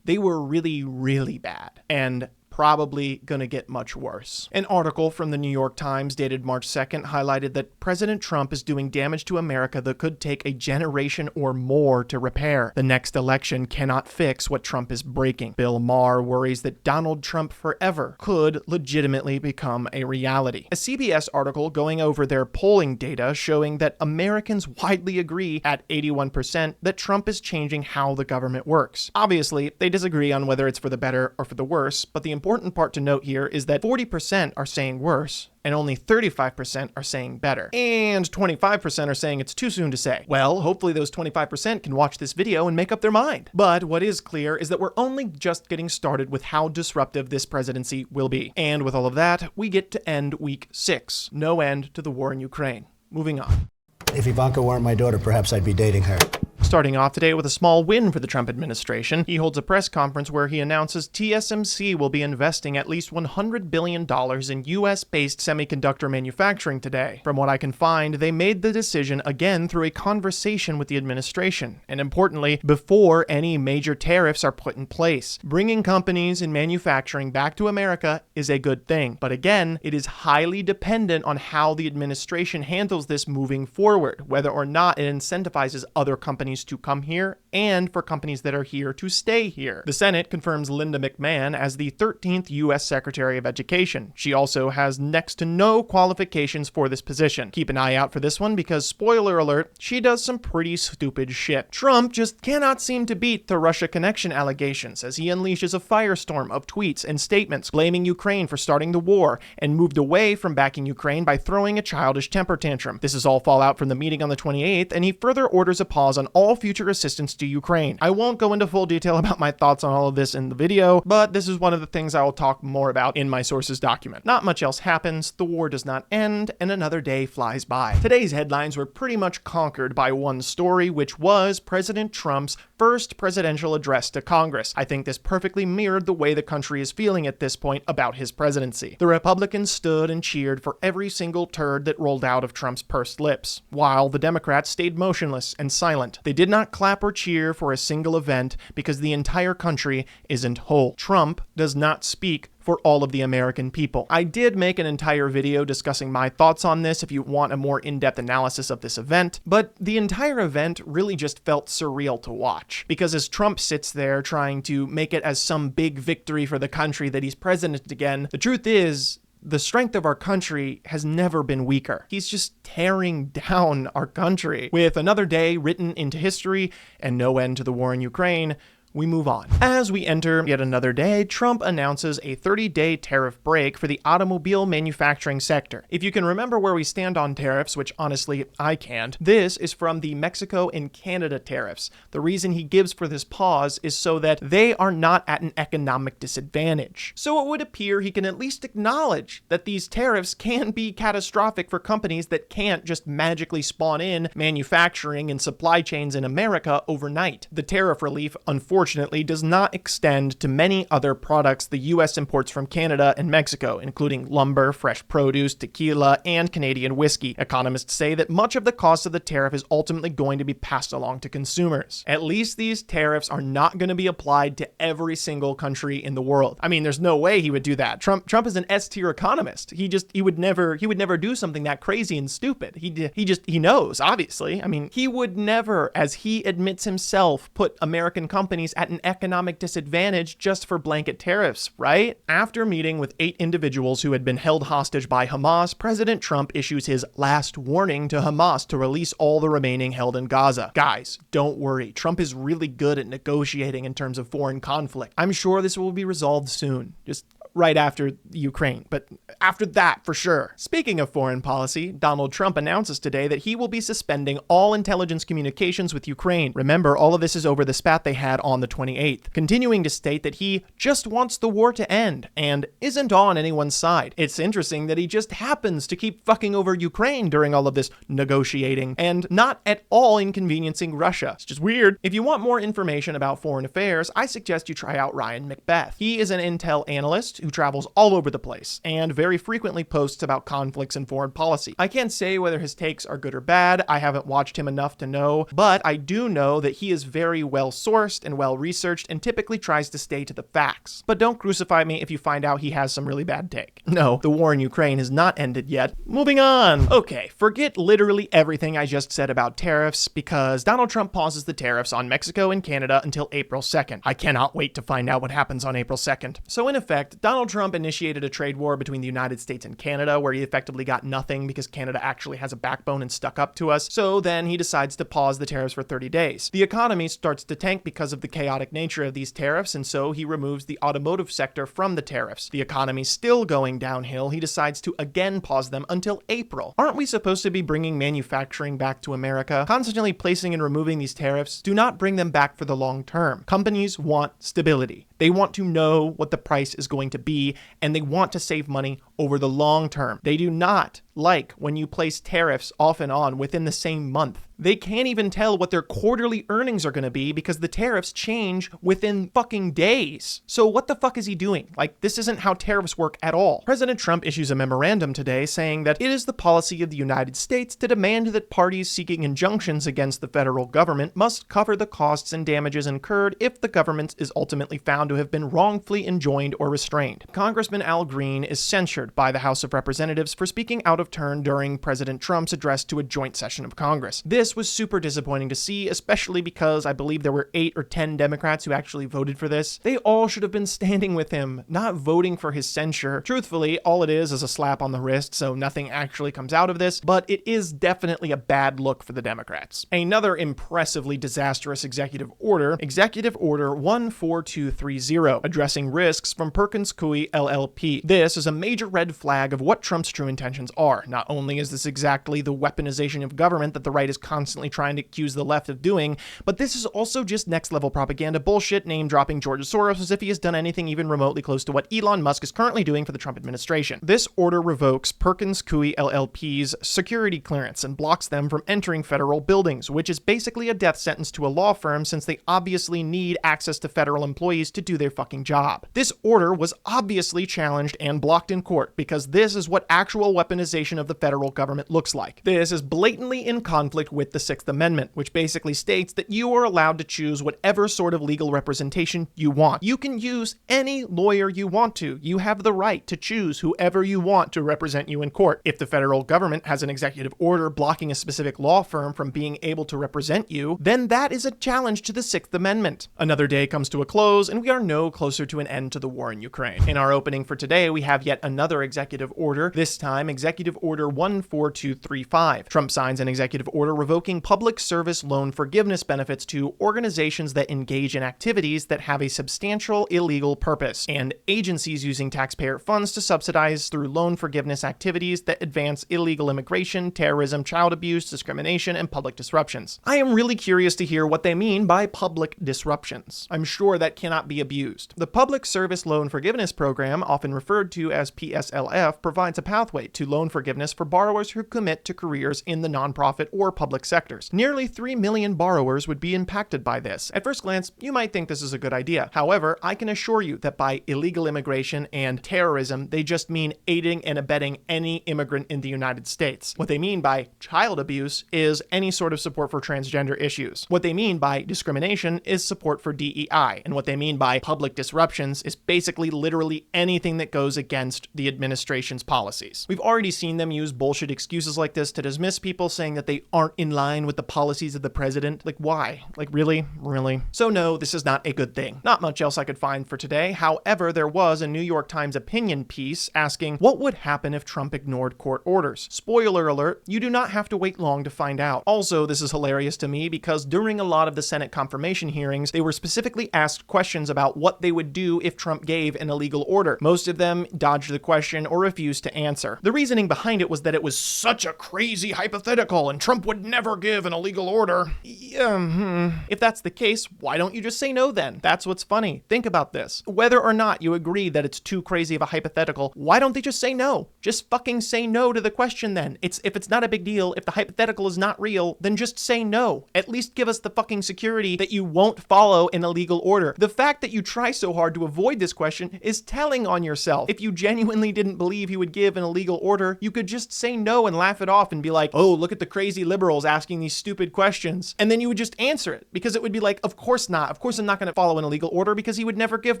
they were really, really bad, and probably gonna get much worse. An article from the New York Times dated March 2nd highlighted that President Trump is doing damage to America that could take a generation or more to repair. The next election cannot fix what Trump is breaking. Bill Maher worries that Donald Trump forever could legitimately become a reality. A CBS article going over their polling data showing that Americans widely agree at 81% that Trump is changing how the government works. Obviously, they disagree on whether it's for the better or for the worse, but the important part to note here is that 40% are saying worse, and only 35% are saying better. And 25% are saying it's too soon to say. Well, hopefully those 25% can watch this video and make up their mind. But what is clear is that we're only just getting started with how disruptive this presidency will be. And with all of that, we get to end week 6. No end to the war in Ukraine. Moving on. If Ivanka weren't my daughter, perhaps I'd be dating her. Starting off today with a small win for the Trump administration, he holds a press conference where he announces TSMC will be investing at least $100 billion in US-based semiconductor manufacturing today. From what I can find, they made the decision again through a conversation with the administration, and importantly, before any major tariffs are put in place. Bringing companies and manufacturing back to America is a good thing, but again, it is highly dependent on how the administration handles this moving forward, whether or not it incentivizes other companies companies to come here and for companies that are here to stay here. The Senate confirms Linda McMahon as the 13th U.S. Secretary of Education. She also has next to no qualifications for this position. Keep an eye out for this one because, spoiler alert, she does some pretty stupid shit. Trump just cannot seem to beat the Russia connection allegations as he unleashes a firestorm of tweets and statements blaming Ukraine for starting the war and moved away from backing Ukraine by throwing a childish temper tantrum. This is all fallout from the meeting on the 28th, and he further orders a pause on all future assistance to Ukraine. I won't go into full detail about my thoughts on all of this in the video, but this is one of the things I will talk more about in my sources document. Not much else happens, the war does not end, and another day flies by. Today's headlines were pretty much conquered by one story, which was President Trump's first presidential address to Congress. I think this perfectly mirrored the way the country is feeling at this point about his presidency. The Republicans stood and cheered for every single turd that rolled out of Trump's pursed lips, while the Democrats stayed motionless and silent. They did not clap or cheer for a single event because the entire country isn't whole. Trump does not speak for all of the American people. I did make an entire video discussing my thoughts on this if you want a more in-depth analysis of this event, but the entire event really just felt surreal to watch, because as Trump sits there trying to make it as some big victory for the country that he's president again, the truth is, the strength of our country has never been weaker. He's just tearing down our country. With another day written into history and no end to the war in Ukraine, we move on. As we enter yet another day, Trump announces a 30-day tariff break for the automobile manufacturing sector. If you can remember where we stand on tariffs, which honestly I can't, this is from the Mexico and Canada tariffs. The reason he gives for this pause is so that they are not at an economic disadvantage. So it would appear he can at least acknowledge that these tariffs can be catastrophic for companies that can't just magically spawn in manufacturing and supply chains in America overnight. The tariff relief, unfortunately, does not extend to many other products the U.S. imports from Canada and Mexico, including lumber, fresh produce, tequila, and Canadian whiskey. Economists say that much of the cost of the tariff is ultimately going to be passed along to consumers. At least these tariffs are not going to be applied to every single country in the world. I mean, there's no way he would do that. Trump is an S-tier economist. He would never do something that crazy and stupid. He knows, obviously. I mean, he would never, as he admits himself, put American companies at an economic disadvantage just for blanket tariffs, right? After meeting with 8 individuals who had been held hostage by Hamas, President Trump issues his last warning to Hamas to release all the remaining held in Gaza. Guys, don't worry. Trump is really good at negotiating in terms of foreign conflict. I'm sure this will be resolved soon. Just right after Ukraine, but after that for sure. Speaking of foreign policy, Donald Trump announces today that he will be suspending all intelligence communications with Ukraine. Remember, all of this is over the spat they had on the 28th, continuing to state that he just wants the war to end and isn't on anyone's side. It's interesting that he just happens to keep fucking over Ukraine during all of this negotiating and not at all inconveniencing Russia. It's just weird. If you want more information about foreign affairs, I suggest you try out Ryan Macbeth. He is an intel analyst who travels all over the place and very frequently posts about conflicts and foreign policy. I can't say whether his takes are good or bad. I haven't watched him enough to know, but I do know that he is very well sourced and well researched and typically tries to stay to the facts. But don't crucify me if you find out he has some really bad take. No, the war in Ukraine has not ended yet. Moving on. Okay, forget literally everything I just said about tariffs because Donald Trump pauses the tariffs on Mexico and Canada until April 2nd. I cannot wait to find out what happens on April 2nd. So in effect, Donald Trump initiated a trade war between the United States and Canada where he effectively got nothing because Canada actually has a backbone and stuck up to us. So then he decides to pause the tariffs for 30 days. The economy starts to tank because of the chaotic nature of these tariffs, and so he removes the automotive sector from the tariffs. The economy's still going downhill. He decides to again pause them until April. Aren't we supposed to be bringing manufacturing back to America? Constantly placing and removing these tariffs do not bring them back for the long term. Companies want stability. They want to know what the price is going to be, and they want to save money over the long term. They do not like when you place tariffs off and on within the same month. They can't even tell what their quarterly earnings are going to be because the tariffs change within fucking days. So what the fuck is he doing? Like, this isn't how tariffs work at all. President Trump issues a memorandum today saying that it is the policy of the United States to demand that parties seeking injunctions against the federal government must cover the costs and damages incurred if the government is ultimately found to have been wrongfully enjoined or restrained. Congressman Al Green is censured by the House of Representatives for speaking out of have turned during President Trump's address to a joint session of Congress. This was super disappointing to see, especially because I believe there were 8 or 10 Democrats who actually voted for this. They all should have been standing with him, not voting for his censure. Truthfully, all it is a slap on the wrist, so nothing actually comes out of this, but it is definitely a bad look for the Democrats. Another impressively disastrous executive order, Executive Order 14230, addressing risks from Perkins Coie LLP. This is a major red flag of what Trump's true intentions are. Not only is this exactly the weaponization of government that the right is constantly trying to accuse the left of doing, but this is also just next level propaganda bullshit, name dropping George Soros as if he has done anything even remotely close to what Elon Musk is currently doing for the Trump administration. This order revokes Perkins Coie LLP's security clearance and blocks them from entering federal buildings, which is basically a death sentence to a law firm since they obviously need access to federal employees to do their fucking job. This order was obviously challenged and blocked in court because this is what actual weaponization of the federal government looks like. This is blatantly in conflict with the Sixth Amendment, which basically states that you are allowed to choose whatever sort of legal representation you want. You can use any lawyer you want to. You have the right to choose whoever you want to represent you in court. If the federal government has an executive order blocking a specific law firm from being able to represent you, then that is a challenge to the Sixth Amendment. Another day comes to a close, and we are no closer to an end to the war in Ukraine. In our opening for today, we have yet another executive order, this time Executive Order 14235. Trump signs an executive order revoking public service loan forgiveness benefits to organizations that engage in activities that have a substantial illegal purpose, and agencies using taxpayer funds to subsidize through loan forgiveness activities that advance illegal immigration, terrorism, child abuse, discrimination, and public disruptions. I am really curious to hear what they mean by public disruptions. I'm sure that cannot be abused. The Public Service Loan Forgiveness Program, often referred to as PSLF, provides a pathway to loan forgiveness for borrowers who commit to careers in the nonprofit or public sectors. Nearly 3 million borrowers would be impacted by this. At first glance, you might think this is a good idea. However, I can assure you that by illegal immigration and terrorism, they just mean aiding and abetting any immigrant in the United States. What they mean by child abuse is any sort of support for transgender issues. What they mean by discrimination is support for DEI. And what they mean by public disruptions is basically literally anything that goes against the administration's policies. We've already seen them use bullshit excuses like this to dismiss people, saying that they aren't in line with the policies of the president. Like, why? Like, really? Really? So no, this is not a good thing. Not much else I could find for today. However, there was a New York Times opinion piece asking what would happen if Trump ignored court orders. Spoiler alert, you do not have to wait long to find out. Also, this is hilarious to me because during a lot of the Senate confirmation hearings, they were specifically asked questions about what they would do if Trump gave an illegal order. Most of them dodged the question or refused to answer. The reasoning behind it was that it was such a crazy hypothetical and Trump would never give an illegal order. If that's the case, why don't you just say no then? That's what's funny. Think about this. Whether or not you agree that it's too crazy of a hypothetical, why don't they just say no? Just fucking say no to the question then. If it's not a big deal, if the hypothetical is not real, then just say no. At least give us the fucking security that you won't follow an illegal order. The fact that you try so hard to avoid this question is telling on yourself. If you genuinely didn't believe he would give an illegal order, you could just say no and laugh it off and be like, oh, look at the crazy liberals asking these stupid questions. And then you would just answer it because it would be like, of course not. Of course I'm not going to follow an illegal order because he would never give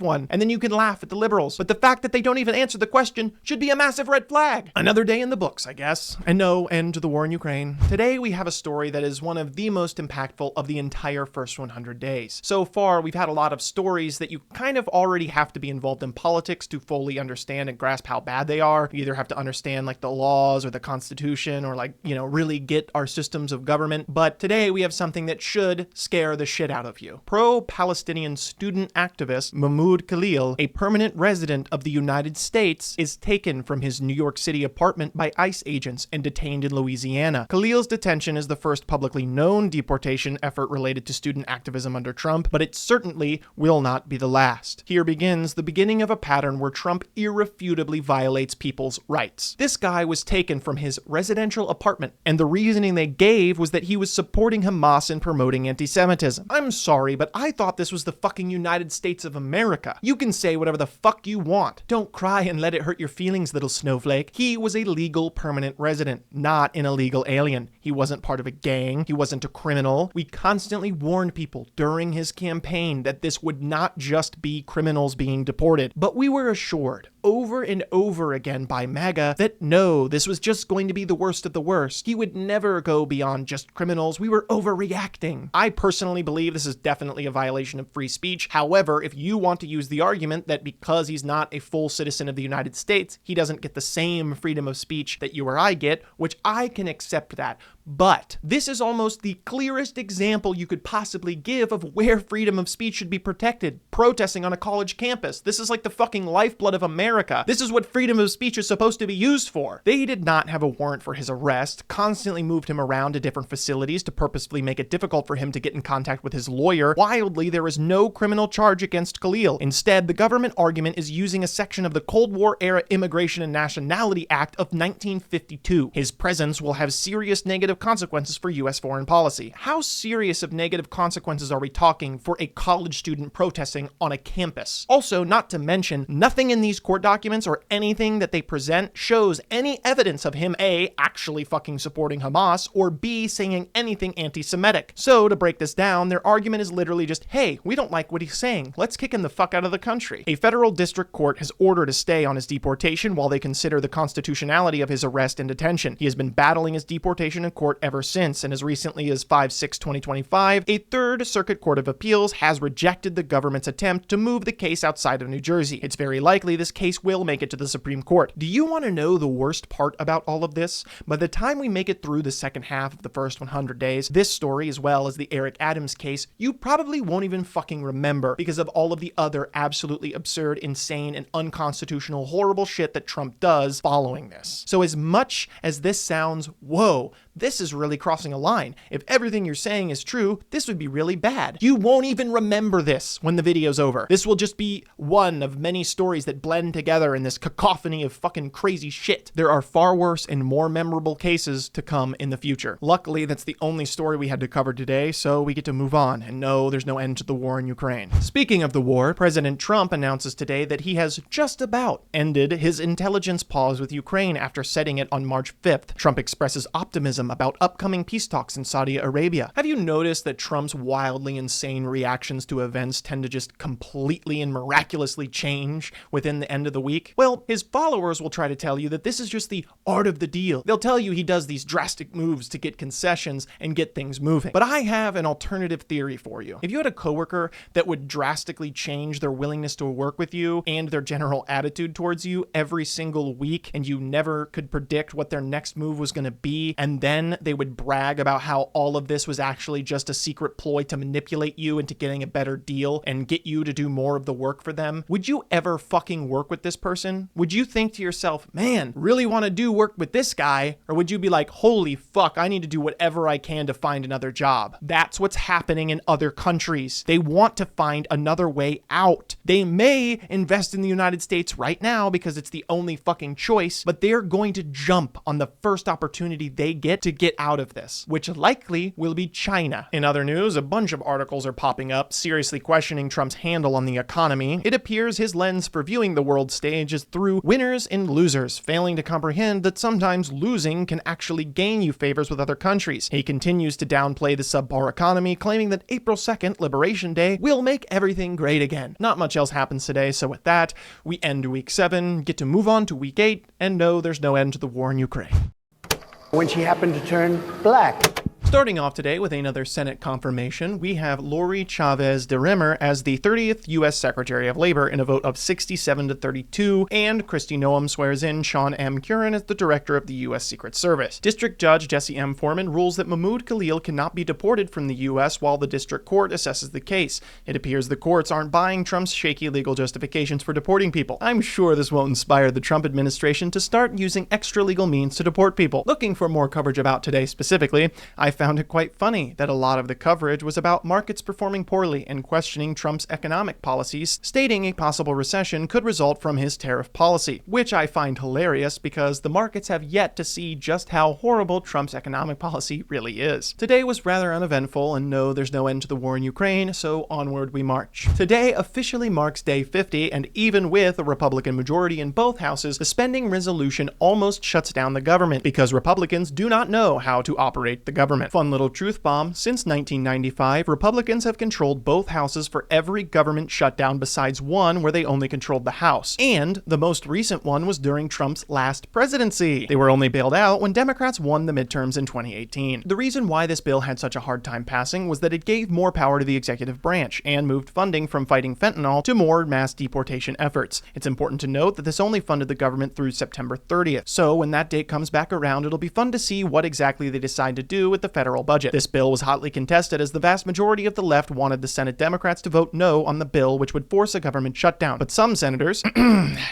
one. And then you can laugh at the liberals. But the fact that they don't even answer the question should be a massive red flag. Another day in the books, I guess. And no end to the war in Ukraine. Today we have a story that is one of the most impactful of the entire first 100 days. So far, we've had a lot of stories that you kind of already have to be involved in politics to fully understand and grasp how bad they are. You either have to understand like the laws or the Constitution or like, really get our systems of government. But today we have something that should scare the shit out of you. Pro-Palestinian student activist Mahmoud Khalil, a permanent resident of the United States, is taken from his New York City apartment by ICE agents and detained in Louisiana. Khalil's detention is the first publicly known deportation effort related to student activism under Trump, but it certainly will not be the last. Here begins the beginning of a pattern where Trump irrefutably violates people's rights. This guy was taken from his residential apartment, and the reasoning they gave was that he was supporting Hamas and promoting anti-Semitism. I'm sorry, but I thought this was the fucking United States of America. You can say whatever the fuck you want. Don't cry and let it hurt your feelings, little snowflake. He was a legal permanent resident, not an illegal alien. He wasn't part of a gang. He wasn't a criminal. We constantly warned people during his campaign that this would not just be criminals being deported, but we were assured over and over again by MAGA that no, this was just going to be the worst of the worst. He would never go beyond just criminals. We were overreacting. I personally believe this is definitely a violation of free speech. However, if you want to use the argument that because he's not a full citizen of the United States, he doesn't get the same freedom of speech that you or I get, which I can accept that. But this is almost the clearest example you could possibly give of where freedom of speech should be protected. Protesting on a college campus. This is like the fucking lifeblood of America. This is what freedom of speech is supposed to be used for. They did not have a warrant for his arrest, constantly moved him around to different facilities to purposefully make it difficult for him to get in contact with his lawyer. Wildly, there is no criminal charge against Khalil. Instead, the government argument is using a section of the Cold War era Immigration and Nationality Act of 1952. His presence will have serious negative consequences for U.S. foreign policy. How serious of negative consequences are we talking for a college student protesting on a campus? Also, not to mention, nothing in these court documents or anything that they present shows any evidence of him A, actually fucking supporting Hamas, or B, saying anything anti-Semitic. So, to break this down, their argument is literally just, hey, we don't like what he's saying. Let's kick him the fuck out of the country. A federal district court has ordered a stay on his deportation while they consider the constitutionality of his arrest and detention. He has been battling his deportation in court ever since, and as recently as 5/6/2025, a Third Circuit Court of Appeals has rejected the government's attempt to move the case outside of New Jersey. It's very likely this case will make it to the Supreme Court. Do you want to know the worst part about all of this? By the time we make it through the second half of the first 100 days, this story, as well as the Eric Adams case, you probably won't even fucking remember because of all of the other absolutely absurd, insane, and unconstitutional, horrible shit that Trump does following this. So as much as this sounds, whoa, this is really crossing a line. If everything you're saying is true, this would be really bad. You won't even remember this when the video's over. This will just be one of many stories that blend together in this cacophony of fucking crazy shit. There are far worse and more memorable cases to come in the future. Luckily, that's the only story we had to cover today, so we get to move on. And no, there's no end to the war in Ukraine. Speaking of the war, President Trump announces today that he has just about ended his intelligence pause with Ukraine after setting it on March 5th. Trump expresses optimism about upcoming peace talks in Saudi Arabia. Have you noticed that Trump's wildly insane reactions to events tend to just completely and miraculously change within the end of the week? Well, his followers will try to tell you that this is just the art of the deal. They'll tell you he does these drastic moves to get concessions and get things moving. But I have an alternative theory for you. If you had a coworker that would drastically change their willingness to work with you and their general attitude towards you every single week, and you never could predict what their next move was going to be, and then they would brag about how all of this was actually just a secret ploy to manipulate you into getting a better deal and get you to do more of the work for them, would you ever fucking work with this person? Would you think to yourself, man, really want to do work with this guy? Or would you be like, holy fuck, I need to do whatever I can to find another job? That's what's happening in other countries. They want to find another way out. They may invest in the United States right now because it's the only fucking choice, but they're going to jump on the first opportunity they get to get out of this, which likely will be China. In other news, a bunch of articles are popping up seriously questioning Trump's handle on the economy. It appears his lens for viewing the world stage is through winners and losers, failing to comprehend that sometimes losing can actually gain you favors with other countries. He continues to downplay the subpar economy, claiming that April 2nd, Liberation Day, will make everything great again. Not much else happens today, so with that, we end week 7, get to move on to week 8, and no, there's no end to the war in Ukraine. When she happened to turn black. Starting off today with another Senate confirmation, we have Lori Chavez de Rimmer as the 30th U.S. Secretary of Labor in a vote of 67-32, and Kristi Noem swears in Sean M. Curran as the Director of the U.S. Secret Service. District Judge Jesse M. Foreman rules that Mahmoud Khalil cannot be deported from the U.S. while the district court assesses the case. It appears the courts aren't buying Trump's shaky legal justifications for deporting people. I'm sure this won't inspire the Trump administration to start using extra legal means to deport people. Looking for more coverage about today specifically, I found it quite funny that a lot of the coverage was about markets performing poorly and questioning Trump's economic policies, stating a possible recession could result from his tariff policy, which I find hilarious because the markets have yet to see just how horrible Trump's economic policy really is. Today was rather uneventful, and no, there's no end to the war in Ukraine, so onward we march. Today officially marks day 50, and even with a Republican majority in both houses, the spending resolution almost shuts down the government because Republicans do not know how to operate the government. impeachment. Fun little truth bomb, since 1995, Republicans have controlled both houses for every government shutdown besides one where they only controlled the House. And the most recent one was during Trump's last presidency. They were only bailed out when Democrats won the midterms in 2018. The reason why this bill had such a hard time passing was that it gave more power to the executive branch and moved funding from fighting fentanyl to more mass deportation efforts. It's important to note that this only funded the government through September 30th. So when that date comes back around, it'll be fun to see what exactly they decide to do with the federal budget. This bill was hotly contested as the vast majority of the left wanted the Senate Democrats to vote no on the bill, which would force a government shutdown. But some senators,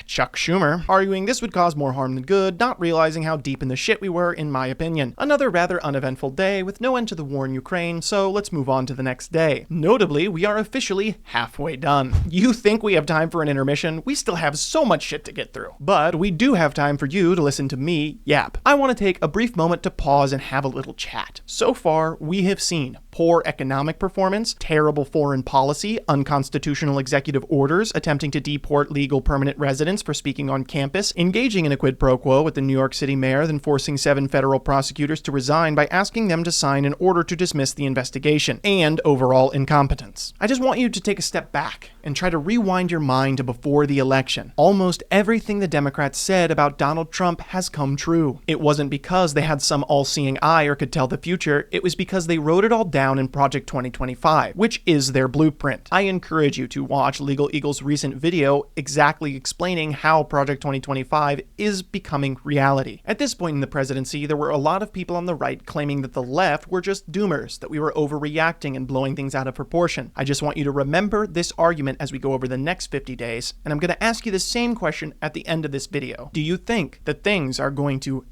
Chuck Schumer, arguing this would cause more harm than good, not realizing how deep in the shit we were, in my opinion. Another rather uneventful day with no end to the war in Ukraine, so let's move on to the next day. Notably, we are officially halfway done. You think we have time for an intermission? We still have so much shit to get through. But we do have time for you to listen to me yap. I want to take a brief moment to pause and have a little chat. So far, we have seen poor economic performance, terrible foreign policy, unconstitutional executive orders attempting to deport legal permanent residents for speaking on campus, engaging in a quid pro quo with the New York City mayor, then forcing 7 federal prosecutors to resign by asking them to sign an order to dismiss the investigation, and overall incompetence. I just want you to take a step back and try to rewind your mind to before the election. Almost everything the Democrats said about Donald Trump has come true. It wasn't because they had some all-seeing eye or could tell the future, it was because they wrote it all down in Project 2025, which is their blueprint. I encourage you to watch Legal Eagle's recent video exactly explaining how Project 2025 is becoming reality. At this point in the presidency, there were a lot of people on the right claiming that the left were just doomers, that we were overreacting and blowing things out of proportion. I just want you to remember this argument as we go over the next 50 days, and I'm going to ask you the same question at the end of this video. Do you think that things are going to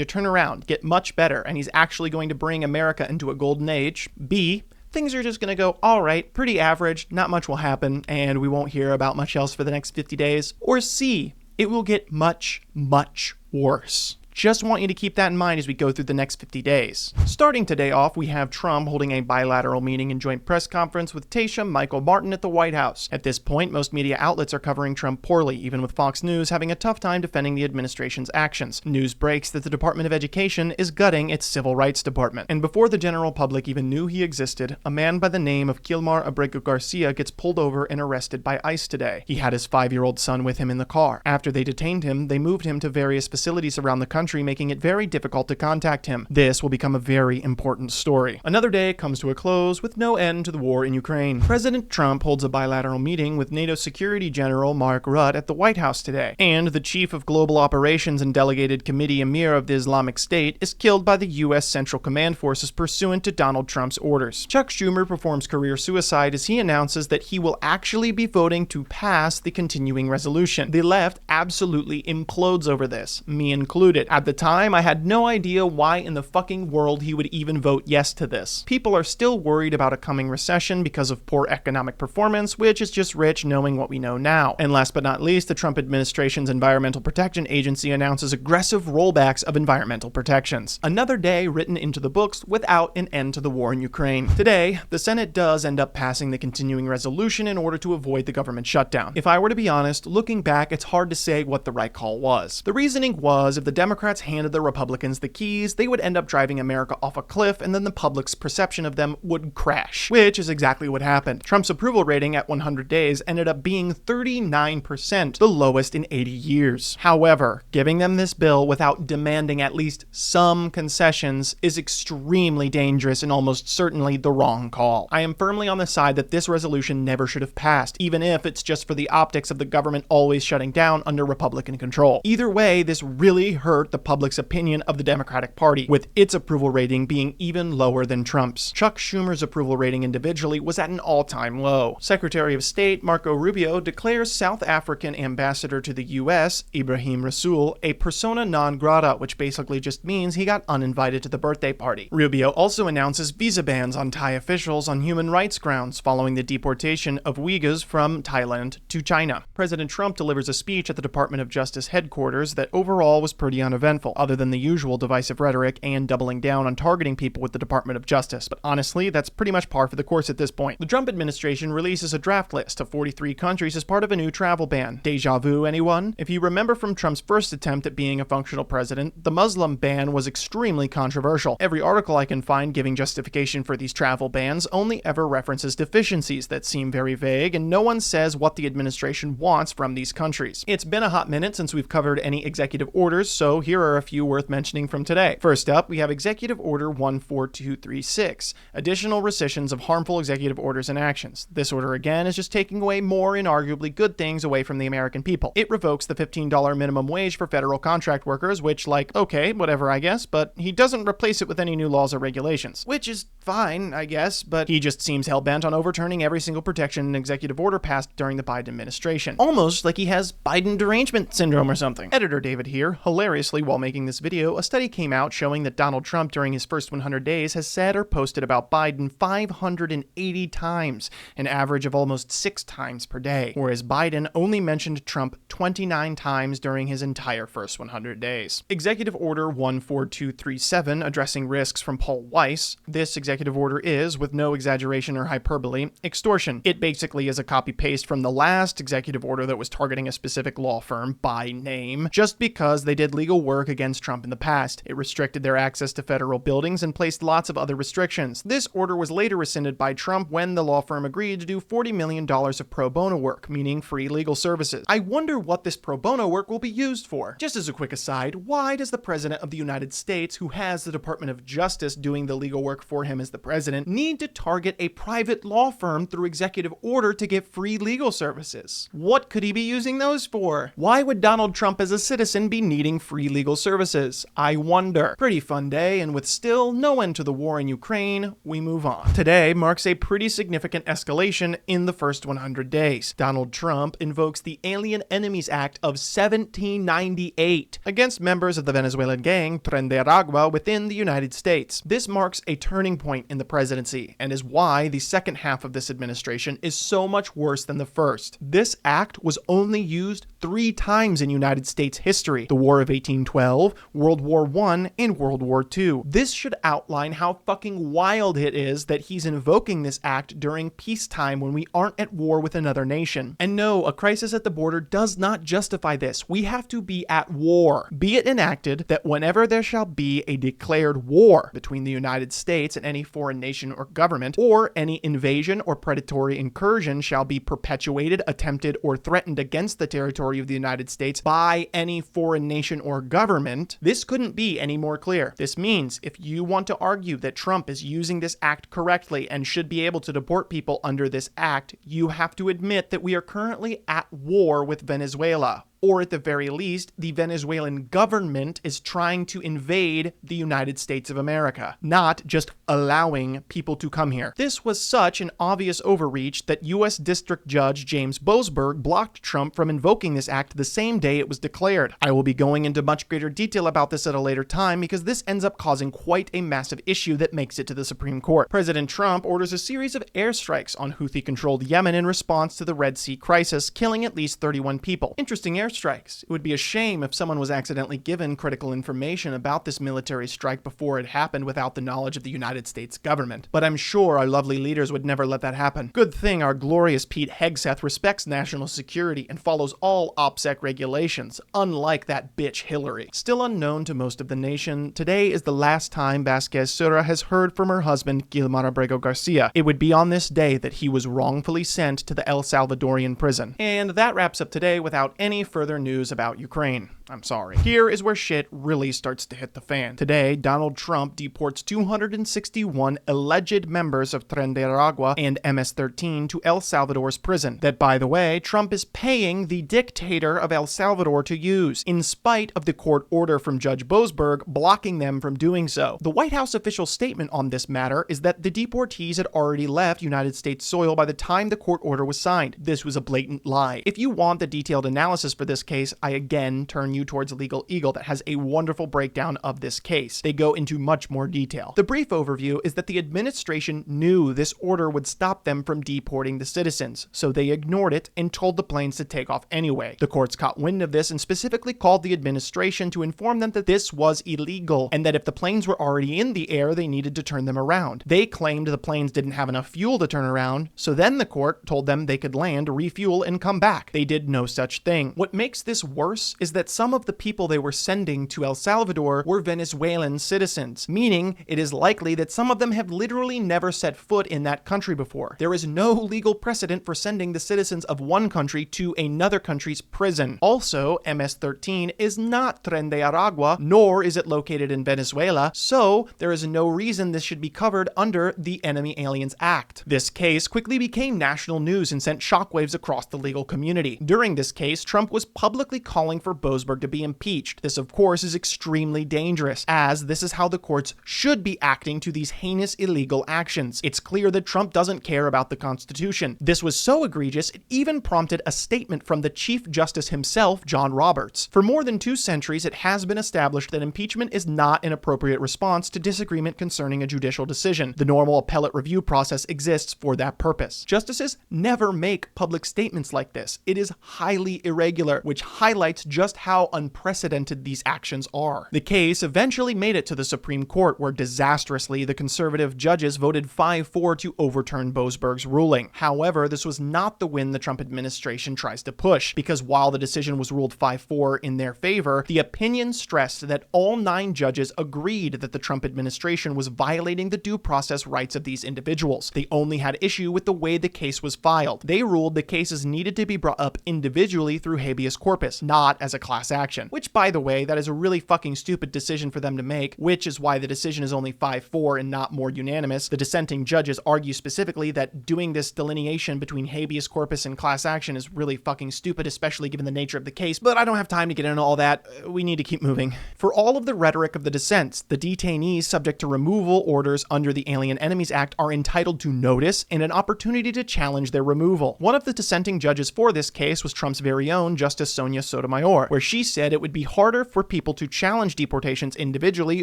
turn around, get much better, and he's actually going to bring America into a golden age? B, things are just going to go all right, pretty average, not much will happen, and we won't hear about much else for the next 50 days? Or C, it will get much, much worse. Just want you to keep that in mind as we go through the next 50 days. Starting today off, we have Trump holding a bilateral meeting and joint press conference with Tasha Michael Martin at the White House. At this point, most media outlets are covering Trump poorly, even with Fox News having a tough time defending the administration's actions. News breaks that the Department of Education is gutting its civil rights department. And before the general public even knew he existed, a man by the name of Kilmar Abrego Garcia gets pulled over and arrested by ICE today. He had his 5-year-old son with him in the car. After they detained him, they moved him to various facilities around the country, making it very difficult to contact him. This will become a very important story. Another day comes to a close with no end to the war in Ukraine. President Trump holds a bilateral meeting with NATO Security General Mark Rutte at the White House today, and the Chief of Global Operations and Delegated Committee Emir of the Islamic State is killed by the U.S. Central Command Forces pursuant to Donald Trump's orders. Chuck Schumer performs career suicide as he announces that he will actually be voting to pass the continuing resolution. The left absolutely implodes over this, me included. At the time, I had no idea why in the fucking world he would even vote yes to this. People are still worried about a coming recession because of poor economic performance, which is just rich knowing what we know now. And last but not least, the Trump administration's Environmental Protection Agency announces aggressive rollbacks of environmental protections. Another day written into the books without an end to the war in Ukraine. Today, the Senate does end up passing the continuing resolution in order to avoid the government shutdown. If I were to be honest, looking back, it's hard to say what the right call was. The reasoning was if the Democrats handed the Republicans the keys, they would end up driving America off a cliff, and then the public's perception of them would crash, which is exactly what happened. Trump's approval rating at 100 days ended up being 39%, the lowest in 80 years. However, giving them this bill without demanding at least some concessions is extremely dangerous and almost certainly the wrong call. I am firmly on the side that this resolution never should have passed, even if it's just for the optics of the government always shutting down under Republican control. Either way, this really hurt the public's opinion of the Democratic Party, with its approval rating being even lower than Trump's. Chuck Schumer's approval rating individually was at an all-time low. Secretary of State Marco Rubio declares South African ambassador to the U.S., Ibrahim Rasool, a persona non grata, which basically just means he got uninvited to the birthday party. Rubio also announces visa bans on Thai officials on human rights grounds following the deportation of Uyghurs from Thailand to China. President Trump delivers a speech at the Department of Justice headquarters that overall was pretty uneventful. uneventful, other than the usual divisive rhetoric and doubling down on targeting people with the Department of Justice. But honestly, that's pretty much par for the course at this point. The Trump administration releases a draft list of 43 countries as part of a new travel ban. Deja vu, anyone? If you remember from Trump's first attempt at being a functional president, the Muslim ban was extremely controversial. Every article I can find giving justification for these travel bans only ever references deficiencies that seem very vague, and no one says what the administration wants from these countries. It's been a hot minute since we've covered any executive orders, so here are a few worth mentioning from today. First up, we have Executive Order 14236, additional rescissions of harmful executive orders and actions. This order again is just taking away more inarguably good things away from the American people. It revokes the $15 minimum wage for federal contract workers, which, like, okay, whatever I guess, but he doesn't replace it with any new laws or regulations, which is fine, I guess, but he just seems hell-bent on overturning every single protection and executive order passed during the Biden administration. Almost like he has Biden derangement syndrome or something. Editor David here. Hilariously, while making this video, a study came out showing that Donald Trump during his first 100 days has said or posted about Biden 580 times, an average of almost 6 times per day, whereas Biden only mentioned Trump 29 times during his entire first 100 days. Executive Order 14237, addressing risks from Paul Weiss. This executive order is, with no exaggeration or hyperbole, extortion. It basically is a copy-paste from the last executive order that was targeting a specific law firm by name, just because they did legal work against Trump in the past. It restricted their access to federal buildings and placed lots of other restrictions. This order was later rescinded by Trump when the law firm agreed to do $40 million of pro bono work, meaning free legal services. I wonder what this pro bono work will be used for. Just as a quick aside, why does the President of the United States, who has the Department of Justice doing the legal work for him as the president, need to target a private law firm through executive order to get free legal services? What could he be using those for? Why would Donald Trump as a citizen be needing free legal services? I wonder. Pretty fun day, and with still no end to the war in Ukraine, we move on. Today marks a pretty significant escalation in the first 100 days. Donald Trump invokes the Alien Enemies Act of 1798 against members of the Venezuelan gang Tren de Aragua within the United States. This marks a turning point in the presidency and is why the second half of this administration is so much worse than the first. This act was only used 3 times in United States history: the War of 1812, World War I, and World War II. This should outline how fucking wild it is that he's invoking this act during peacetime when we aren't at war with another nation. And no, a crisis at the border does not justify this. We have to be at war. Be it enacted that whenever there shall be a declared war between the United States and any foreign nation or government, or any invasion or predatory incursion shall be perpetuated, attempted, or threatened against the territory of the United States by any foreign nation or government, this couldn't be any more clear. This means if you want to argue that Trump is using this act correctly and should be able to deport people under this act, you have to admit that we are currently at war with Venezuela. Or at the very least, the Venezuelan government is trying to invade the United States of America, not just allowing people to come here. This was such an obvious overreach that U.S. District Judge James Boasberg blocked Trump from invoking this act the same day it was declared. I will be going into much greater detail about this at a later time because this ends up causing quite a massive issue that makes it to the Supreme Court. President Trump orders a series of airstrikes on Houthi-controlled Yemen in response to the Red Sea crisis, killing at least 31 people. Interesting airstrikes. It would be a shame if someone was accidentally given critical information about this military strike before it happened without the knowledge of the United States government. But I'm sure our lovely leaders would never let that happen. Good thing our glorious Pete Hegseth respects national security and follows all OPSEC regulations, unlike that bitch Hillary. Still unknown to most of the nation, today is the last time Vasquez Sura has heard from her husband, Gilmar Abrego Garcia. It would be on this day that he was wrongfully sent to the El Salvadorian prison. And that wraps up today without any further news about Ukraine. I'm sorry. Here is where shit really starts to hit the fan. Today, Donald Trump deports 261 alleged members of Tren de Aragua and MS-13 to El Salvador's prison that, by the way, Trump is paying the dictator of El Salvador to use, in spite of the court order from Judge Boasberg blocking them from doing so. The White House official statement on this matter is that the deportees had already left United States soil by the time the court order was signed. This was a blatant lie. If you want the detailed analysis for this case, I again turn you towards Legal Eagle that has a wonderful breakdown of this case. They go into much more detail. The brief overview is that the administration knew this order would stop them from deporting the citizens, so they ignored it and told the planes to take off anyway. The courts caught wind of this and specifically called the administration to inform them that this was illegal and that if the planes were already in the air, they needed to turn them around. They claimed the planes didn't have enough fuel to turn around, so then the court told them they could land, refuel, and come back. They did no such thing. What makes this worse is that some of the people they were sending to El Salvador were Venezuelan citizens, meaning it is likely that some of them have literally never set foot in that country before. There is no legal precedent for sending the citizens of one country to another country's prison. Also, MS-13 is not Tren de Aragua, nor is it located in Venezuela, so there is no reason this should be covered under the Enemy Aliens Act. This case quickly became national news and sent shockwaves across the legal community. During this case, Trump was publicly calling for Boasberg to be impeached. This, of course, is extremely dangerous, as this is how the courts should be acting to these heinous illegal actions. It's clear that Trump doesn't care about the Constitution. This was so egregious, it even prompted a statement from the Chief Justice himself, John Roberts. For more than 2 centuries, it has been established that impeachment is not an appropriate response to disagreement concerning a judicial decision. The normal appellate review process exists for that purpose. Justices never make public statements like this. It is highly irregular, which highlights just how unprecedented these actions are. The case eventually made it to the Supreme Court, where disastrously the conservative judges voted 5-4 to overturn Boasberg's ruling. However, this was not the win the Trump administration tries to push, because while the decision was ruled 5-4 in their favor, the opinion stressed that all 9 judges agreed that the Trump administration was violating the due process rights of these individuals. They only had issue with the way the case was filed. They ruled the cases needed to be brought up individually through habeas corpus, not as a class action. Which, by the way, that is a really fucking stupid decision for them to make, which is why the decision is only 5-4 and not more unanimous. The dissenting judges argue specifically that doing this delineation between habeas corpus and class action is really fucking stupid, especially given the nature of the case, but I don't have time to get into all that. We need to keep moving. For all of the rhetoric of the dissents, the detainees subject to removal orders under the Alien Enemies Act are entitled to notice and an opportunity to challenge their removal. One of the dissenting judges for this case was Trump's very own Justice Sonia Sotomayor, where she said it would be harder for people to challenge deportations individually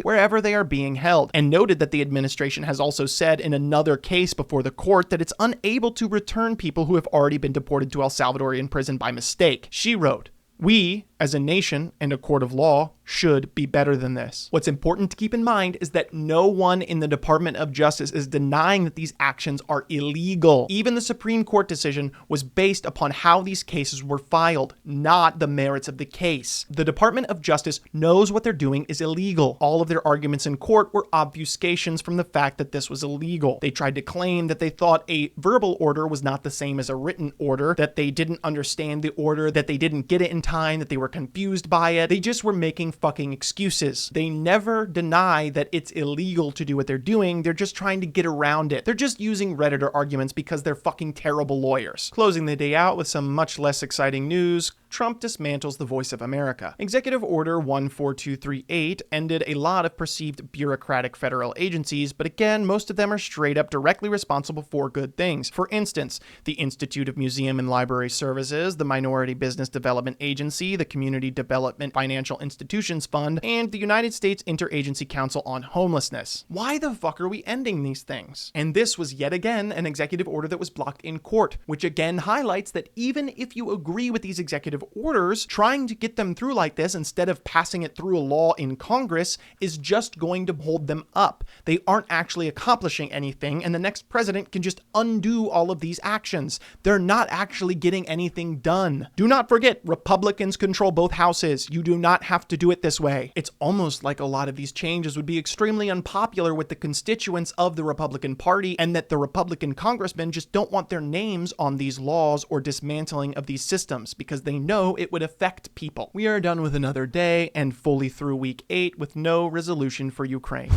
wherever they are being held, and noted that the administration has also said in another case before the court that it's unable to return people who have already been deported to El Salvadorian prison by mistake. She wrote, "We, as a nation and a court of law, should be better than this." What's important to keep in mind is that no one in the Department of Justice is denying that these actions are illegal. Even the Supreme Court decision was based upon how these cases were filed, not the merits of the case. The Department of Justice knows what they're doing is illegal. All of their arguments in court were obfuscations from the fact that this was illegal. They tried to claim that they thought a verbal order was not the same as a written order, that they didn't understand the order, that they didn't get it in time, that they were confused by it. They just were making fucking excuses. They never deny that it's illegal to do what they're doing. They're just trying to get around it. They're just using Redditor arguments because they're fucking terrible lawyers. Closing the day out with some much less exciting news, Trump dismantles the Voice of America. Executive Order 14238 ended a lot of perceived bureaucratic federal agencies, but again, most of them are straight up directly responsible for good things. For instance, the Institute of Museum and Library Services, the Minority Business Development Agency, the Community Development Financial Institutions Fund, and the United States Interagency Council on Homelessness. Why the fuck are we ending these things? And this was yet again an executive order that was blocked in court, which again highlights that even if you agree with these executive orders, trying to get them through like this instead of passing it through a law in Congress is just going to hold them up. They aren't actually accomplishing anything, and the next president can just undo all of these actions. They're not actually getting anything done. Do not forget, Republicans control both houses. You do not have to do it this way. It's almost like a lot of these changes would be extremely unpopular with the constituents of the Republican Party, and that the Republican congressmen just don't want their names on these laws or dismantling of these systems because they know it would affect people. We are done with another day and fully through week 8 with no resolution for Ukraine.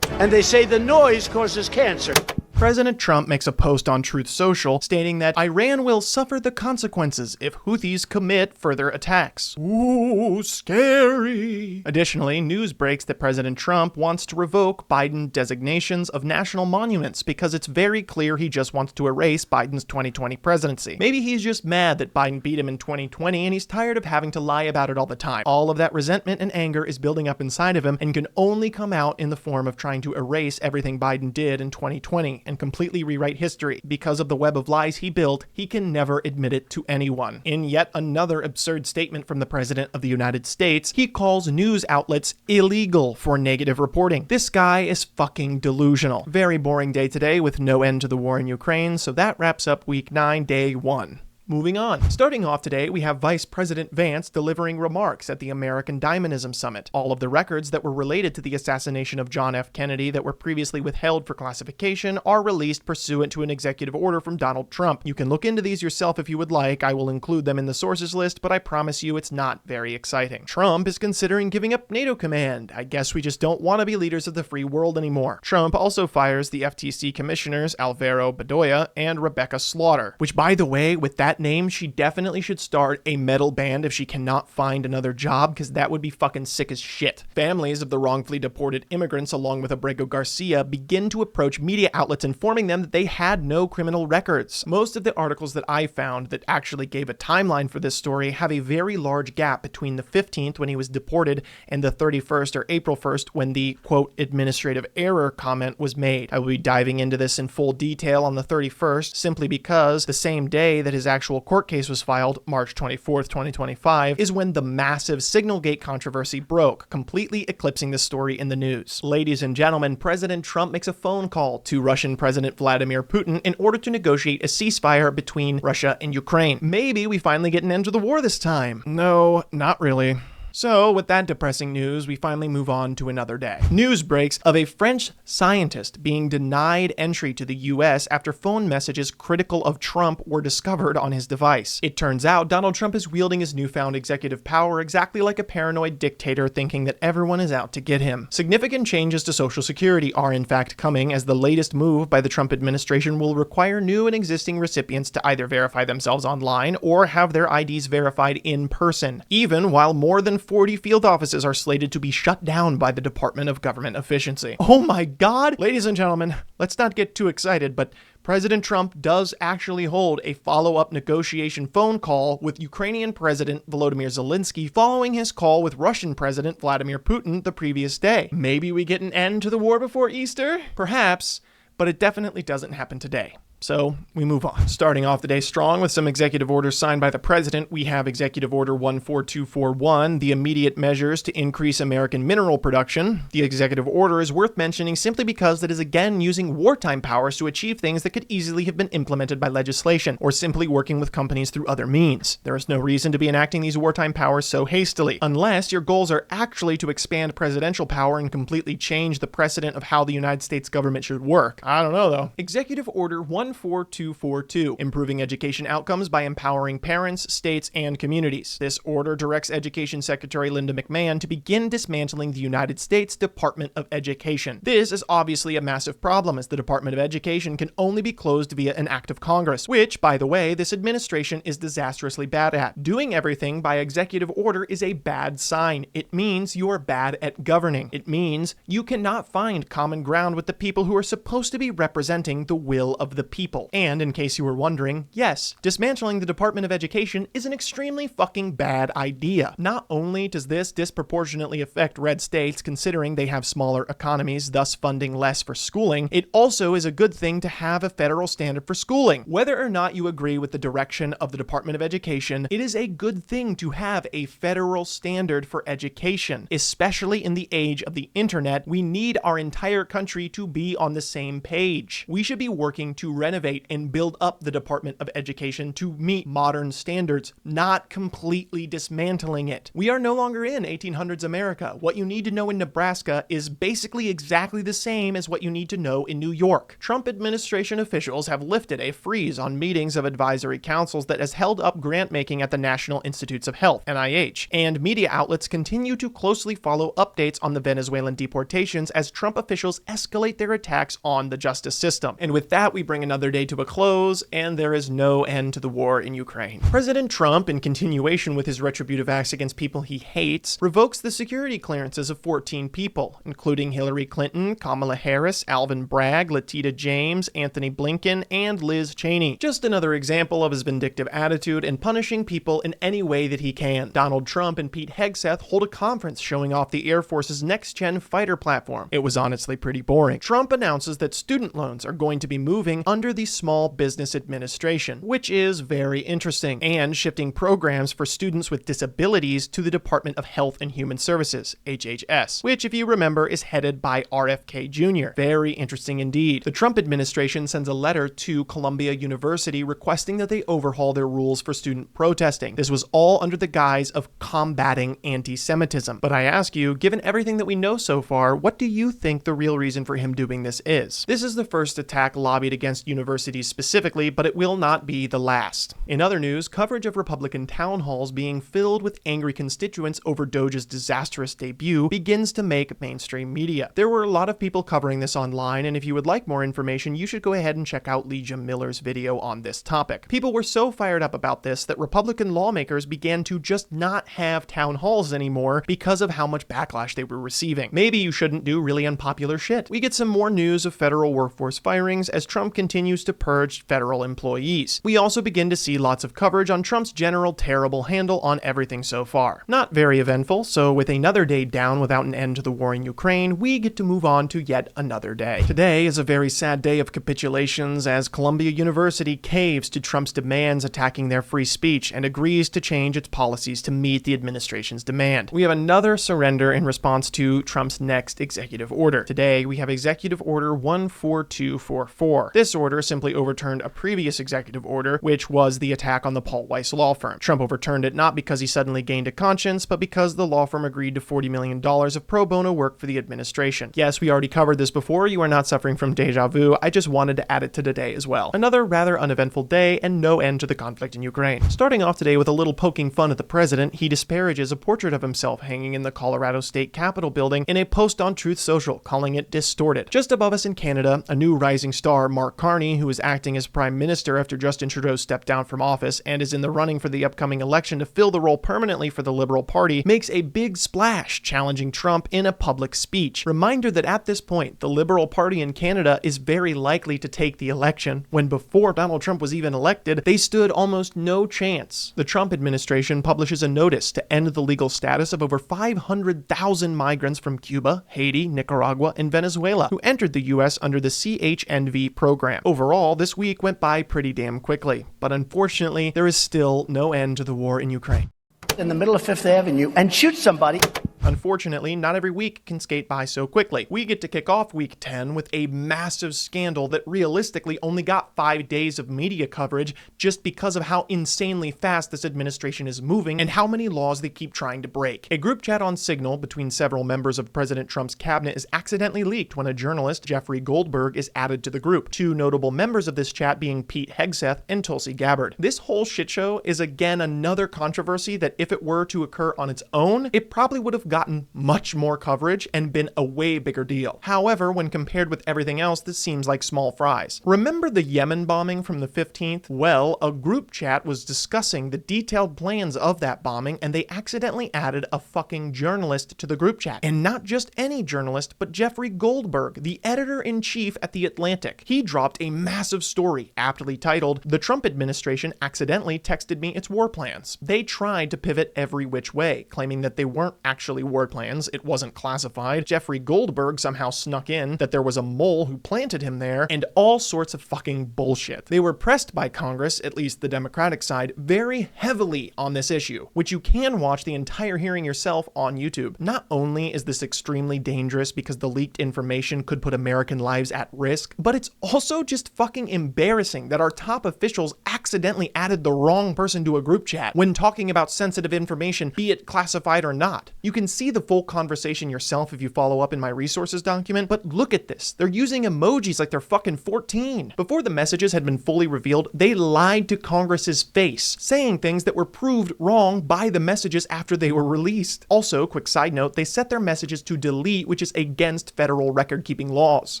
And they say the noise causes cancer. President Trump makes a post on Truth Social stating that Iran will suffer the consequences if Houthis commit further attacks. Ooh, scary. Additionally, news breaks that President Trump wants to revoke Biden designations of national monuments because it's very clear he just wants to erase Biden's 2020 presidency. Maybe he's just mad that Biden beat him in 2020 and he's tired of having to lie about it all the time. All of that resentment and anger is building up inside of him and can only come out in the form of trying to erase everything Biden did in 2020 and completely rewrite history. Because of the web of lies he built, he can never admit it to anyone. In yet another absurd statement from the President of the United States, he calls news outlets illegal for negative reporting. This guy is fucking delusional. Very boring day today with no end to the war in Ukraine, so that wraps up week 9, day 1. Moving on. Starting off today, we have Vice President Vance delivering remarks at the American Diamonism Summit. All of the records that were related to the assassination of John F. Kennedy that were previously withheld for classification are released pursuant to an executive order from Donald Trump. You can look into these yourself if you would like. I will include them in the sources list, but I promise you it's not very exciting. Trump is considering giving up NATO command. I guess we just don't want to be leaders of the free world anymore. Trump also fires the FTC commissioners Alvaro Bedoya and Rebecca Slaughter, which, by the way, with that name, she definitely should start a metal band if she cannot find another job, because that would be fucking sick as shit. Families of the wrongfully deported immigrants, along with Abrego Garcia, begin to approach media outlets informing them that they had no criminal records. Most of the articles that I found that actually gave a timeline for this story have a very large gap between the 15th when he was deported and the 31st or April 1st when the quote administrative error comment was made. I will be diving into this in full detail on the 31st simply because the same day that his actual court case was filed, March 24th, 2025, is when the massive Signalgate controversy broke, completely eclipsing the story in the news. Ladies and gentlemen, President Trump makes a phone call to Russian President Vladimir Putin in order to negotiate a ceasefire between Russia and Ukraine. Maybe we finally get an end to the war this time. No, not really. So, with that depressing news, we finally move on to another day. News breaks of a French scientist being denied entry to the US after phone messages critical of Trump were discovered on his device. It turns out Donald Trump is wielding his newfound executive power exactly like a paranoid dictator thinking that everyone is out to get him. Significant changes to Social Security are in fact coming, as the latest move by the Trump administration will require new and existing recipients to either verify themselves online or have their IDs verified in person, even while more than 40 field offices are slated to be shut down by the Department of Government Efficiency. Oh my God! Ladies and gentlemen, let's not get too excited, but President Trump does actually hold a follow-up negotiation phone call with Ukrainian President Volodymyr Zelensky following his call with Russian President Vladimir Putin the previous day. Maybe we get an end to the war before Easter? Perhaps, but it definitely doesn't happen today. So we move on. Starting off the day strong with some executive orders signed by the president, we have Executive Order 14241, the immediate measures to increase American mineral production. The executive order is worth mentioning simply because it is again using wartime powers to achieve things that could easily have been implemented by legislation or simply working with companies through other means. There is no reason to be enacting these wartime powers so hastily, unless your goals are actually to expand presidential power and completely change the precedent of how the United States government should work. I don't know though. Executive Order 14242, improving education outcomes by empowering parents, states, and communities. This order directs Education Secretary Linda McMahon to begin dismantling the United States Department of Education. This is obviously a massive problem, as the Department of Education can only be closed via an act of Congress, which, by the way, this administration is disastrously bad at. Doing everything by executive order is a bad sign. It means you are bad at governing. It means you cannot find common ground with the people who are supposed to be representing the will of the people. And in case you were wondering, yes, dismantling the Department of Education is an extremely fucking bad idea. Not only does this disproportionately affect red states considering they have smaller economies, thus funding less for schooling, it also is a good thing to have a federal standard for schooling. Whether or not you agree with the direction of the Department of Education, it is a good thing to have a federal standard for education. Especially in the age of the internet, we need our entire country to be on the same page. We should be working to renovate and build up the Department of Education to meet modern standards, not completely dismantling it. We are no longer in 1800s America. What you need to know in Nebraska is basically exactly the same as what you need to know in New York. Trump administration officials have lifted a freeze on meetings of advisory councils that has held up grant making at the National Institutes of Health, NIH, and media outlets continue to closely follow updates on the Venezuelan deportations as Trump officials escalate their attacks on the justice system. And with that, we bring another day to a close, and there is no end to the war in Ukraine. President Trump, in continuation with his retributive acts against people he hates, revokes the security clearances of 14 people, including Hillary Clinton, Kamala Harris, Alvin Bragg, Letitia James, Anthony Blinken, and Liz Cheney. Just another example of his vindictive attitude and punishing people in any way that he can. Donald Trump and Pete Hegseth hold a conference showing off the Air Force's next-gen fighter platform. It was honestly pretty boring. Trump announces that student loans are going to be moving under the Small Business Administration, which is very interesting, and shifting programs for students with disabilities to the Department of Health and Human Services, HHS, which, if you remember, is headed by RFK Jr. Very interesting indeed. The Trump administration sends a letter to Columbia University requesting that they overhaul their rules for student protesting. This was all under the guise of combating anti-Semitism. But I ask you, given everything that we know so far, what do you think the real reason for him doing this is? This is the first attack lobbied against universities specifically, but it will not be the last. In other news, coverage of Republican town halls being filled with angry constituents over Doge's disastrous debut begins to make mainstream media. There were a lot of people covering this online, and if you would like more information, you should go ahead and check out Lee Jim Miller's video on this topic. People were so fired up about this that Republican lawmakers began to just not have town halls anymore because of how much backlash they were receiving. Maybe you shouldn't do really unpopular shit. We get some more news of federal workforce firings as Trump continues to purge federal employees. We also begin to see lots of coverage on Trump's general terrible handle on everything so far. Not very eventful, so with another day down without an end to the war in Ukraine, we get to move on to yet another day. Today is a very sad day of capitulations as Columbia University caves to Trump's demands attacking their free speech and agrees to change its policies to meet the administration's demand. We have another surrender in response to Trump's next executive order. Today, we have Executive Order 14244. This order simply overturned a previous executive order, which was the attack on the Paul Weiss law firm. Trump overturned it not because he suddenly gained a conscience, but because the law firm agreed to $40 million of pro bono work for the administration. Yes, we already covered this before. You are not suffering from deja vu. I just wanted to add it to today as well. Another rather uneventful day and no end to the conflict in Ukraine. Starting off today with a little poking fun at the president, he disparages a portrait of himself hanging in the Colorado State Capitol building in a post on Truth Social, calling it distorted. Just above us in Canada, a new rising star, Mark Carney, who is acting as Prime Minister after Justin Trudeau stepped down from office and is in the running for the upcoming election to fill the role permanently for the Liberal Party, makes a big splash challenging Trump in a public speech. Reminder that at this point, the Liberal Party in Canada is very likely to take the election, when before Donald Trump was even elected, they stood almost no chance. The Trump administration publishes a notice to end the legal status of over 500,000 migrants from Cuba, Haiti, Nicaragua, and Venezuela who entered the U.S. under the CHNV program. Overall, this week went by pretty damn quickly, but unfortunately, there is still no end to the war in Ukraine. In the middle of Fifth Avenue and shoot somebody. Unfortunately, not every week can skate by so quickly. We get to kick off week 10 with a massive scandal that realistically only got 5 days of media coverage just because of how insanely fast this administration is moving and how many laws they keep trying to break. A group chat on Signal between several members of President Trump's cabinet is accidentally leaked when a journalist, Jeffrey Goldberg, is added to the group. Two notable members of this chat being Pete Hegseth and Tulsi Gabbard. This whole shit show is again another controversy that if it were to occur on its own, it probably would have gotten much more coverage and been a way bigger deal. However, when compared with everything else, this seems like small fries. Remember the Yemen bombing from the 15th? Well, a group chat was discussing the detailed plans of that bombing, and they accidentally added a fucking journalist to the group chat. And not just any journalist, but Jeffrey Goldberg, the editor-in-chief at The Atlantic. He dropped a massive story, aptly titled, "The Trump Administration Accidentally Texted Me Its War Plans." They tried to pivot every which way, claiming that they weren't actually actually war plans. It wasn't classified. Jeffrey Goldberg somehow snuck in that there was a mole who planted him there, and all sorts of fucking bullshit. They were pressed by Congress, at least the Democratic side, very heavily on this issue, which you can watch the entire hearing yourself on YouTube. Not only is this extremely dangerous because the leaked information could put American lives at risk, but it's also just fucking embarrassing that our top officials accidentally added the wrong person to a group chat when talking about sensitive information, be it classified or not. You can see the full conversation yourself if you follow up in my resources document, but look at this. They're using emojis like they're fucking 14. Before the messages had been fully revealed, they lied to Congress's face, saying things that were proved wrong by the messages after they were released. Also, quick side note, they set their messages to delete, which is against federal record-keeping laws.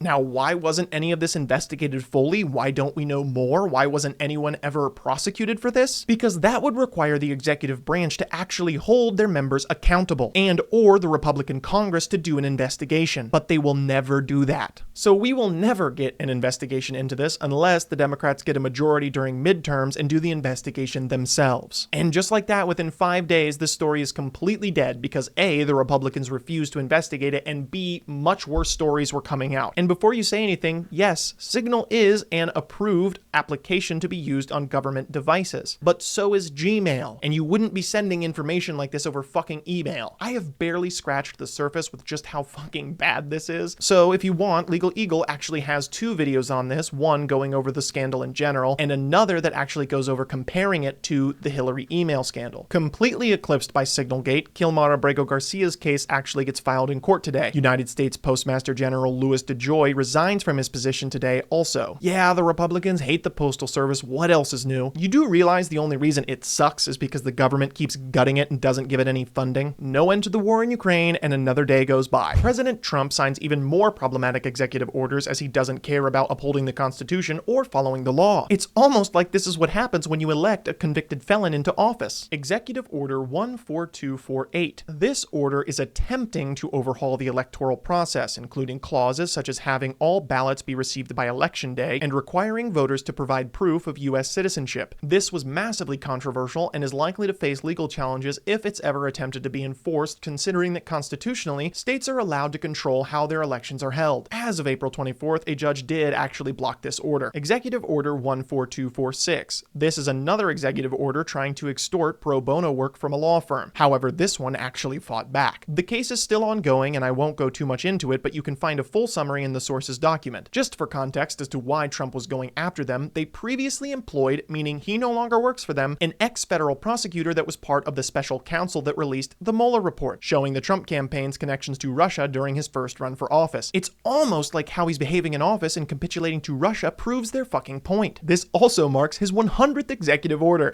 Now, why wasn't any of this investigated fully? Why don't we know more? Why wasn't anyone ever prosecuted for this? Because that would require the executive branch to actually hold their members accountable, and or the Republican Congress to do an investigation. But they will never do that. So we will never get an investigation into this unless the Democrats get a majority during midterms and do the investigation themselves. And just like that, within 5 days, the story is completely dead because A, the Republicans refused to investigate it, and B, much worse stories were coming out. And before you say anything, yes, Signal is an approved application to be used on government devices, but so is Gmail, and you wouldn't be sending information like this over fucking email. I have barely scratched the surface with just how fucking bad this is. So if you want, Legal Eagle actually has 2 videos on this, one going over the scandal in general, and another that actually goes over comparing it to the Hillary email scandal. Completely eclipsed by Signalgate, Kilmar Abrego Garcia's case actually gets filed in court today. United States Postmaster General Louis DeJoy resigns from his position today also. Yeah, the Republicans hate the Postal Service. What else is new? You do realize the only reason it sucks is because the government keeps gutting it and doesn't give it any funding? No end to the war in Ukraine, and another day goes by. President Trump signs even more problematic executive orders as he doesn't care about upholding the Constitution or following the law. It's almost like this is what happens when you elect a convicted felon into office. Executive Order 14248. This order is attempting to overhaul the electoral process, including clauses such as having all ballots be received by Election Day and requiring voters to provide proof of U.S. citizenship. This was massively controversial and is likely to face legal challenges if it's ever attempted to be enforced, considering that constitutionally, states are allowed to control how their elections are held. As of April 24th, a judge did actually block this order. Executive Order 14246. This is another executive order trying to extort pro bono work from a law firm. However, this one actually fought back. The case is still ongoing, and I won't go too much into it, but you can find a full summary in the sources document. Just for context as to why Trump was going after them, they previously employed, meaning he no longer works for them, an ex-federal prosecutor that was part of the special counsel that released the Mueller report, showing the Trump campaign's connections to Russia during his first run for office. It's almost like how he's behaving in office and capitulating to Russia proves their fucking point. This also marks his 100th executive order.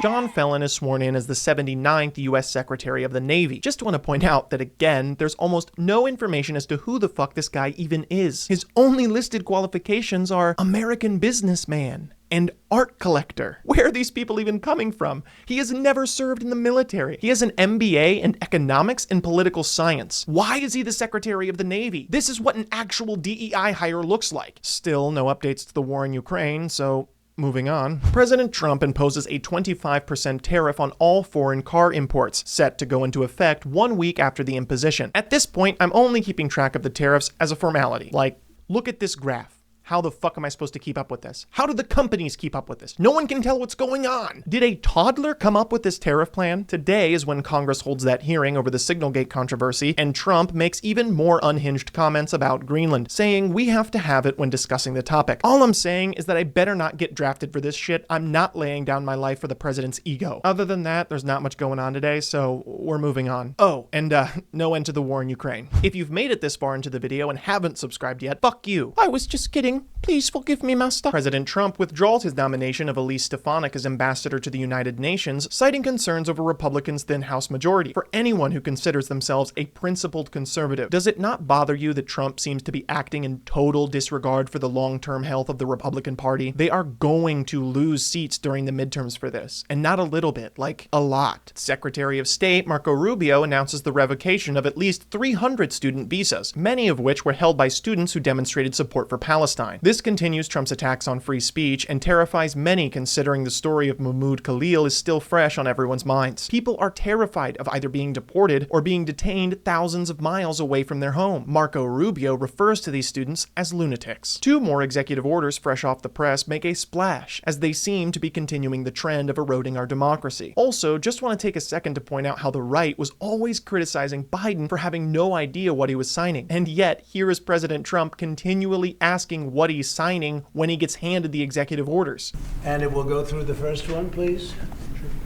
John Felon is sworn in as the 79th U.S. Secretary of the Navy. Just want to point out that again, there's almost no information as to who the fuck this guy even is. His only listed qualifications are American businessman and art collector. Where are these people even coming from? He has never served in the military. He has an MBA in economics and political science. Why is he the Secretary of the Navy? This is what an actual DEI hire looks like. Still, no updates to the war in Ukraine, so moving on. President Trump imposes a 25% tariff on all foreign car imports, set to go into effect 1 week after the imposition. At this point, I'm only keeping track of the tariffs as a formality. Like, look at this graph. How the fuck am I supposed to keep up with this? How do the companies keep up with this? No one can tell what's going on. Did a toddler come up with this tariff plan? Today is when Congress holds that hearing over the Signalgate controversy, and Trump makes even more unhinged comments about Greenland, saying we have to have it when discussing the topic. All I'm saying is that I better not get drafted for this shit. I'm not laying down my life for the president's ego. Other than that, there's not much going on today, so we're moving on. Oh, and no end to the war in Ukraine. If you've made it this far into the video and haven't subscribed yet, fuck you. I was just kidding. Please forgive me, master. President Trump withdraws his nomination of Elise Stefanik as ambassador to the United Nations, citing concerns over Republicans' thin House majority. For anyone who considers themselves a principled conservative, does it not bother you that Trump seems to be acting in total disregard for the long-term health of the Republican Party? They are going to lose seats during the midterms for this, and not a little bit, like a lot. Secretary of State Marco Rubio announces the revocation of at least 300 student visas, many of which were held by students who demonstrated support for Palestine. Palestine. This continues Trump's attacks on free speech and terrifies many, considering the story of Mahmoud Khalil is still fresh on everyone's minds. People are terrified of either being deported or being detained thousands of miles away from their home. Marco Rubio refers to these students as lunatics. Two more executive orders fresh off the press make a splash, as they seem to be continuing the trend of eroding our democracy. Also, just want to take a second to point out how the right was always criticizing Biden for having no idea what he was signing. And yet, here is President Trump continually asking what he's signing when he gets handed the executive orders. And it will go through the first one, please.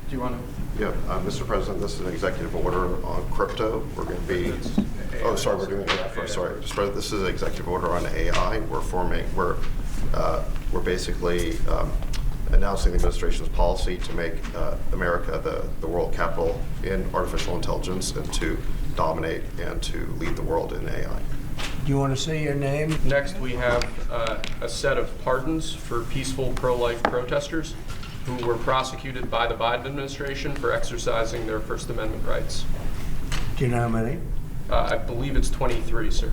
Do you want to? Yeah, Mr. President, this is an executive order on crypto. We're going to be. Oh, sorry, we're doing that first. Sorry, Mr. President, this is an executive order on AI. We're basically announcing the administration's policy to make America the world capital in artificial intelligence and to dominate and to lead the world in AI. Do you want to say your name? Next, we have a set of pardons for peaceful pro-life protesters who were prosecuted by the Biden administration for exercising their First Amendment rights. Do you know how many? I believe it's 23, sir.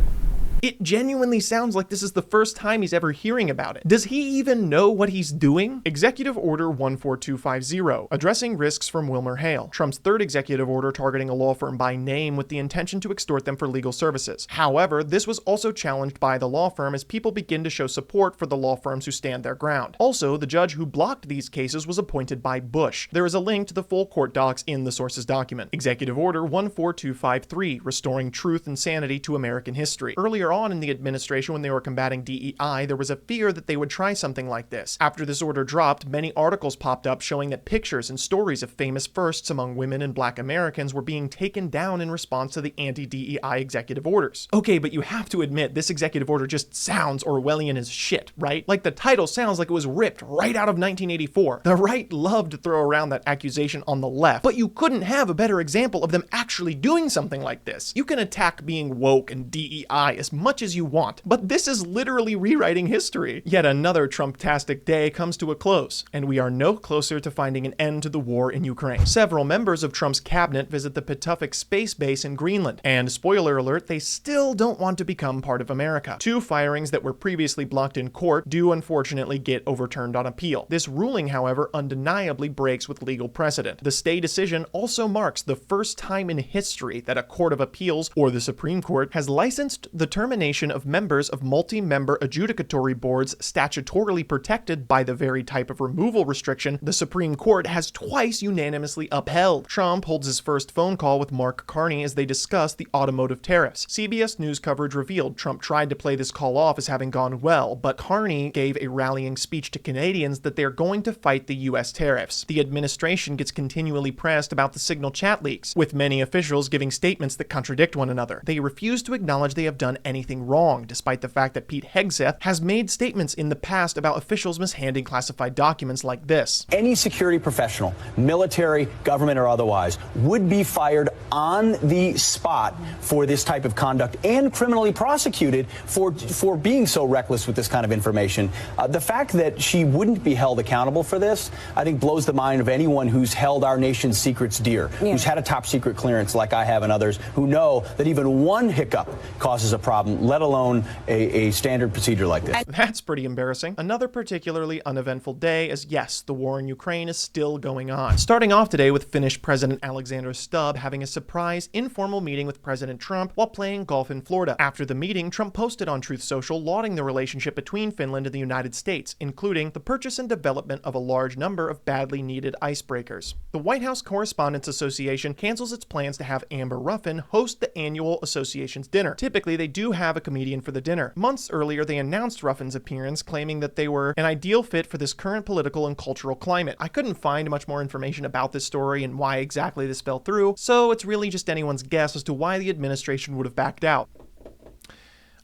It genuinely sounds like this is the first time he's ever hearing about it. Does he even know what he's doing? Executive Order 14250, addressing risks from WilmerHale. Trump's third executive order targeting a law firm by name with the intention to extort them for legal services. However, this was also challenged by the law firm as people begin to show support for the law firms who stand their ground. Also, the judge who blocked these cases was appointed by Bush. There is a link to the full court docs in the sources document. Executive Order 14253, restoring truth and sanity to American history. Earlier on in the administration, when they were combating DEI, there was a fear that they would try something like this. After this order dropped, many articles popped up showing that pictures and stories of famous firsts among women and Black Americans were being taken down in response to the anti-DEI executive orders. Okay, but you have to admit, this executive order just sounds Orwellian as shit, right? Like the title sounds like it was ripped right out of 1984. The right loved to throw around that accusation on the left, but you couldn't have a better example of them actually doing something like this. You can attack being woke and DEI as much as you want, but this is literally rewriting history. Yet another Trump-tastic day comes to a close, and we are no closer to finding an end to the war in Ukraine. Several members of Trump's cabinet visit the Pituffik space base in Greenland, and spoiler alert, they still don't want to become part of America. Two firings that were previously blocked in court do unfortunately get overturned on appeal. This ruling, however, undeniably breaks with legal precedent. The stay decision also marks the first time in history that a court of appeals, or the Supreme Court, has licensed the termination of members of multi-member adjudicatory boards statutorily protected by the very type of removal restriction the Supreme Court has twice unanimously upheld. Trump holds his first phone call with Mark Carney as they discuss the automotive tariffs. CBS News coverage revealed Trump tried to play this call off as having gone well, but Carney gave a rallying speech to Canadians that they're going to fight the U.S. tariffs. The administration gets continually pressed about the Signal chat leaks, with many officials giving statements that contradict one another. They refuse to acknowledge they have done anything wrong, despite the fact that Pete Hegseth has made statements in the past about officials mishandling classified documents like this. Any security professional, military, government, or otherwise, would be fired on the spot for this type of conduct and criminally prosecuted for being so reckless with this kind of information. The fact that she wouldn't be held accountable for this, I think, blows the mind of anyone who's held our nation's secrets dear, who's had a top secret clearance like I have and others, who know that even one hiccup causes a problem, let alone a standard procedure like this. That's pretty embarrassing. Another particularly uneventful day, as yes, the war in Ukraine is still going on. Starting off today with Finnish President Alexander Stubb having a surprise informal meeting with President Trump while playing golf in Florida. After the meeting, Trump posted on Truth Social lauding the relationship between Finland and the United States, including the purchase and development of a large number of badly needed icebreakers. The White House Correspondents Association cancels its plans to have Amber Ruffin host the annual association's dinner. Typically, they do have a comedian for the dinner. Months earlier, they announced Ruffin's appearance, claiming that they were an ideal fit for this current political and cultural climate. I couldn't find much more information about this story and why exactly this fell through, so it's really just anyone's guess as to why the administration would have backed out.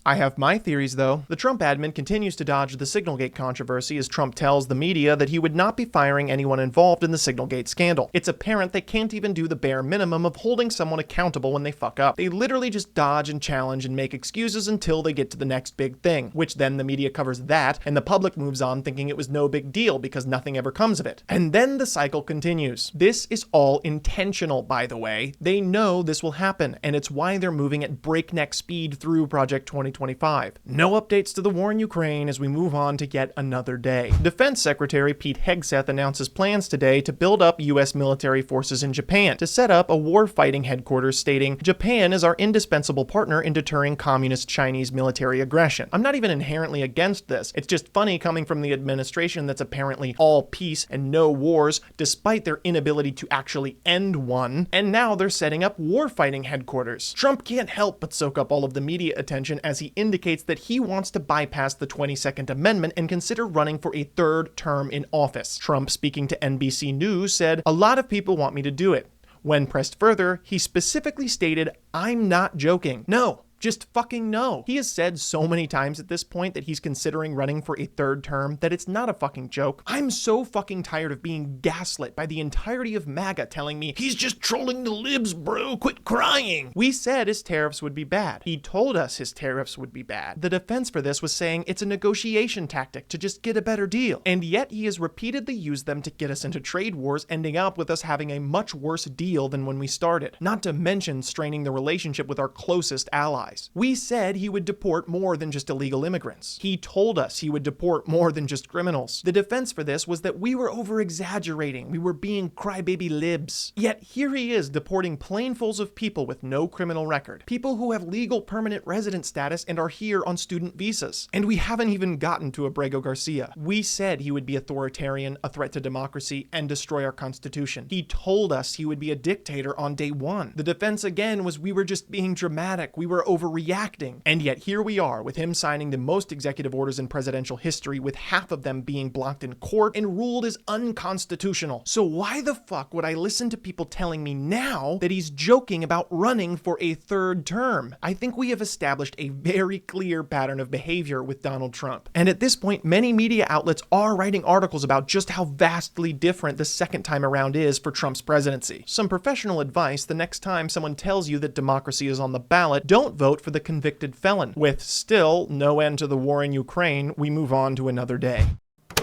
I have my theories, though. The Trump admin continues to dodge the Signalgate controversy as Trump tells the media that he would not be firing anyone involved in the Signalgate scandal. It's apparent they can't even do the bare minimum of holding someone accountable when they fuck up. They literally just dodge and challenge and make excuses until they get to the next big thing, which then the media covers that, and the public moves on thinking it was no big deal because nothing ever comes of it. And then the cycle continues. This is all intentional, by the way. They know this will happen, and it's why they're moving at breakneck speed through Project 2020. 2025. No updates to the war in Ukraine as we move on to yet another day. Defense Secretary Pete Hegseth announces plans today to build up U.S. military forces in Japan to set up a war-fighting headquarters, stating, "Japan is our indispensable partner in deterring communist Chinese military aggression." I'm not even inherently against this. It's just funny coming from the administration that's apparently all peace and no wars, despite their inability to actually end one, and now they're setting up war-fighting headquarters. Trump can't help but soak up all of the media attention as he indicates that he wants to bypass the 22nd Amendment and consider running for a third term in office. Trump, speaking to NBC News, said, "A lot of people want me to do it." When pressed further, he specifically stated, "I'm not joking. No. Just fucking no." He has said so many times at this point that he's considering running for a third term that it's not a fucking joke. I'm so fucking tired of being gaslit by the entirety of MAGA telling me, "He's just trolling the libs, bro, quit crying." We said his tariffs would be bad. He told us his tariffs would be bad. The defense for this was saying it's a negotiation tactic to just get a better deal. And yet he has repeatedly used them to get us into trade wars, ending up with us having a much worse deal than when we started. Not to mention straining the relationship with our closest allies. We said he would deport more than just illegal immigrants. He told us he would deport more than just criminals. The defense for this was that we were over-exaggerating. We were being crybaby libs. Yet here he is deporting planefuls of people with no criminal record. People who have legal permanent resident status and are here on student visas. And we haven't even gotten to Abrego Garcia. We said he would be authoritarian, a threat to democracy, and destroy our Constitution. He told us he would be a dictator on day one. The defense again was we were just being dramatic. We were overreacting. And yet here we are with him signing the most executive orders in presidential history, with half of them being blocked in court and ruled as unconstitutional. So why the fuck would I listen to people telling me now that he's joking about running for a third term? I think we have established a very clear pattern of behavior with Donald Trump. And at this point, many media outlets are writing articles about just how vastly different the second time around is for Trump's presidency. Some professional advice: the next time someone tells you that democracy is on the ballot, don't vote for the convicted felon. With still no end to the war in Ukraine, we move on to another day.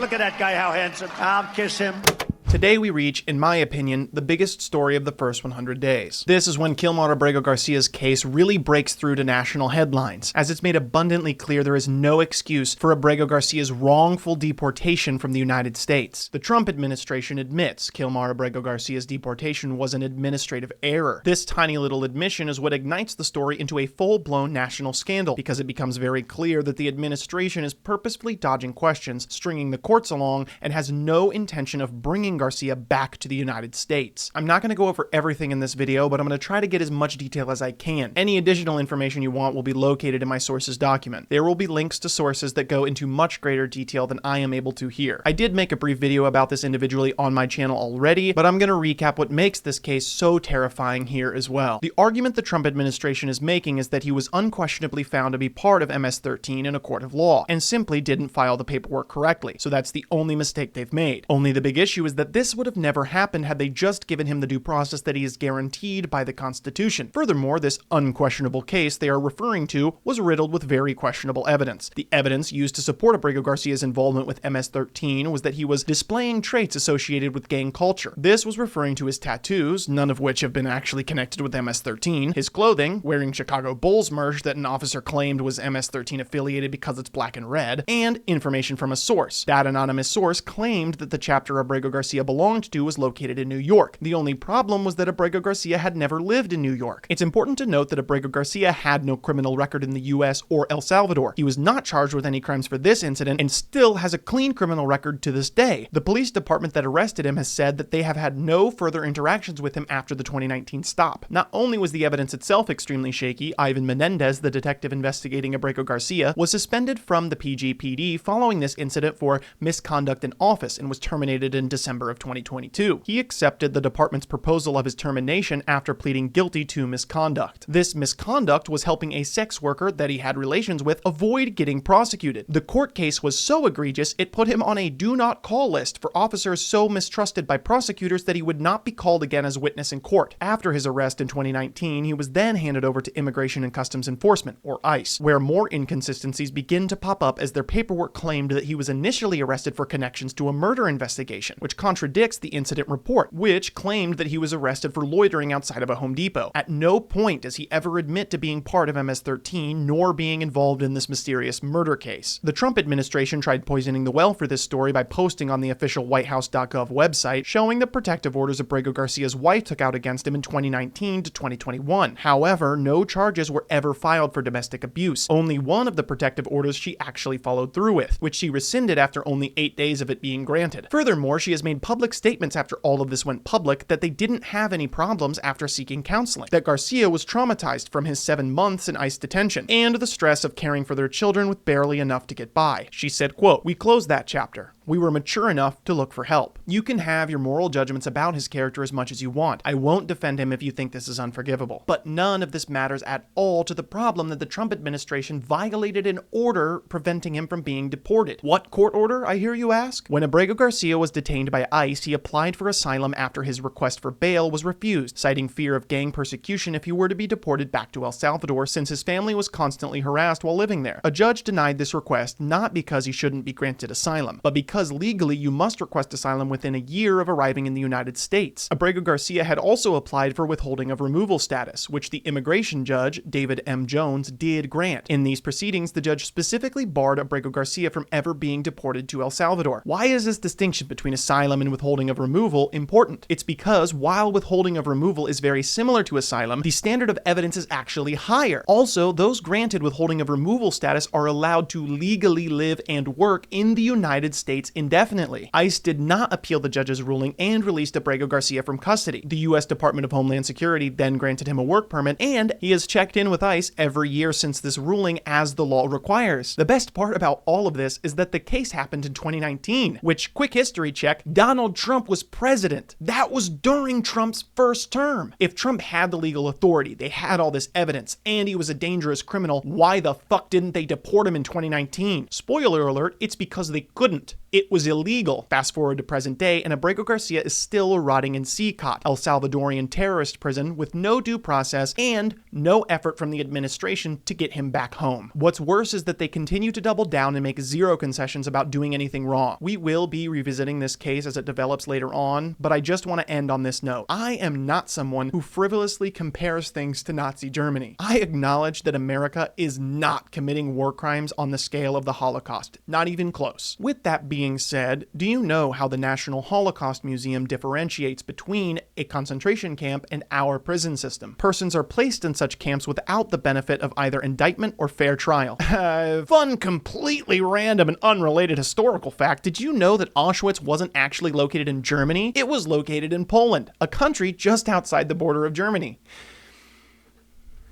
Look at that guy, how handsome. I'll kiss him. Today we reach, in my opinion, the biggest story of the first 100 days. This is when Kilmar Abrego Garcia's case really breaks through to national headlines, as it's made abundantly clear there is no excuse for Abrego Garcia's wrongful deportation from the United States. The Trump administration admits Kilmar Abrego Garcia's deportation was an administrative error. This tiny little admission is what ignites the story into a full-blown national scandal, because it becomes very clear that the administration is purposefully dodging questions, stringing the courts along, and has no intention of bringing Garcia back to the United States. I'm not going to go over everything in this video, but I'm going to try to get as much detail as I can. Any additional information you want will be located in my sources document. There will be links to sources that go into much greater detail than I am able to here. I did make a brief video about this individually on my channel already, but I'm going to recap what makes this case so terrifying here as well. The argument the Trump administration is making is that he was unquestionably found to be part of MS-13 in a court of law, and simply didn't file the paperwork correctly. So that's the only mistake they've made. Only the big issue is that this would have never happened had they just given him the due process that he is guaranteed by the Constitution. Furthermore, this unquestionable case they are referring to was riddled with very questionable evidence. The evidence used to support Abrego Garcia's involvement with MS-13 was that he was displaying traits associated with gang culture. This was referring to his tattoos, none of which have been actually connected with MS-13, his clothing, wearing Chicago Bulls merch that an officer claimed was MS-13 affiliated because it's black and red, and information from a source. That anonymous source claimed that the chapter Abrego Garcia belonged to was located in New York. The only problem was that Abrego Garcia had never lived in New York. It's important to note that Abrego Garcia had no criminal record in the US or El Salvador. He was not charged with any crimes for this incident and still has a clean criminal record to this day. The police department that arrested him has said that they have had no further interactions with him after the 2019 stop. Not only was the evidence itself extremely shaky, Ivan Menendez, the detective investigating Abrego Garcia, was suspended from the PGPD following this incident for misconduct in office and was terminated in December of 2022. He accepted the department's proposal of his termination after pleading guilty to misconduct. This misconduct was helping a sex worker that he had relations with avoid getting prosecuted. The court case was so egregious, it put him on a do not call list for officers so mistrusted by prosecutors that he would not be called again as a witness in court. After his arrest in 2019, he was then handed over to Immigration and Customs Enforcement, or ICE, where more inconsistencies begin to pop up as their paperwork claimed that he was initially arrested for connections to a murder investigation, which contradicts contradicts the incident report, which claimed that he was arrested for loitering outside of a Home Depot. At no point does he ever admit to being part of MS-13 nor being involved in this mysterious murder case. The Trump administration tried poisoning the well for this story by posting on the official whitehouse.gov website showing the protective orders Abrego Garcia's wife took out against him in 2019 to 2021. However, no charges were ever filed for domestic abuse. Only one of the protective orders she actually followed through with, which she rescinded after only 8 days of it being granted. Furthermore, she has made public statements after all of this went public that they didn't have any problems after seeking counseling, that Garcia was traumatized from his 7 months in ICE detention, and the stress of caring for their children with barely enough to get by. She said, quote, "We closed that chapter. We were mature enough to look for help. You can have your moral judgments about his character as much as you want. I won't defend him if you think this is unforgivable. But none of this matters at all to the problem that the Trump administration violated an order preventing him from being deported." What court order, I hear you ask? When Abrego Garcia was detained by ICE, he applied for asylum after his request for bail was refused, citing fear of gang persecution if he were to be deported back to El Salvador since his family was constantly harassed while living there. A judge denied this request not because he shouldn't be granted asylum, but because legally you must request asylum within a year of arriving in the United States. Abrego Garcia had also applied for withholding of removal status, which the immigration judge, David M. Jones, did grant. In these proceedings, the judge specifically barred Abrego Garcia from ever being deported to El Salvador. Why is this distinction between asylum and withholding of removal important? It's because while withholding of removal is very similar to asylum, the standard of evidence is actually higher. Also, those granted withholding of removal status are allowed to legally live and work in the United States indefinitely. ICE did not appeal the judge's ruling and released Abrego Garcia from custody. The U.S. Department of Homeland Security then granted him a work permit, and he has checked in with ICE every year since this ruling as the law requires. The best part about all of this is that the case happened in 2019, which, quick history check, Donald Trump was president. That was during Trump's first term. If Trump had the legal authority, they had all this evidence, and he was a dangerous criminal, why the fuck didn't they deport him in 2019? Spoiler alert, it's because they couldn't. It was illegal. Fast forward to present day, and Abrego Garcia is still rotting in CCOT, El Salvadorian terrorist prison, with no due process and no effort from the administration to get him back home. What's worse is that they continue to double down and make zero concessions about doing anything wrong. We will be revisiting this case as it develops later on, but I just want to end on this note. I am not someone who frivolously compares things to Nazi Germany. I acknowledge that America is not committing war crimes on the scale of the Holocaust, not even close. With that being said, do you know how the National Holocaust Museum differentiates between a concentration camp and our prison system? Persons are placed in such camps without the benefit of either indictment or fair trial. Fun, completely random and unrelated historical fact, did you know that Auschwitz wasn't actually located in Germany? It was located in Poland, a country just outside the border of Germany.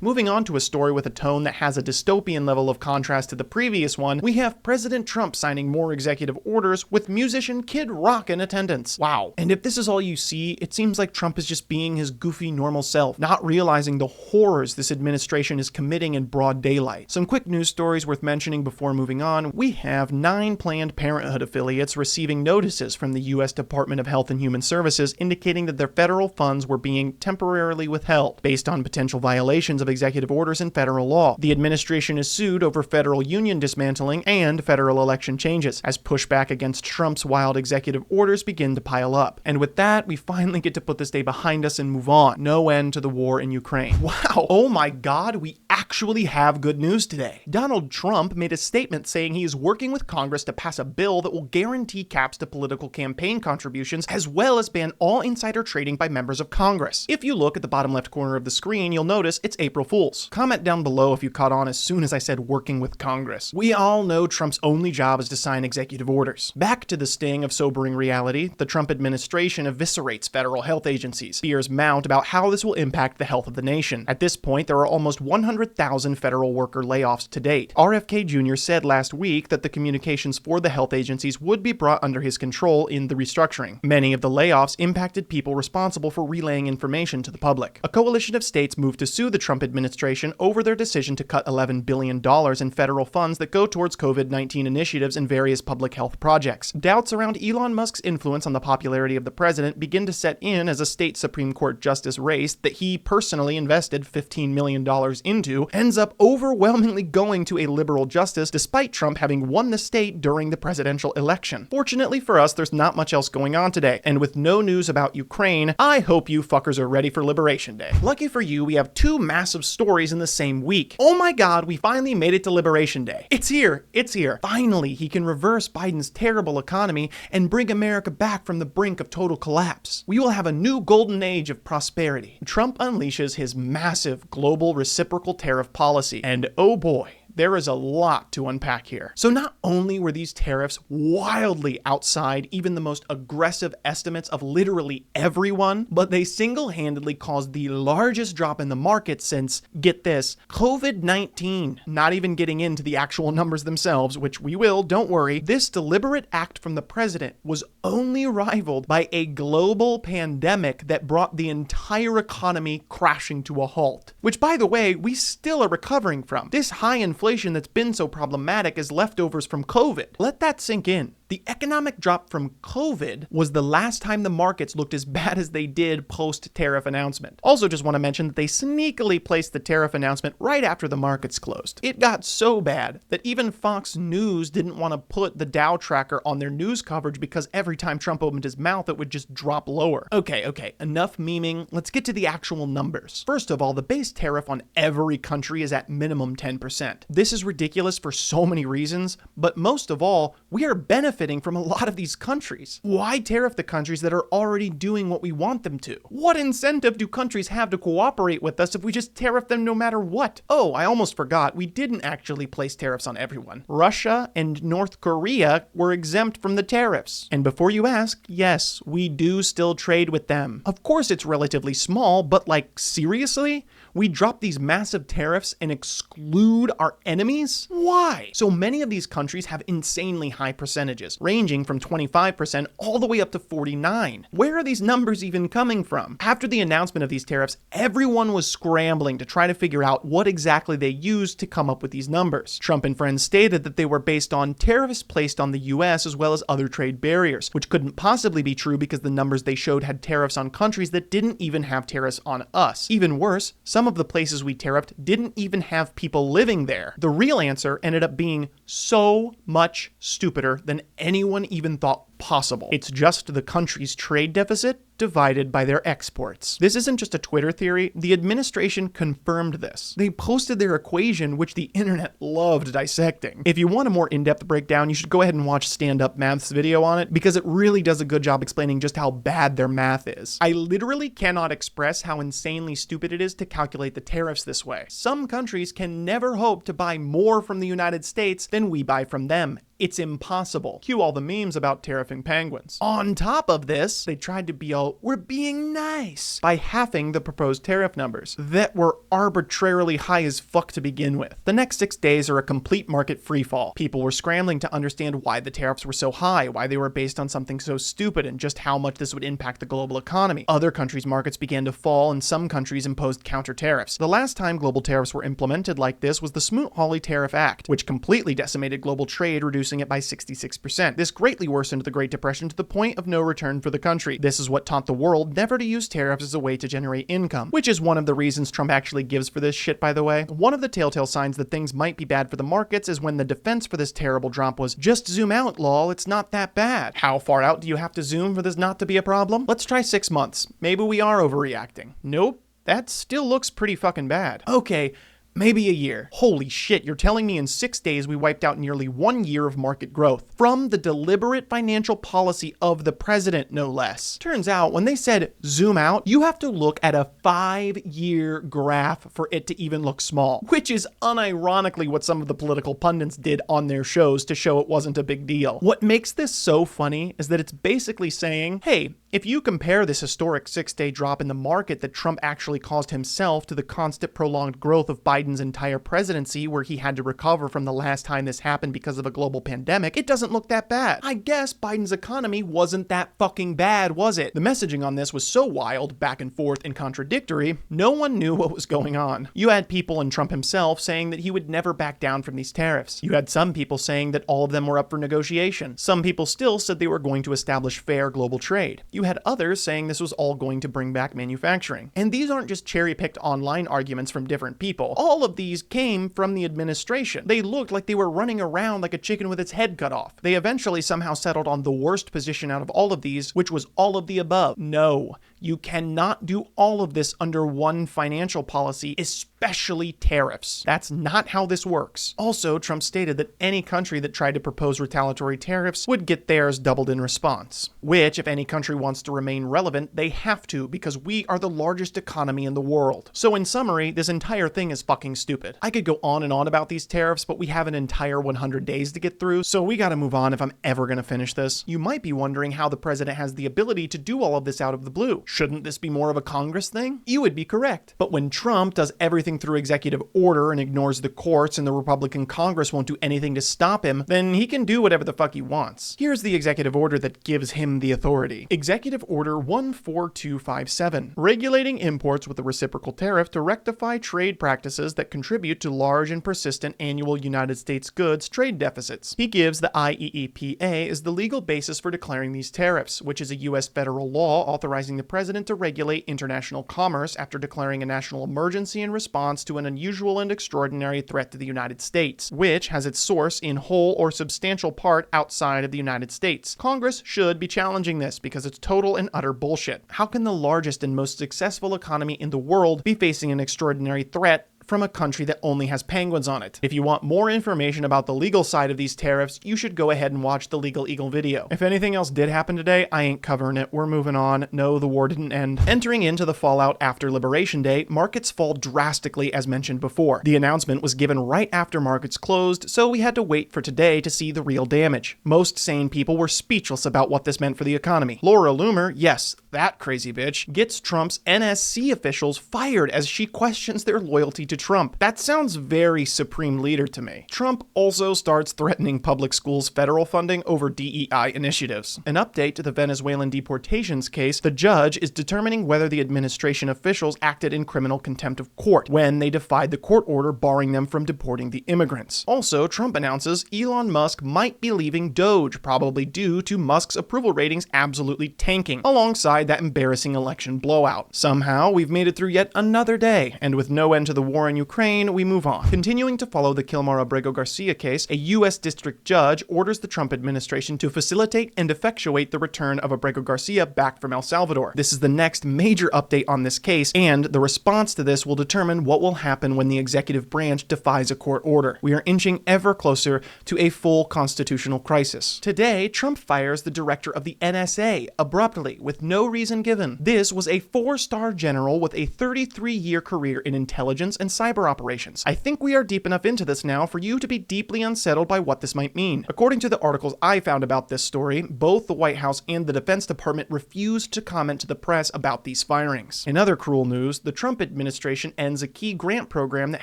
Moving on to a story with a tone that has a dystopian level of contrast to the previous one, we have President Trump signing more executive orders with musician Kid Rock in attendance. Wow. And if this is all you see, it seems like Trump is just being his goofy, normal self, not realizing the horrors this administration is committing in broad daylight. Some quick news stories worth mentioning before moving on. We have 9 Planned Parenthood affiliates receiving notices from the U.S. Department of Health and Human Services indicating that their federal funds were being temporarily withheld based on potential violations of executive orders and federal law. The administration is sued over federal union dismantling and federal election changes as pushback against Trump's wild executive orders begin to pile up. And with that, we finally get to put this day behind us and move on. No end to the war in Ukraine. Wow, oh my God, we actually have good news today. Donald Trump made a statement saying he is working with Congress to pass a bill that will guarantee caps to political campaign contributions as well as ban all insider trading by members of Congress. If you look at the bottom left corner of the screen, you'll notice it's April Fools. Comment down below if you caught on as soon as I said working with Congress. We all know Trump's only job is to sign executive orders. Back to the sting of sobering reality, the Trump administration eviscerates federal health agencies. Fears mount about how this will impact the health of the nation. At this point, there are almost 100,000 federal worker layoffs to date. RFK Jr. said last week that the communications for the health agencies would be brought under his control in the restructuring. Many of the layoffs impacted people responsible for relaying information to the public. A coalition of states moved to sue the Trump administration over their decision to cut $11 billion in federal funds that go towards COVID-19 initiatives and various public health projects. Doubts around Elon Musk's influence on the popularity of the president begin to set in as a state Supreme Court justice race that he personally invested $15 million into issue ends up overwhelmingly going to a liberal justice despite Trump having won the state during the presidential election. Fortunately for us, there's not much else going on today, and with no news about Ukraine, I hope you fuckers are ready for Liberation Day. Lucky for you, we have two massive stories in the same week. Oh my god, we finally made it to Liberation Day. It's here. It's here. Finally, he can reverse Biden's terrible economy and bring America back from the brink of total collapse. We will have a new golden age of prosperity. Trump unleashes his massive global reciprocal tariff policy, and oh boy, there is a lot to unpack here. So not only were these tariffs wildly outside even the most aggressive estimates of literally everyone, but they single-handedly caused the largest drop in the market since, get this, COVID-19. Not even getting into the actual numbers themselves, which we will, don't worry. This deliberate act from the president was only rivaled by a global pandemic that brought the entire economy crashing to a halt. Which, by the way, we still are recovering from. This high inflation that's been so problematic is leftovers from COVID. Let that sink in. The economic drop from COVID was the last time the markets looked as bad as they did post-tariff announcement. Also just want to mention that they sneakily placed the tariff announcement right after the markets closed. It got so bad that even Fox News didn't want to put the Dow tracker on their news coverage because every time Trump opened his mouth, it would just drop lower. Okay, enough memeing. Let's get to the actual numbers. First of all, the base tariff on every country is at minimum 10%. This is ridiculous for so many reasons, but most of all, we are benefiting from a lot of these countries. Why tariff the countries that are already doing what we want them to? What incentive do countries have to cooperate with us if we just tariff them no matter what? Oh, I almost forgot, we didn't actually place tariffs on everyone. Russia and North Korea were exempt from the tariffs. And before you ask, yes, we do still trade with them. Of course it's relatively small, but like, seriously? We drop these massive tariffs and exclude our enemies? Why? So many of these countries have insanely high percentages, ranging from 25% all the way up to 49%. Where are these numbers even coming from? After the announcement of these tariffs, everyone was scrambling to try to figure out what exactly they used to come up with these numbers. Trump and friends stated that they were based on tariffs placed on the US as well as other trade barriers, which couldn't possibly be true because the numbers they showed had tariffs on countries that didn't even have tariffs on us. Even worse, some of the places we tariffed didn't even have people living there. The real answer ended up being so much stupider than anyone even thought possible. It's just the country's trade deficit divided by their exports. This isn't just a Twitter theory. The administration confirmed this. They posted their equation, which the internet loved dissecting. If you want a more in-depth breakdown, you should go ahead and watch Stand Up Math's video on it, because it really does a good job explaining just how bad their math is. I literally cannot express how insanely stupid it is to calculate the tariffs this way. Some countries can never hope to buy more from the United States than we buy from them. It's impossible. Cue all the memes about tariffing penguins. On top of this, they tried to be all, we're being nice, by halving the proposed tariff numbers that were arbitrarily high as fuck to begin with. The next 6 days are a complete market freefall. People were scrambling to understand why the tariffs were so high, why they were based on something so stupid, and just how much this would impact the global economy. Other countries' markets began to fall, and some countries imposed counter tariffs. The last time global tariffs were implemented like this was the Smoot-Hawley Tariff Act, which completely decimated global trade, reducing it by 66%. This greatly worsened the Great Depression to the point of no return for the country. This is what taught the world never to use tariffs as a way to generate income, which is one of the reasons Trump actually gives for this shit, by the way. One of the telltale signs that things might be bad for the markets is when the defense for this terrible drop was, just zoom out, lol, it's not that bad. How far out do you have to zoom for this not to be a problem? Let's try 6 months. Maybe we are overreacting. Nope. That still looks pretty fucking bad. Okay, maybe a year. Holy shit, you're telling me in 6 days we wiped out nearly 1 year of market growth from the deliberate financial policy of the president, no less. Turns out, when they said zoom out, you have to look at a 5-year graph for it to even look small, which is unironically what some of the political pundits did on their shows to show it wasn't a big deal. What makes this so funny is that it's basically saying, hey, if you compare this historic 6-day drop in the market that Trump actually caused himself to the constant prolonged growth of Biden's entire presidency, where he had to recover from the last time this happened because of a global pandemic, it doesn't look that bad. I guess Biden's economy wasn't that fucking bad, was it? The messaging on this was so wild, back and forth, and contradictory, no one knew what was going on. You had people and Trump himself saying that he would never back down from these tariffs. You had some people saying that all of them were up for negotiation. Some people still said they were going to establish fair global trade. You had others saying this was all going to bring back manufacturing. And these aren't just cherry-picked online arguments from different people. All of these came from the administration. They looked like they were running around like a chicken with its head cut off. They eventually somehow settled on the worst position out of all of these, which was all of the above. No, you cannot do all of this under one financial policy, especially tariffs. That's not how this works. Also, Trump stated that any country that tried to propose retaliatory tariffs would get theirs doubled in response. Which, if any country wants to remain relevant, they have to, because we are the largest economy in the world. So in summary, this entire thing is fucking stupid. I could go on and on about these tariffs, but we have an entire 100 days to get through, so we gotta move on if I'm ever gonna finish this. You might be wondering how the president has the ability to do all of this out of the blue. Shouldn't this be more of a Congress thing? You would be correct. But when Trump does everything through executive order and ignores the courts and the Republican Congress won't do anything to stop him, then he can do whatever the fuck he wants. Here's the executive order that gives him the authority. Executive Order 14257, regulating imports with a reciprocal tariff to rectify trade practices that contribute to large and persistent annual United States goods trade deficits. He gives the IEEPA as the legal basis for declaring these tariffs, which is a U.S. federal law authorizing the president to regulate international commerce after declaring a national emergency in response to an unusual and extraordinary threat to the United States, which has its source in whole or substantial part outside of the United States. Congress should be challenging this because it's total and utter bullshit. How can the largest and most successful economy in the world be facing an extraordinary threat from a country that only has penguins on it? If you want more information about the legal side of these tariffs, you should go ahead and watch the Legal Eagle video. If anything else did happen today, I ain't covering it. We're moving on. No, the war didn't end. Entering into the fallout after Liberation Day, markets fall drastically as mentioned before. The announcement was given right after markets closed, so we had to wait for today to see the real damage. Most sane people were speechless about what this meant for the economy. Laura Loomer, yes, that crazy bitch, gets Trump's NSC officials fired as she questions their loyalty to Trump. That sounds very Supreme Leader to me. Trump also starts threatening public schools' federal funding over DEI initiatives. An update to the Venezuelan deportations case, the judge is determining whether the administration officials acted in criminal contempt of court when they defied the court order barring them from deporting the immigrants. Also, Trump announces Elon Musk might be leaving Doge, probably due to Musk's approval ratings absolutely tanking, alongside that embarrassing election blowout. Somehow, we've made it through yet another day, and with no end to the war in Ukraine, we move on. Continuing to follow the Kilmar Abrego Garcia case, a U.S. district judge orders the Trump administration to facilitate and effectuate the return of Abrego Garcia back from El Salvador. This is the next major update on this case, and the response to this will determine what will happen when the executive branch defies a court order. We are inching ever closer to a full constitutional crisis. Today, Trump fires the director of the NSA abruptly, with no reason given. This was a 4-star general with a 33-year career in intelligence and cyber operations. I think we are deep enough into this now for you to be deeply unsettled by what this might mean. According to the articles I found about this story, both the White House and the Defense Department refused to comment to the press about these firings. In other cruel news, the Trump administration ends a key grant program that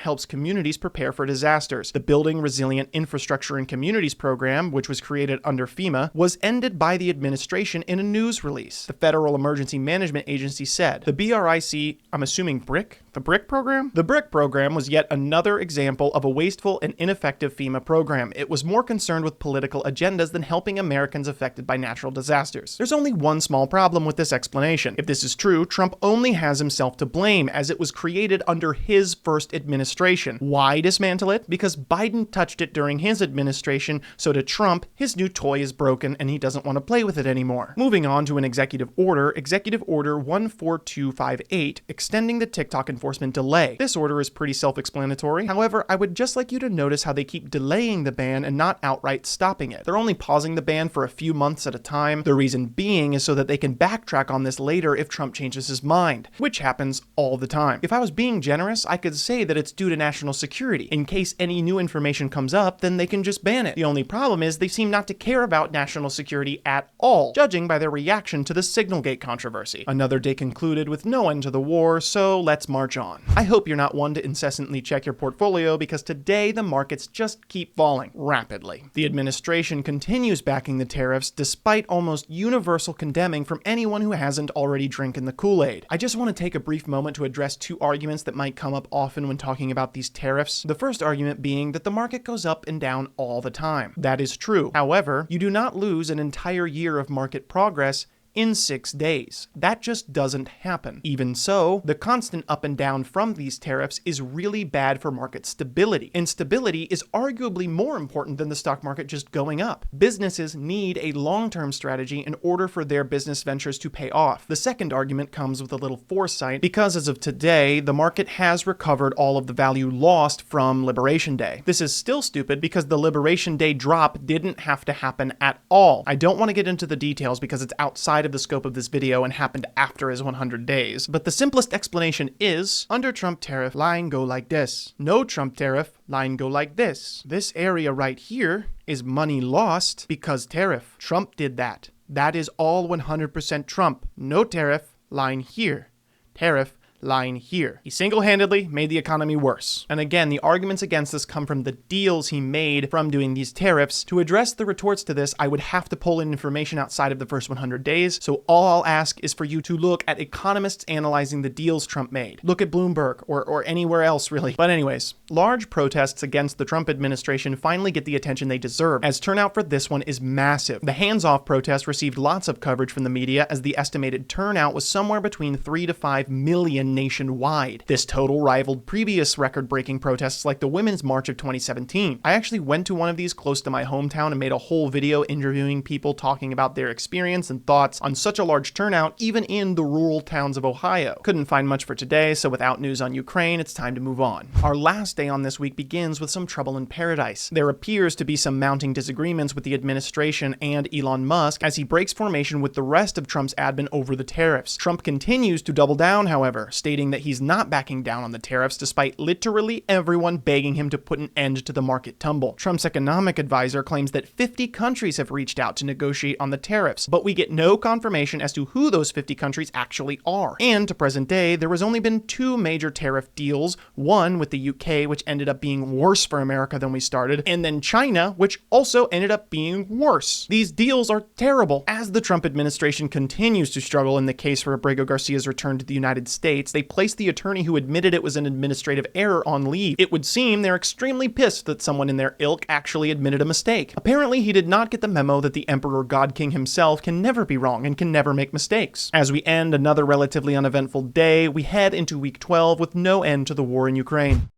helps communities prepare for disasters. The Building Resilient Infrastructure and Communities program, which was created under FEMA, was ended by the administration in a news release. The Federal Emergency Management Agency said, the BRIC, I'm assuming BRIC? The BRIC program? The BRIC program was yet another example of a wasteful and ineffective FEMA program. It was more concerned with political agendas than helping Americans affected by natural disasters. There's only one small problem with this explanation. If this is true, Trump only has himself to blame, as it was created under his first administration. Why dismantle it? Because Biden touched it during his administration, so to Trump, his new toy is broken and he doesn't want to play with it anymore. Moving on to an executive order, Executive Order 14258, extending the TikTok enforcement delay. This order is pretty self-explanatory. However, I would just like you to notice how they keep delaying the ban and not outright stopping it. They're only pausing the ban for a few months at a time. The reason being is so that they can backtrack on this later if Trump changes his mind, which happens all the time. If I was being generous, I could say that it's due to national security. In case any new information comes up, then they can just ban it. The only problem is they seem not to care about national security at all, judging by their reaction to the Signalgate controversy. Another day concluded with no end to the war, so let's march on. I hope you're not one to incessantly check your portfolio, because today the markets just keep falling rapidly. The administration continues backing the tariffs despite almost universal condemning from anyone who hasn't already drinking the Kool-Aid. I just want to take a brief moment to address two arguments that might come up often when talking about these tariffs. The first argument being that the market goes up and down all the time. That is true. However, you do not lose an entire year of market progress in 6 days. That just doesn't happen. Even so, the constant up and down from these tariffs is really bad for market stability, and stability is arguably more important than the stock market just going up. Businesses need a long-term strategy in order for their business ventures to pay off. The second argument comes with a little foresight, because as of today, the market has recovered all of the value lost from Liberation Day. This is still stupid because the Liberation Day drop didn't have to happen at all. I don't want to get into the details because it's outside of the scope of this video and happened after his 100 days, but the simplest explanation is, under Trump tariff, line go like this. No Trump tariff, line go like this. This area right here is money lost because tariff. Trump did that. That is all 100% Trump. No tariff, line here. Tariff, line here. He single-handedly made the economy worse. And again, the arguments against this come from the deals he made from doing these tariffs. To address the retorts to this, I would have to pull in information outside of the first 100 days, so all I'll ask is for you to look at economists analyzing the deals Trump made. Look at Bloomberg, or anywhere else, really. But anyways, large protests against the Trump administration finally get the attention they deserve, as turnout for this one is massive. The hands-off protest received lots of coverage from the media, as the estimated turnout was somewhere between 3 to 5 million nationwide. This total rivaled previous record-breaking protests like the Women's March of 2017. I actually went to one of these close to my hometown and made a whole video interviewing people talking about their experience and thoughts on such a large turnout, even in the rural towns of Ohio. Couldn't find much for today, so without news on Ukraine, it's time to move on. Our last day on this week begins with some trouble in paradise. There appears to be some mounting disagreements with the administration and Elon Musk as he breaks formation with the rest of Trump's admin over the tariffs. Trump continues to double down, however, stating that he's not backing down on the tariffs despite literally everyone begging him to put an end to the market tumble. Trump's economic advisor claims that 50 countries have reached out to negotiate on the tariffs, but we get no confirmation as to who those 50 countries actually are. And to present day, there has only been 2 major tariff deals, one with the UK, which ended up being worse for America than we started, and then China, which also ended up being worse. These deals are terrible. As the Trump administration continues to struggle in the case for Abrego Garcia's return to the United States, they placed the attorney who admitted it was an administrative error on leave. It would seem they're extremely pissed that someone in their ilk actually admitted a mistake. Apparently, he did not get the memo that the Emperor God King himself can never be wrong and can never make mistakes. As we end another relatively uneventful day, we head into week 12 with no end to the war in Ukraine.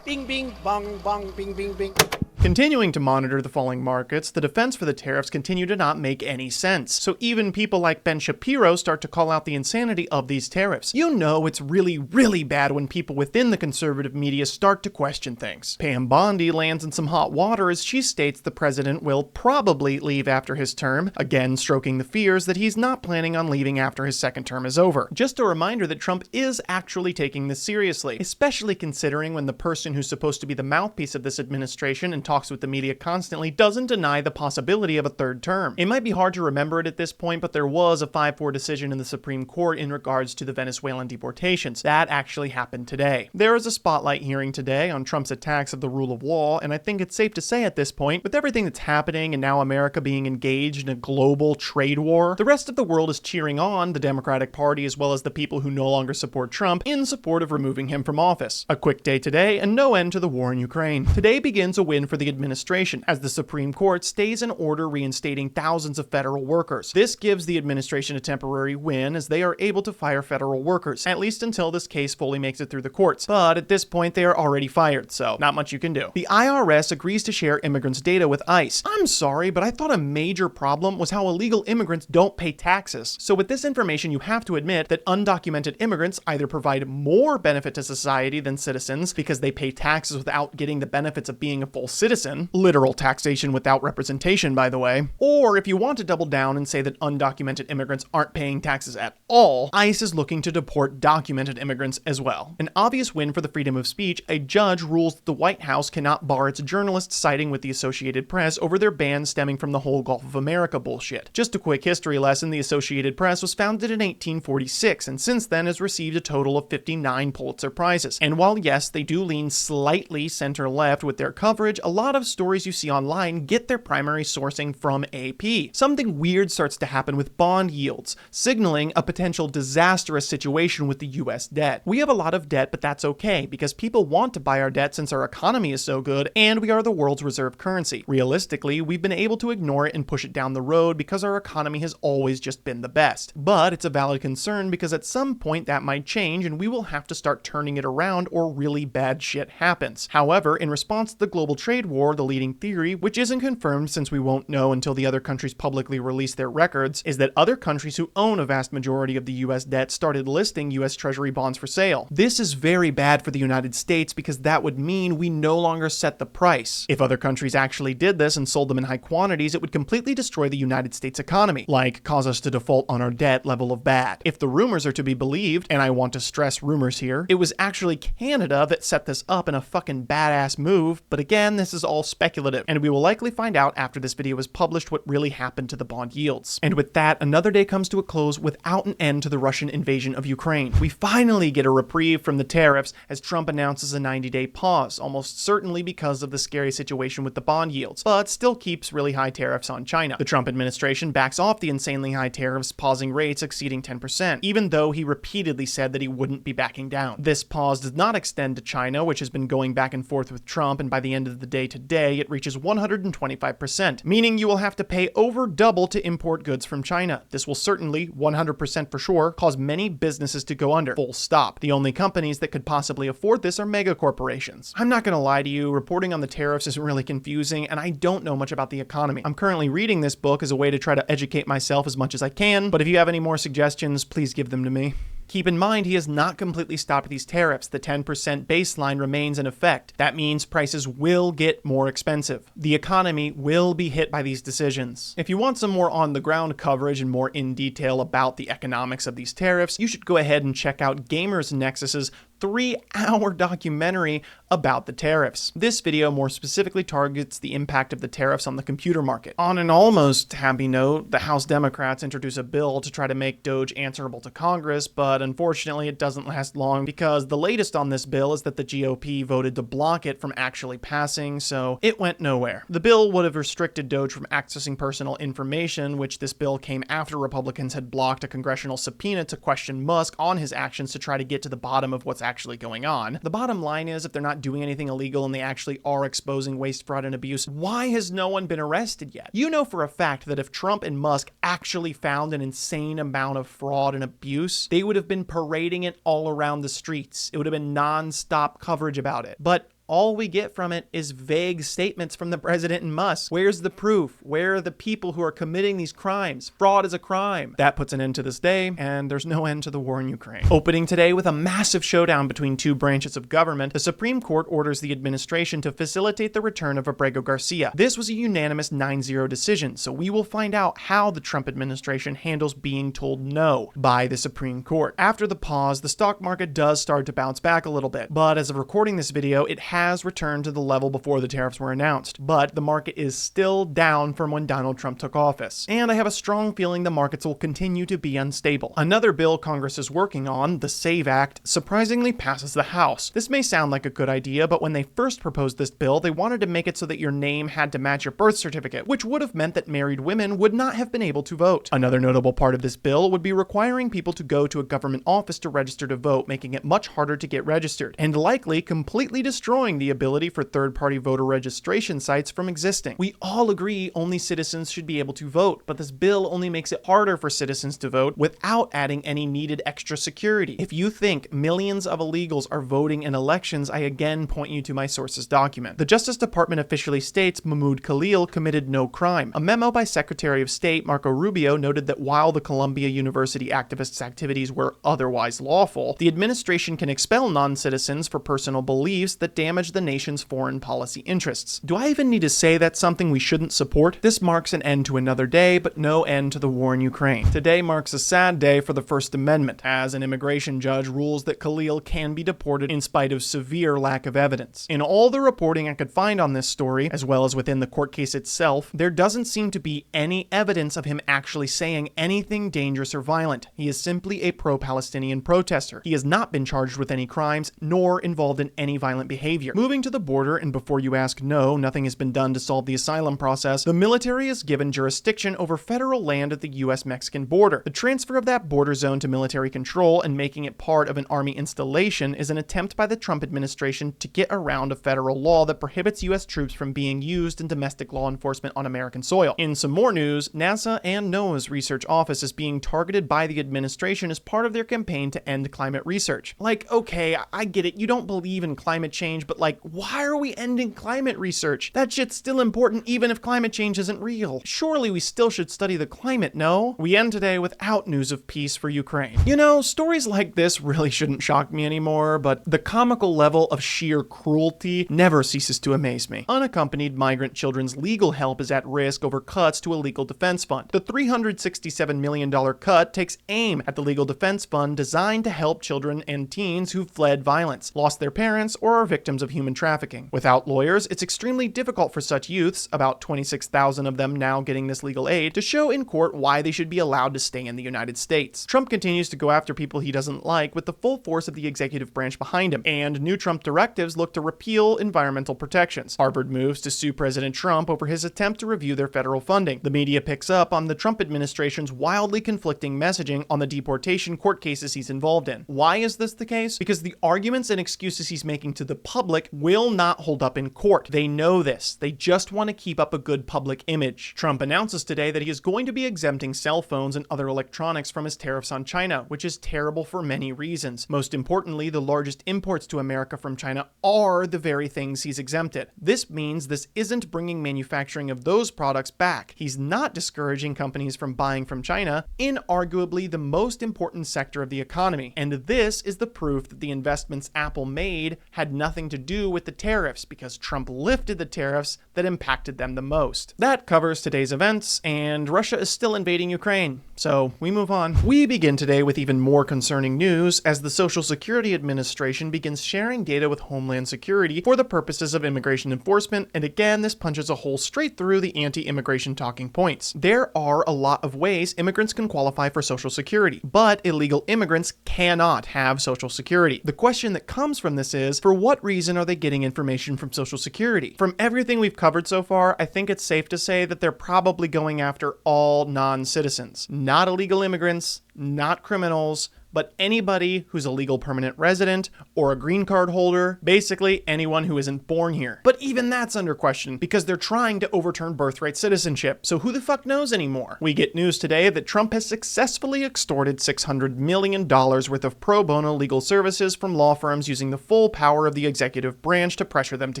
Bing, bing, bong, bong, bing, bing, bing. Continuing to monitor the falling markets, the defense for the tariffs continue to not make any sense. So even people like Ben Shapiro start to call out the insanity of these tariffs. You know it's really, really bad when people within the conservative media start to question things. Pam Bondi lands in some hot water as she states the president will probably leave after his term, again stroking the fears that he's not planning on leaving after his second term is over. Just a reminder that Trump is actually taking this seriously, especially considering when the person who's supposed to be the mouthpiece of this administration and talks with the media constantly doesn't deny the possibility of a third term. It might be hard to remember it at this point, but there was a 5-4 decision in the Supreme Court in regards to the Venezuelan deportations. That actually happened today. There is a spotlight hearing today on Trump's attacks of the rule of law, and I think it's safe to say at this point, with everything that's happening and now America being engaged in a global trade war, the rest of the world is cheering on the Democratic Party as well as the people who no longer support Trump in support of removing him from office. A quick day today and no end to the war in Ukraine. Today begins a win for the administration, as the Supreme Court stays an order reinstating thousands of federal workers. This gives the administration a temporary win, as they are able to fire federal workers, at least until this case fully makes it through the courts. But at this point, they are already fired, so not much you can do. The IRS agrees to share immigrants' data with ICE. I'm sorry, but I thought a major problem was how illegal immigrants don't pay taxes. So with this information, you have to admit that undocumented immigrants either provide more benefit to society than citizens because they pay taxes without getting the benefits of being a full citizen, literal taxation without representation, by the way. Or if you want to double down and say that undocumented immigrants aren't paying taxes at all, ICE is looking to deport documented immigrants as well. An obvious win for the freedom of speech, a judge rules that the White House cannot bar its journalists siding with the Associated Press over their ban stemming from the whole Gulf of America bullshit. Just a quick history lesson, the Associated Press was founded in 1846 and since then has received a total of 59 Pulitzer Prizes. And while yes, they do lean slightly center-left with their coverage, a lot of stories you see online get their primary sourcing from AP. Something weird starts to happen with bond yields, signaling a potential disastrous situation with the US debt. We have a lot of debt, but that's okay, because people want to buy our debt since our economy is so good and we are the world's reserve currency. Realistically, we've been able to ignore it and push it down the road because our economy has always just been the best. But it's a valid concern because at some point that might change and we will have to start turning it around or really bad shit happens. However, in response to the global trade war, the leading theory, which isn't confirmed since we won't know until the other countries publicly release their records, is that other countries who own a vast majority of the US debt started listing US Treasury bonds for sale. This is very bad for the United States because that would mean we no longer set the price. If other countries actually did this and sold them in high quantities, it would completely destroy the United States economy, like cause us to default on our debt level of bad. If the rumors are to be believed, and I want to stress rumors here, it was actually Canada that set this up in a fucking badass move, but again, this is all speculative, and we will likely find out after this video is published what really happened to the bond yields. And with that, another day comes to a close without an end to the Russian invasion of Ukraine. We finally get a reprieve from the tariffs as Trump announces a 90-day pause, almost certainly because of the scary situation with the bond yields, but still keeps really high tariffs on China. The Trump administration backs off the insanely high tariffs, pausing rates exceeding 10%, even though he repeatedly said that he wouldn't be backing down. This pause does not extend to China, which has been going back and forth with Trump, and by the end of the day today, it reaches 125%, meaning you will have to pay over double to import goods from China. This will certainly, 100% for sure, cause many businesses to go under, full stop. The only companies that could possibly afford this are mega corporations. I'm not gonna lie to you, reporting on the tariffs is really confusing, and I don't know much about the economy. I'm currently reading this book as a way to try to educate myself as much as I can, but if you have any more suggestions, please give them to me. Keep in mind, he has not completely stopped these tariffs. The 10% baseline remains in effect. That means prices will get more expensive. The economy will be hit by these decisions. If you want some more on-the-ground coverage and more in detail about the economics of these tariffs, you should go ahead and check out Gamers Nexus's 3-hour documentary about the tariffs. This video more specifically targets the impact of the tariffs on the computer market. On an almost happy note, the House Democrats introduce a bill to try to make Doge answerable to Congress, but unfortunately it doesn't last long because the latest on this bill is that the GOP voted to block it from actually passing, so it went nowhere. The bill would have restricted Doge from accessing personal information, which this bill came after Republicans had blocked a congressional subpoena to question Musk on his actions to try to get to the bottom of what's actually going on. The bottom line is, if they're not doing anything illegal and they actually are exposing waste, fraud, and abuse, why has no one been arrested yet? You know for a fact that if Trump and Musk actually found an insane amount of fraud and abuse, they would have been parading it all around the streets. It would have been non-stop coverage about it. But all we get from it is vague statements from the president and Musk. Where's the proof? Where are the people who are committing these crimes? Fraud is a crime. That puts an end to this day, and there's no end to the war in Ukraine. Opening today with a massive showdown between two branches of government, the Supreme Court orders the administration to facilitate the return of Abrego Garcia. This was a unanimous 9-0 decision, so we will find out how the Trump administration handles being told no by the Supreme Court. After the pause, the stock market does start to bounce back a little bit, but as of recording this video, it has returned to the level before the tariffs were announced, but the market is still down from when Donald Trump took office, and I have a strong feeling the markets will continue to be unstable. Another bill Congress is working on, the SAVE Act, surprisingly passes the House. This may sound like a good idea, but when they first proposed this bill, they wanted to make it so that your name had to match your birth certificate, which would have meant that married women would not have been able to vote. Another notable part of this bill would be requiring people to go to a government office to register to vote, making it much harder to get registered, and likely completely destroying the ability for third-party voter registration sites from existing. We all agree only citizens should be able to vote, but this bill only makes it harder for citizens to vote without adding any needed extra security. If you think millions of illegals are voting in elections, I again point you to my sources document. The Justice Department officially states Mahmoud Khalil committed no crime. A memo by Secretary of State Marco Rubio noted that while the Columbia University activists' activities were otherwise lawful, the administration can expel non-citizens for personal beliefs that damage the nation's foreign policy interests. Do I even need to say that's something we shouldn't support? This marks an end to another day, but no end to the war in Ukraine. Today marks a sad day for the First Amendment, as an immigration judge rules that Khalil can be deported in spite of severe lack of evidence. In all the reporting I could find on this story, as well as within the court case itself, there doesn't seem to be any evidence of him actually saying anything dangerous or violent. He is simply a pro-Palestinian protester. He has not been charged with any crimes, nor involved in any violent behavior. behavior. Moving to the border, and before you ask, no, nothing has been done to solve the asylum process, the military is given jurisdiction over federal land at the U.S.-Mexican border. The transfer of that border zone to military control and making it part of an army installation is an attempt by the Trump administration to get around a federal law that prohibits U.S. troops from being used in domestic law enforcement on American soil. In some more news, NASA and NOAA's research office is being targeted by the administration as part of their campaign to end climate research. Like, okay, I get it, you don't believe in climate change, but like, why are we ending climate research? That shit's still important even if climate change isn't real. Surely we still should study the climate, no? We end today without news of peace for Ukraine. You know, stories like this really shouldn't shock me anymore, but the comical level of sheer cruelty never ceases to amaze me. Unaccompanied migrant children's legal help is at risk over cuts to a legal defense fund. The $367 million cut takes aim at the legal defense fund designed to help children and teens who've fled violence, lost their parents, or are victims of human trafficking. Without lawyers, it's extremely difficult for such youths, about 26,000 of them now getting this legal aid, to show in court why they should be allowed to stay in the United States. Trump continues to go after people he doesn't like with the full force of the executive branch behind him, and new Trump directives look to repeal environmental protections. Harvard moves to sue President Trump over his attempt to review their federal funding. The media picks up on the Trump administration's wildly conflicting messaging on the deportation court cases he's involved in. Why is this the case? Because the arguments and excuses he's making to the public will not hold up in court. They know this. They just want to keep up a good public image. Trump announces today that he is going to be exempting cell phones and other electronics from his tariffs on China, which is terrible for many reasons. Most importantly, the largest imports to America from China are the very things he's exempted. This means this isn't bringing manufacturing of those products back. He's not discouraging companies from buying from China in arguably the most important sector of the economy. And this is the proof that the investments Apple made had nothing to do with the tariffs, because Trump lifted the tariffs that impacted them the most. That covers today's events, and Russia is still invading Ukraine. So we move on. We begin today with even more concerning news as the Social Security Administration begins sharing data with Homeland Security for the purposes of immigration enforcement, and again, this punches a hole straight through the anti-immigration talking points. There are a lot of ways immigrants can qualify for Social Security, but illegal immigrants cannot have Social Security. The question that comes from this is, for what reason are they getting information from Social Security? From everything we've covered so far, I think it's safe to say that they're probably going after all non-citizens. Not illegal immigrants, not criminals, but anybody who's a legal permanent resident or a green card holder, basically anyone who isn't born here. But even that's under question because they're trying to overturn birthright citizenship, so who the fuck knows anymore? We get news today that Trump has successfully extorted $600 million worth of pro bono legal services from law firms using the full power of the executive branch to pressure them to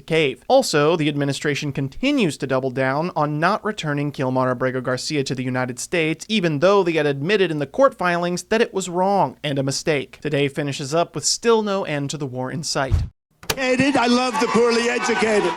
cave. Also, the administration continues to double down on not returning Kilmar Abrego Garcia to the United States, even though they had admitted in the court filings that it was wrong and a mistake. Today finishes up with still no end to the war in sight. I love the poorly educated.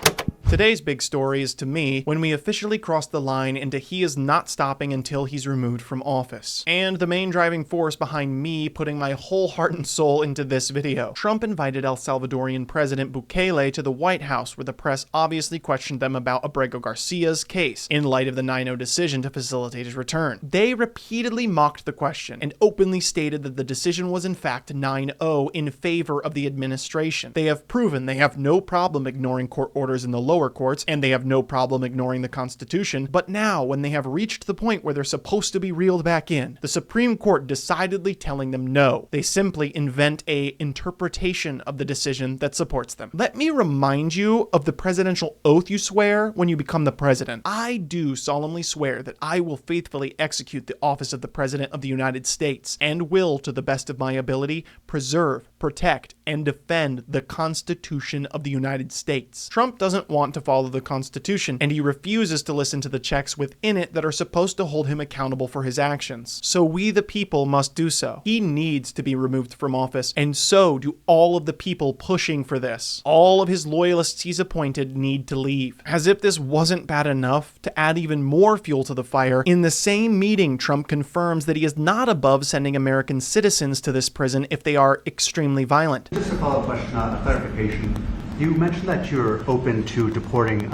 Today's big story is, to me, when we officially cross the line into he is not stopping until he's removed from office. And the main driving force behind me putting my whole heart and soul into this video. Trump invited El Salvadorian President Bukele to the White House, where the press obviously questioned them about Abrego Garcia's case, in light of the 9-0 decision to facilitate his return. They repeatedly mocked the question, and openly stated that the decision was in fact 9-0 in favor of the administration. They have proven they have no problem ignoring court orders in the lower courts, and they have no problem ignoring the Constitution, but now, when they have reached the point where they're supposed to be reeled back in, the Supreme Court decidedly telling them no. They simply invent a interpretation of the decision that supports them. Let me remind you of the presidential oath you swear when you become the president. I do solemnly swear that I will faithfully execute the office of the President of the United States, and will, to the best of my ability, preserve, protect, and defend the Constitution of the United States. Trump doesn't want to follow the Constitution, and he refuses to listen to the checks within it that are supposed to hold him accountable for his actions. So we the people must do so. He needs to be removed from office, and so do all of the people pushing for this. All of his loyalists he's appointed need to leave. As if this wasn't bad enough, to add even more fuel to the fire, in the same meeting Trump confirms that he is not above sending American citizens to this prison if they are extremely violent. Just a follow-up question, a clarification. You mentioned that you're open to deporting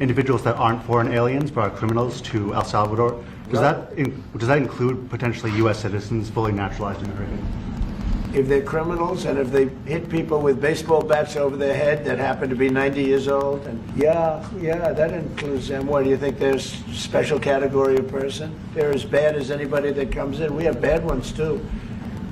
individuals that aren't foreign aliens but are criminals to El Salvador. Does that include potentially U.S. citizens, fully naturalized Americans? if they're criminals and if they hit people with baseball bats over their head that happen to be 90 years old. And yeah, that includes them. What, do you think there's a special category of person? They're as bad as anybody that comes in. We have bad ones too.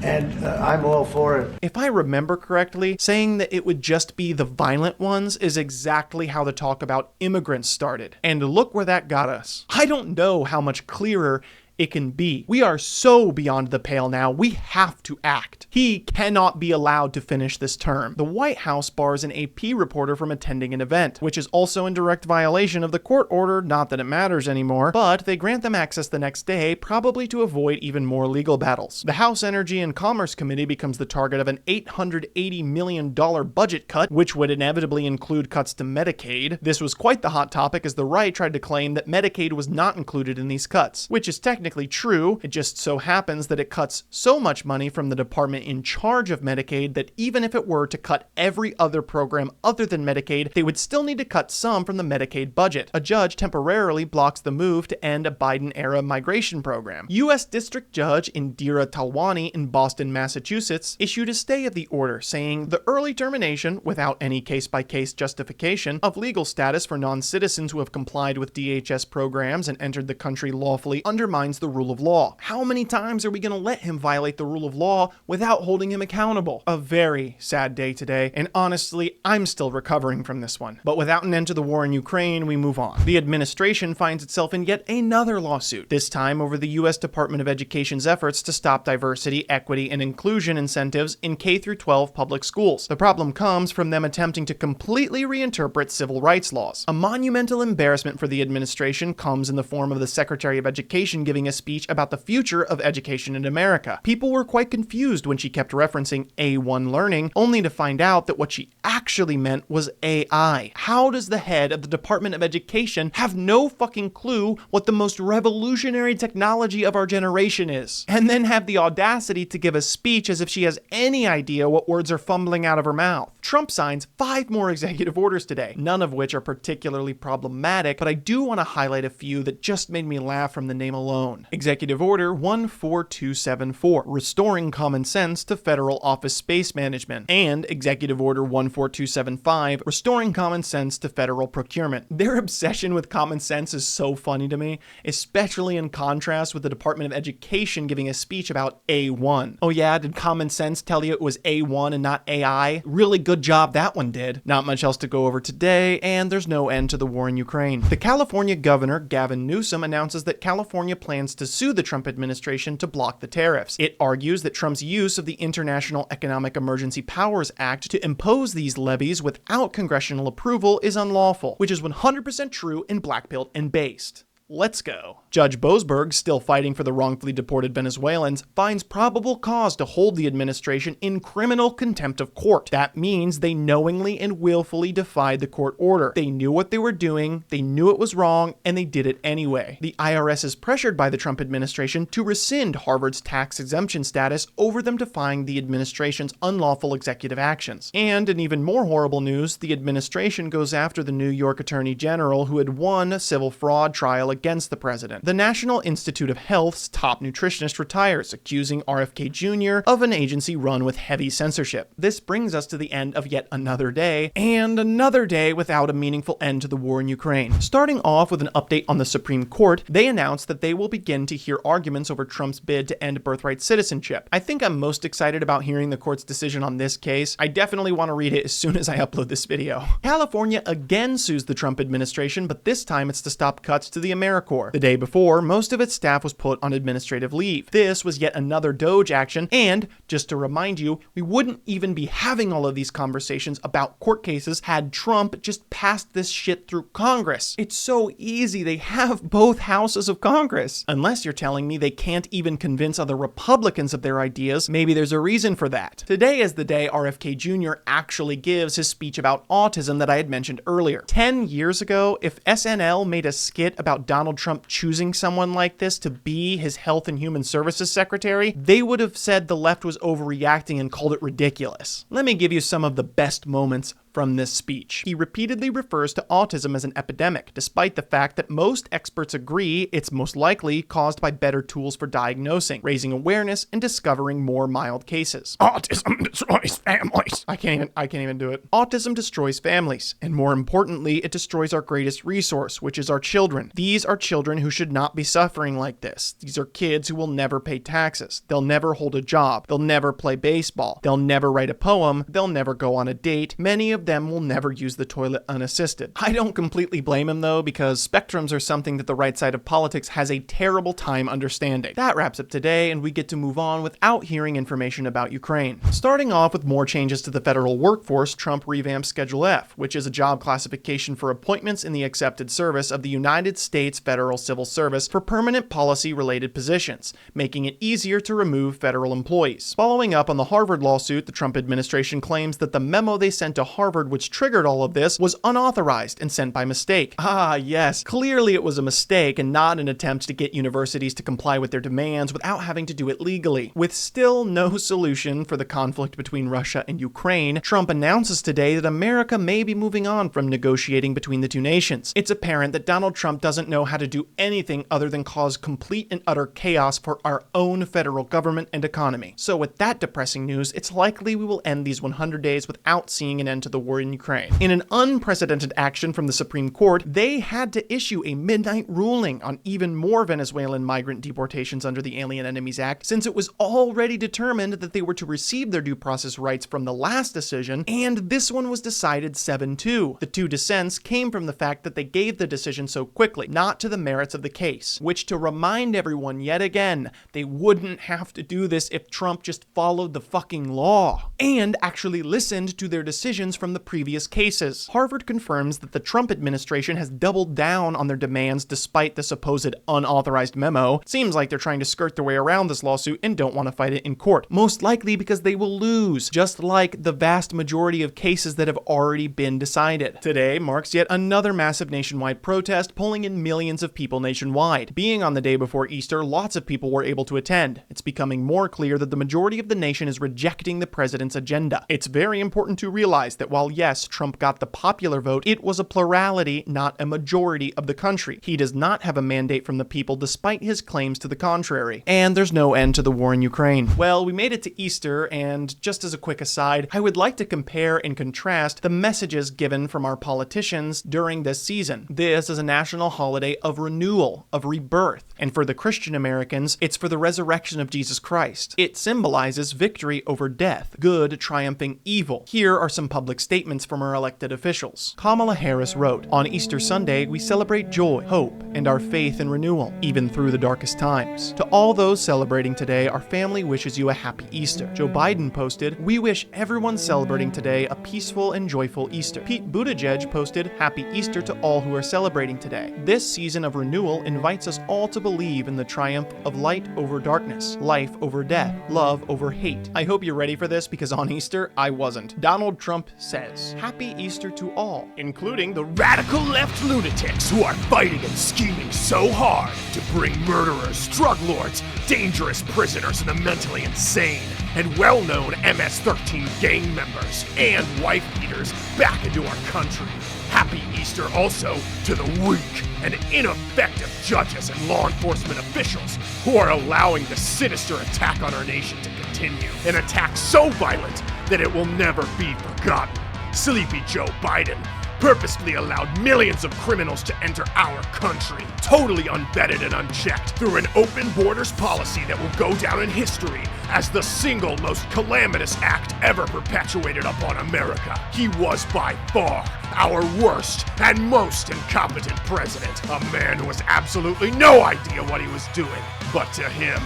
And I'm all for it. If I remember correctly, saying that it would just be the violent ones is exactly how the talk about immigrants started. And look where that got us. I don't know how much clearer it can be. We are so beyond the pale now, we have to act. He cannot be allowed to finish this term. The White House bars an AP reporter from attending an event, which is also in direct violation of the court order, not that it matters anymore, but they grant them access the next day, probably to avoid even more legal battles. The House Energy and Commerce Committee becomes the target of an $880 million budget cut, which would inevitably include cuts to Medicaid. This was quite the hot topic as the right tried to claim that Medicaid was not included in these cuts, which is technically true. It just so happens that it cuts so much money from the department in charge of Medicaid that even if it were to cut every other program other than Medicaid, they would still need to cut some from the Medicaid budget. A judge temporarily blocks the move to end a Biden-era migration program. U.S. District Judge Indira Talwani in Boston, Massachusetts, issued a stay of the order, saying the early termination, without any case-by-case justification, of legal status for non-citizens who have complied with DHS programs and entered the country lawfully undermines the rule of law. How many times are we going to let him violate the rule of law without holding him accountable? A very sad day today, and honestly, I'm still recovering from this one. But without an end to the war in Ukraine, we move on. The administration finds itself in yet another lawsuit, this time over the U.S. Department of Education's efforts to stop diversity, equity, and inclusion incentives in K-12 public schools. The problem comes from them attempting to completely reinterpret civil rights laws. A monumental embarrassment for the administration comes in the form of the Secretary of Education giving a speech about the future of education in America. People were quite confused when she kept referencing A1 learning, only to find out that what she actually meant was AI. How does the head of the Department of Education have no fucking clue what the most revolutionary technology of our generation is? And then have the audacity to give a speech as if she has any idea what words are fumbling out of her mouth. Trump signs 5 more executive orders today, none of which are particularly problematic, but I do want to highlight a few that just made me laugh from the name alone. Executive Order 14274, restoring common sense to federal office space management, and Executive Order 14275, restoring common sense to federal procurement. Their obsession with common sense is so funny to me, especially in contrast with the Department of Education giving a speech about A1. Oh yeah, did common sense tell you it was A1 and not AI? Really good job that one did. Not much else to go over today, and there's no end to the war in Ukraine. The California governor, Gavin Newsom, announces that California plans to sue the Trump administration to block the tariffs. It argues that Trump's use of the International Economic Emergency Powers Act to impose these levies without congressional approval is unlawful, which is 100% true and black-pilled and based. Let's go. Judge Boasberg, still fighting for the wrongfully deported Venezuelans, finds probable cause to hold the administration in criminal contempt of court. That means they knowingly and willfully defied the court order. They knew what they were doing, they knew it was wrong, and they did it anyway. The IRS is pressured by the Trump administration to rescind Harvard's tax exemption status over them defying the administration's unlawful executive actions. And in even more horrible news, the administration goes after the New York Attorney General who had won a civil fraud trial against the president. The National Institute of Health's top nutritionist retires, accusing RFK Jr. of an agency run with heavy censorship. This brings us to the end of yet another day, and another day without a meaningful end to the war in Ukraine. Starting off with an update on the Supreme Court, they announced that they will begin to hear arguments over Trump's bid to end birthright citizenship. I think I'm most excited about hearing the court's decision on this case. I definitely want to read it as soon as I upload this video. California again sues the Trump administration, but this time it's to stop cuts to the AmeriCorps. The day before, most of its staff was put on administrative leave. This was yet another DOGE action, and just to remind you, we wouldn't even be having all of these conversations about court cases had Trump just passed this shit through Congress. It's so easy, they have both houses of Congress. Unless you're telling me they can't even convince other Republicans of their ideas, maybe there's a reason for that. Today is the day RFK Jr. actually gives his speech about autism that I had mentioned earlier. 10 years ago, if SNL made a skit about Donald Trump choosing someone like this to be his Health and Human Services Secretary, they would have said the left was overreacting and called it ridiculous. Let me give you some of the best moments from this speech. He repeatedly refers to autism as an epidemic, despite the fact that most experts agree it's most likely caused by better tools for diagnosing, raising awareness, and discovering more mild cases. Autism destroys families. I can't even do it. Autism destroys families, and more importantly, it destroys our greatest resource, which is our children. These are children who should not be suffering like this. These are kids who will never pay taxes. They'll never hold a job. They'll never play baseball. They'll never write a poem. They'll never go on a date. Many of them will never use the toilet unassisted. I don't completely blame him though, because spectrums are something that the right side of politics has a terrible time understanding. That wraps up today, and we get to move on without hearing information about Ukraine. Starting off with more changes to the federal workforce, Trump revamped Schedule F, which is a job classification for appointments in the accepted service of the United States Federal Civil Service for permanent policy-related positions, making it easier to remove federal employees. Following up on the Harvard lawsuit, the Trump administration claims that the memo they sent to Harvard which triggered all of this was unauthorized and sent by mistake. Ah, yes, clearly it was a mistake and not an attempt to get universities to comply with their demands without having to do it legally. With still no solution for the conflict between Russia and Ukraine, Trump announces today that America may be moving on from negotiating between the two nations. It's apparent that Donald Trump doesn't know how to do anything other than cause complete and utter chaos for our own federal government and economy. So with that depressing news, it's likely we will end these 100 days without seeing an end to the war in Ukraine. In an unprecedented action from the Supreme Court, they had to issue a midnight ruling on even more Venezuelan migrant deportations under the Alien Enemies Act, since it was already determined that they were to receive their due process rights from the last decision, and this one was decided 7-2. The two dissents came from the fact that they gave the decision so quickly, not to the merits of the case, which, to remind everyone yet again, they wouldn't have to do this if Trump just followed the fucking law and actually listened to their decisions from the previous cases. Harvard confirms that the Trump administration has doubled down on their demands despite the supposed unauthorized memo. Seems like they're trying to skirt their way around this lawsuit and don't want to fight it in court, most likely because they will lose, just like the vast majority of cases that have already been decided. Today marks yet another massive nationwide protest, pulling in millions of people nationwide. Being on the day before Easter, lots of people were able to attend. It's becoming more clear that the majority of the nation is rejecting the president's agenda. It's very important to realize that while yes, Trump got the popular vote, it was a plurality, not a majority of the country. He does not have a mandate from the people despite his claims to the contrary. And there's no end to the war in Ukraine. Well, we made it to Easter, and just as a quick aside, I would like to compare and contrast the messages given from our politicians during this season. This is a national holiday of renewal, of rebirth, and for the Christian Americans, it's for the resurrection of Jesus Christ. It symbolizes victory over death, good triumphing evil. Here are some public statements from our elected officials. Kamala Harris wrote, "On Easter Sunday, we celebrate joy, hope, and our faith in renewal, even through the darkest times. To all those celebrating today, our family wishes you a happy Easter." Joe Biden posted, "We wish everyone celebrating today a peaceful and joyful Easter." Pete Buttigieg posted, "Happy Easter to all who are celebrating today. This season of renewal invites us all to believe in the triumph of light over darkness, life over death, love over hate." I hope you're ready for this, because on Easter, I wasn't. Donald Trump says, "Happy Easter to all, including the radical left lunatics who are fighting and scheming so hard to bring murderers, drug lords, dangerous prisoners, and the mentally insane, and well-known MS-13 gang members and wife beaters back into our country. Happy Easter also to the weak and ineffective judges and law enforcement officials who are allowing the sinister attack on our nation to continue, an attack so violent that it will never be forgotten. Sleepy Joe Biden purposefully allowed millions of criminals to enter our country, totally unvetted and unchecked, through an open borders policy that will go down in history as the single most calamitous act ever perpetuated upon America. He was by far our worst and most incompetent president, a man who has absolutely no idea what he was doing. But to him,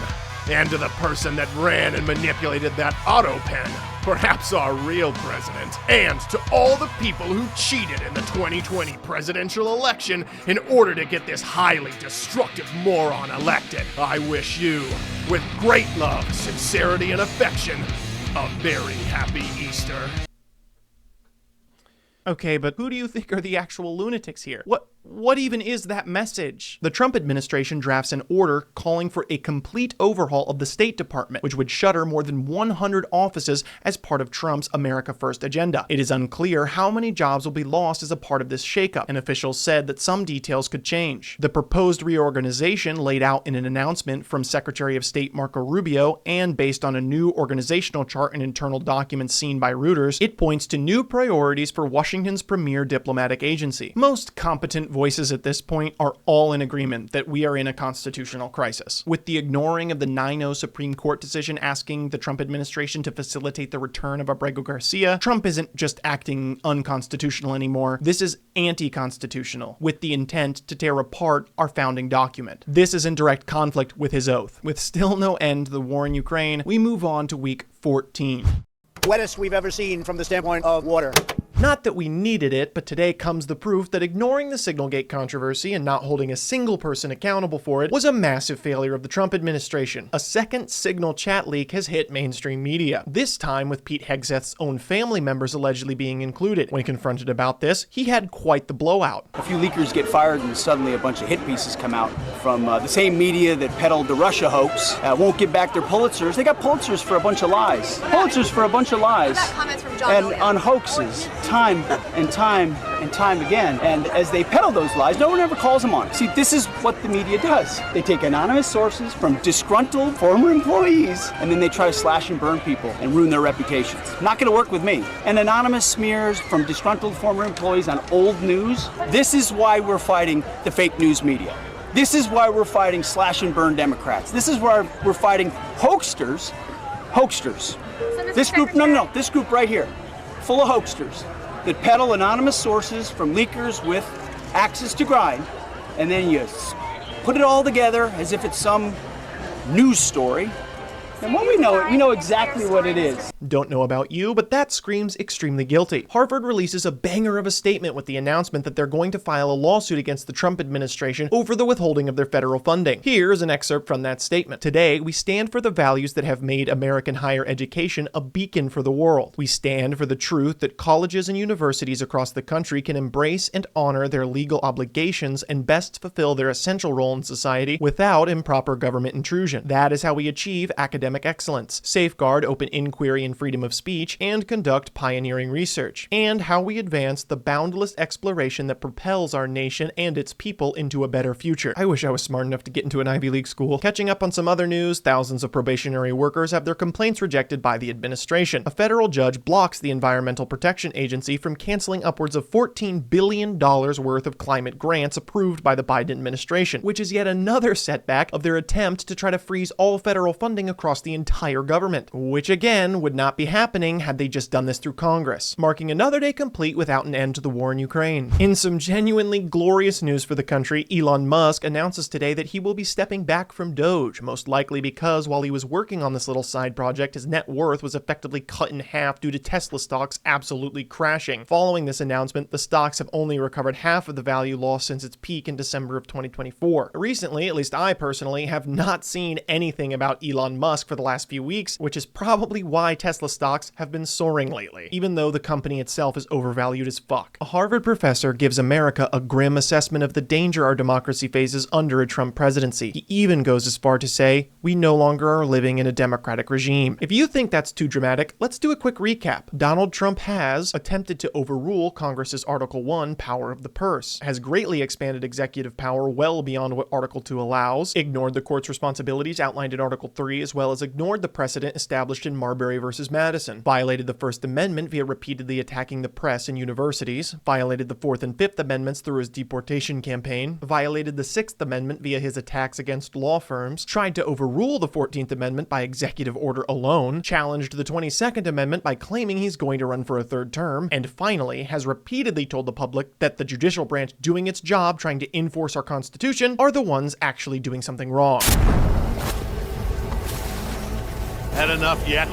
and to the person that ran and manipulated that auto pen, perhaps our real president, and to all the people who cheated in the 2020 presidential election in order to get this highly destructive moron elected, I wish you, with great love, sincerity, and affection, a very happy Easter." Okay, but who do you think are the actual lunatics here? What even is that message? The Trump administration drafts an order calling for a complete overhaul of the State Department, which would shutter more than 100 offices as part of Trump's America First agenda. It is unclear how many jobs will be lost as a part of this shakeup, and officials said that some details could change. The proposed reorganization, laid out in an announcement from Secretary of State Marco Rubio and based on a new organizational chart and internal documents seen by Reuters, it points to new priorities for Washington's premier diplomatic agency. Most competent voices at this point are all in agreement that we are in a constitutional crisis. With the ignoring of the 9-0 Supreme Court decision asking the Trump administration to facilitate the return of Abrego Garcia, Trump isn't just acting unconstitutional anymore. This is anti-constitutional, with the intent to tear apart our founding document. This is in direct conflict with his oath. With still no end to the war in Ukraine, we move on to week 14. Wettest we've ever seen from the standpoint of water. Not that we needed it, but today comes the proof that ignoring the Signalgate controversy and not holding a single person accountable for it was a massive failure of the Trump administration. A second Signal chat leak has hit mainstream media, this time with Pete Hegseth's own family members allegedly being included. When confronted about this, he had quite the blowout. A few leakers get fired and suddenly a bunch of hit pieces come out from the same media that peddled the Russia hoax. Won't give back their Pulitzers. They got Pulitzers for a bunch of lies. Pulitzers for a bunch of lies. And on hoaxes. Time and time and time again. And as they peddle those lies, no one ever calls them on it. See, this is what the media does. They take anonymous sources from disgruntled former employees, and then they try to slash and burn people and ruin their reputations. Not gonna work with me. And anonymous smears from disgruntled former employees on old news. This is why we're fighting the fake news media. This is why we're fighting slash and burn Democrats. This is why we're fighting hoaxsters. Hoaxsters. This group, no, this group right here, full of hoaxsters that peddle anonymous sources from leakers with axes to grind, and then you put it all together as if it's some news story. And when we know exactly what it is. Don't know about you, but that screams extremely guilty. Harvard releases a banger of a statement with the announcement that they're going to file a lawsuit against the Trump administration over the withholding of their federal funding. Here's an excerpt from that statement. Today, we stand for the values that have made American higher education a beacon for the world. We stand for the truth that colleges and universities across the country can embrace and honor their legal obligations and best fulfill their essential role in society without improper government intrusion. That is how we achieve academic excellence, safeguard open inquiry and freedom of speech, and conduct pioneering research, and how we advance the boundless exploration that propels our nation and its people into a better future. I wish I was smart enough to get into an Ivy League school. Catching up on some other news, thousands of probationary workers have their complaints rejected by the administration. A federal judge blocks the Environmental Protection Agency from canceling upwards of $14 billion worth of climate grants approved by the Biden administration, which is yet another setback of their attempt to try to freeze all federal funding across the entire government, which again would not be happening had they just done this through Congress, marking another day complete without an end to the war in Ukraine. In some genuinely glorious news for the country, Elon Musk announces today that he will be stepping back from Doge, most likely because while he was working on this little side project, his net worth was effectively cut in half due to Tesla stocks absolutely crashing. Following this announcement, the stocks have only recovered half of the value lost since its peak in December of 2024. Recently, at least I personally, have not seen anything about Elon Musk for the last few weeks, which is probably why Tesla stocks have been soaring lately, even though the company itself is overvalued as fuck. A Harvard professor gives America a grim assessment of the danger our democracy faces under a Trump presidency. He even goes as far to say, we no longer are living in a democratic regime. If you think that's too dramatic, let's do a quick recap. Donald Trump has attempted to overrule Congress's Article 1 power of the purse, has greatly expanded executive power well beyond what Article 2 allows, ignored the court's responsibilities outlined in Article 3, as well as ignored the precedent established in Marbury versus Madison, violated the First Amendment via repeatedly attacking the press and universities, violated the Fourth and Fifth Amendments through his deportation campaign, violated the Sixth Amendment via his attacks against law firms, tried to overrule the 14th Amendment by executive order alone, challenged the 22nd Amendment by claiming he's going to run for a third term, and finally has repeatedly told the public that the judicial branch doing its job trying to enforce our Constitution are the ones actually doing something wrong. Had enough yet?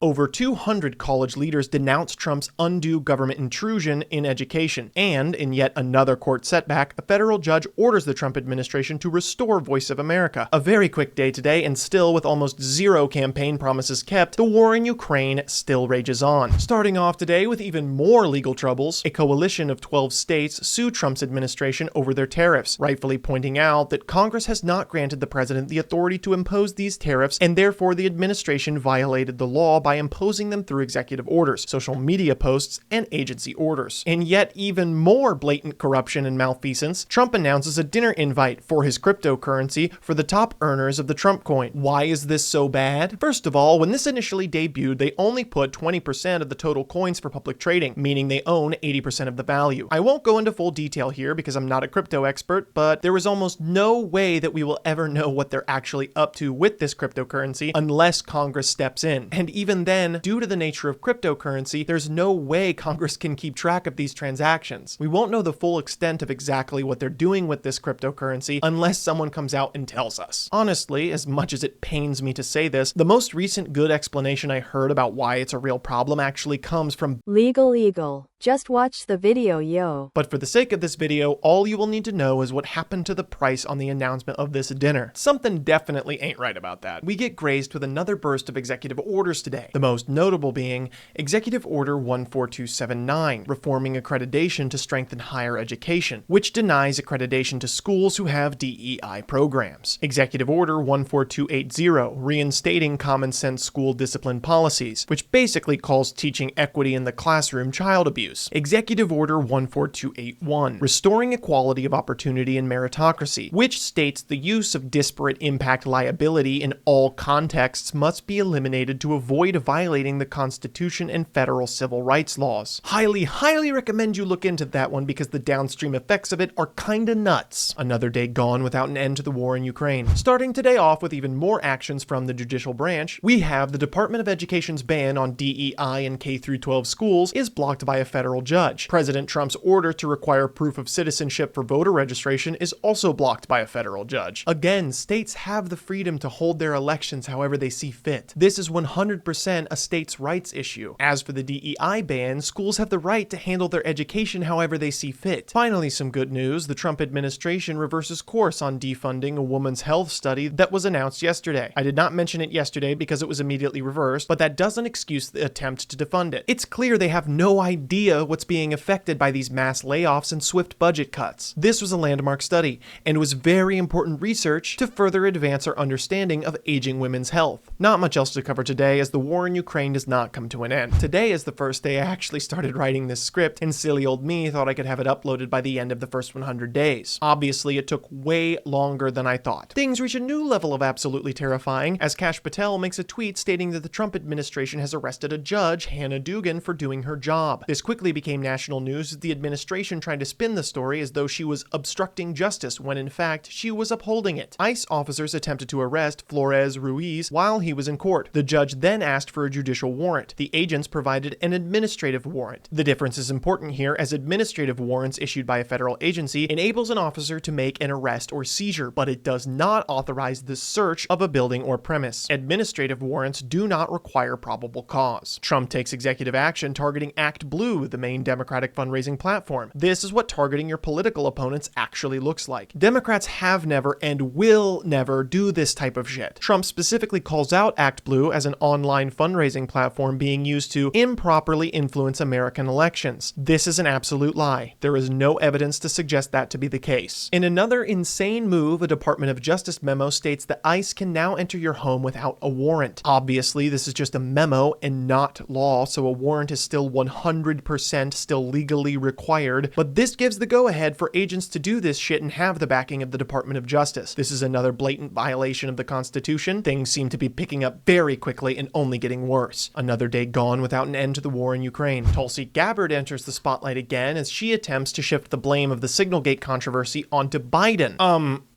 Over 200 college leaders denounced Trump's undue government intrusion in education. And, in yet another court setback, a federal judge orders the Trump administration to restore Voice of America. A very quick day today, and still with almost zero campaign promises kept, the war in Ukraine still rages on. Starting off today with even more legal troubles, a coalition of 12 states sue Trump's administration over their tariffs, rightfully pointing out that Congress has not granted the president the authority to impose these tariffs, and therefore the administration violated the law by imposing them through executive orders, social media posts, and agency orders. In yet even more blatant corruption and malfeasance, Trump announces a dinner invite for his cryptocurrency for the top earners of the Trump coin. Why is this so bad? First of all, when this initially debuted, they only put 20% of the total coins for public trading, meaning they own 80% of the value. I won't go into full detail here because I'm not a crypto expert, but there is almost no way that we will ever know what they're actually up to with this cryptocurrency unless Congress steps in. And even then, due to the nature of cryptocurrency, there's no way Congress can keep track of these transactions. We won't know the full extent of exactly what they're doing with this cryptocurrency unless someone comes out and tells us. Honestly, as much as it pains me to say this, the most recent good explanation I heard about why it's a real problem actually comes from Legal Eagle. Just watch the video, yo. But for the sake of this video, all you will need to know is what happened to the price on the announcement of this dinner. Something definitely ain't right about that. We get grazed with another burst of executive orders today, the most notable being Executive Order 14279, reforming accreditation to strengthen higher education, which denies accreditation to schools who have DEI programs. Executive Order 14280, reinstating common sense school discipline policies, which basically calls teaching equity in the classroom child abuse. Executive Order 14281, restoring equality of opportunity and meritocracy, which states the use of disparate impact liability in all contexts must be eliminated to avoid violating the Constitution and federal civil rights laws. Highly recommend you look into that one because the downstream effects of it are kinda nuts. Another day gone without an end to the war in Ukraine. Starting today off with even more actions from the judicial branch, we have the Department of Education's ban on DEI in K-12 schools is blocked by a federal judge. President Trump's order to require proof of citizenship for voter registration is also blocked by a federal judge. Again, states have the freedom to hold their elections however they see fit. This is 100% a states' rights issue. As for the DEI ban, schools have the right to handle their education however they see fit. Finally, some good news. The Trump administration reverses course on defunding a woman's health study that was announced yesterday. I did not mention it yesterday because it was immediately reversed, but that doesn't excuse the attempt to defund it. It's clear they have no idea what's being affected by these mass layoffs and swift budget cuts. This was a landmark study and was very important research to further advance our understanding of aging women's health. Not much else to cover today as the war in Ukraine does not come to an end. Today is the first day I actually started writing this script, and silly old me thought I could have it uploaded by the end of the first 100 days. Obviously, it took way longer than I thought. Things reach a new level of absolutely terrifying as Kash Patel makes a tweet stating that the Trump administration has arrested a judge, Hannah Dugan, for doing her job. This quickly became national news as the administration tried to spin the story as though she was obstructing justice when in fact she was upholding it. ICE officers attempted to arrest Flores Ruiz while he was in court. The judge then asked for a judicial warrant. The agents provided an administrative warrant. The difference is important here as administrative warrants issued by a federal agency enables an officer to make an arrest or seizure, but it does not authorize the search of a building or premise. Administrative warrants do not require probable cause. Trump takes executive action targeting Act Blue, the main Democratic fundraising platform. This is what targeting your political opponents actually looks like. Democrats have never and will never do this type of shit. Trump specifically calls out Act Blue as an online fundraising platform being used to improperly influence American elections. This is an absolute lie. There is no evidence to suggest that to be the case. In another insane move, a Department of Justice memo states that ICE can now enter your home without a warrant. Obviously, this is just a memo and not law, so a warrant is still 100% still legally required, but this gives the go-ahead for agents to do this shit and have the backing of the Department of Justice. This is another blatant violation of the Constitution. Things seem to be picking up very quickly and only getting worse. Another day gone without an end to the war in Ukraine. Tulsi Gabbard enters the spotlight again as she attempts to shift the blame of the Signalgate controversy onto Biden.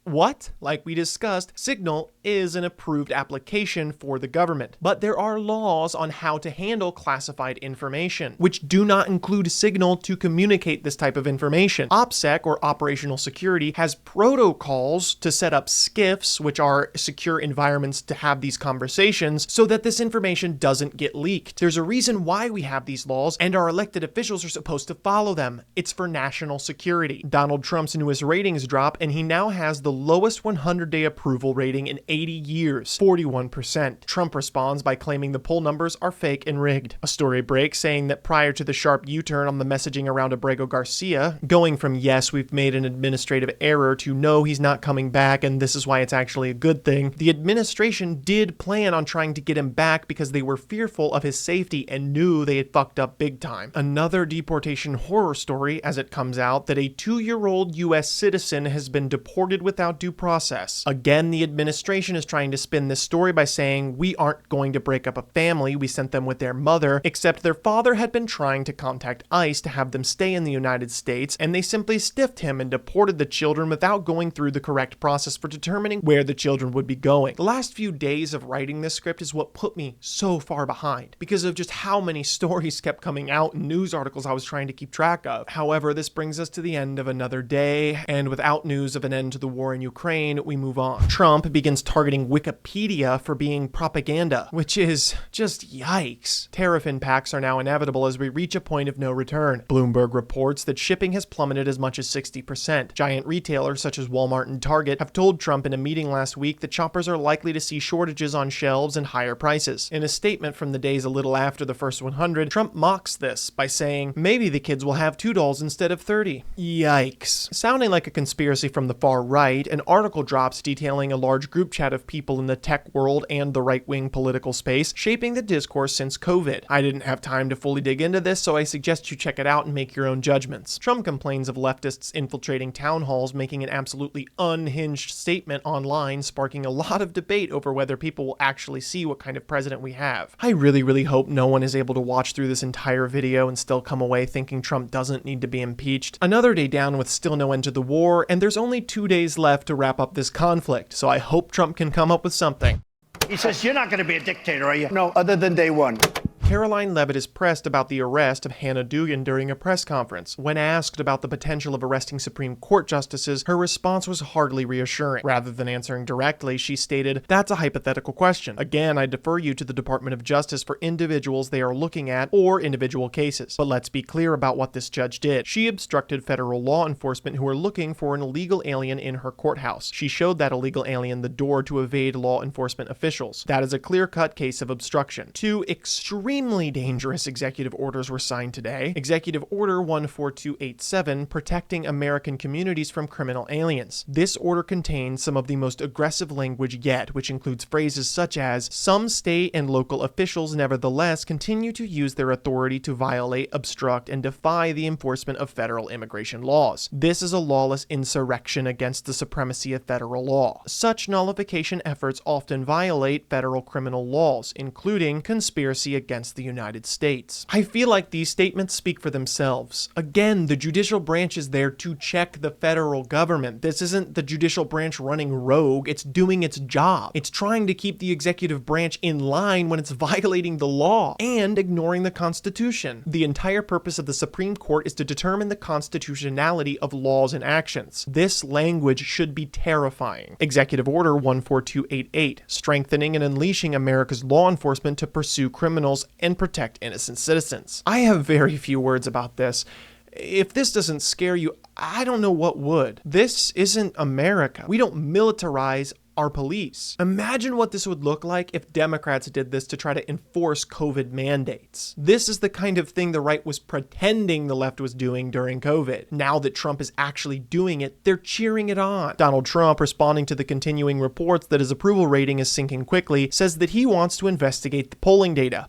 What? Like we discussed, Signal is an approved application for the government, but there are laws on how to handle classified information, which do not include Signal to communicate this type of information. OPSEC, or Operational Security, has protocols to set up SCIFs, which are secure environments to have these conversations, so that this information doesn't get leaked. There's a reason why we have these laws, and our elected officials are supposed to follow them. It's for national security. Donald Trump's newest ratings drop, and he now has the lowest 100-day approval rating in 80 years, 41%. Trump responds by claiming the poll numbers are fake and rigged. A story breaks saying that prior to the sharp U-turn on the messaging around Abrego Garcia, going from yes, we've made an administrative error to no, he's not coming back and this is why it's actually a good thing, the administration did plan on trying to get him back because they were fearful of his safety and knew they had fucked up big time. Another deportation horror story as it comes out that a 2-year-old U.S. citizen has been deported without due process. Again, the administration is trying to spin this story by saying we aren't going to break up a family, we sent them with their mother, except their father had been trying to contact ICE to have them stay in the United States, and they simply stiffed him and deported the children without going through the correct process for determining where the children would be going. The last few days of writing this script is what put me so far behind, because of just how many stories kept coming out and news articles I was trying to keep track of. However, this brings us to the end of another day, and without news of an end to the war in Ukraine, we move on. Trump begins targeting Wikipedia for being propaganda, which is just yikes. Tariff impacts are now inevitable as we reach a point of no return. Bloomberg reports that shipping has plummeted as much as 60%. Giant retailers such as Walmart and Target have told Trump in a meeting last week that shoppers are likely to see shortages on shelves and higher prices. In a statement from the days a little after the first 100, Trump mocks this by saying, maybe the kids will have $2 instead of 30. Yikes. Sounding like a conspiracy from the far right, an article drops detailing a large group chat of people in the tech world and the right-wing political space shaping the discourse since COVID. I didn't have time to fully dig into this, so I suggest you check it out and make your own judgments. Trump complains of leftists infiltrating town halls, making an absolutely unhinged statement online, sparking a lot of debate over whether people will actually see what kind of president we have. I really hope no one is able to watch through this entire video and still come away thinking Trump doesn't need to be impeached. Another day down with still no end to the war, and there's only 2 days left to wrap up this conflict, so I hope Trump can come up with something. He says, you're not going to be a dictator, are you? No, other than day one. Caroline Leavitt is pressed about the arrest of Hannah Duggan during a press conference. When asked about the potential of arresting Supreme Court justices, her response was hardly reassuring. Rather than answering directly, she stated, "That's a hypothetical question. Again, I defer you to the Department of Justice for individuals they are looking at or individual cases. But let's be clear about what this judge did. She obstructed federal law enforcement who are looking for an illegal alien in her courthouse. She showed that illegal alien the door to evade law enforcement officials. That is a clear-cut case of obstruction." 2 extremely dangerous executive orders were signed today. Executive Order 14287, protecting American communities from criminal aliens. This order contains some of the most aggressive language yet, which includes phrases such as, "Some state and local officials nevertheless continue to use their authority to violate, obstruct, and defy the enforcement of federal immigration laws. This is a lawless insurrection against the supremacy of federal law. Such nullification efforts often violate federal criminal laws, including conspiracy against the United States." I feel like these statements speak for themselves. Again, the judicial branch is there to check the federal government. This isn't the judicial branch running rogue, it's doing its job. It's trying to keep the executive branch in line when it's violating the law and ignoring the Constitution. The entire purpose of the Supreme Court is to determine the constitutionality of laws and actions. This language should be terrifying. Executive Order 14288, strengthening and unleashing America's law enforcement to pursue criminals and protect innocent citizens. I have very few words about this. If this doesn't scare you, I don't know what would. This isn't America. We don't militarize our police. Imagine what this would look like if Democrats did this to try to enforce COVID mandates. This is the kind of thing the right was pretending the left was doing during COVID. Now that Trump is actually doing it, they're cheering it on. Donald Trump, responding to the continuing reports that his approval rating is sinking quickly, says that he wants to investigate the polling data.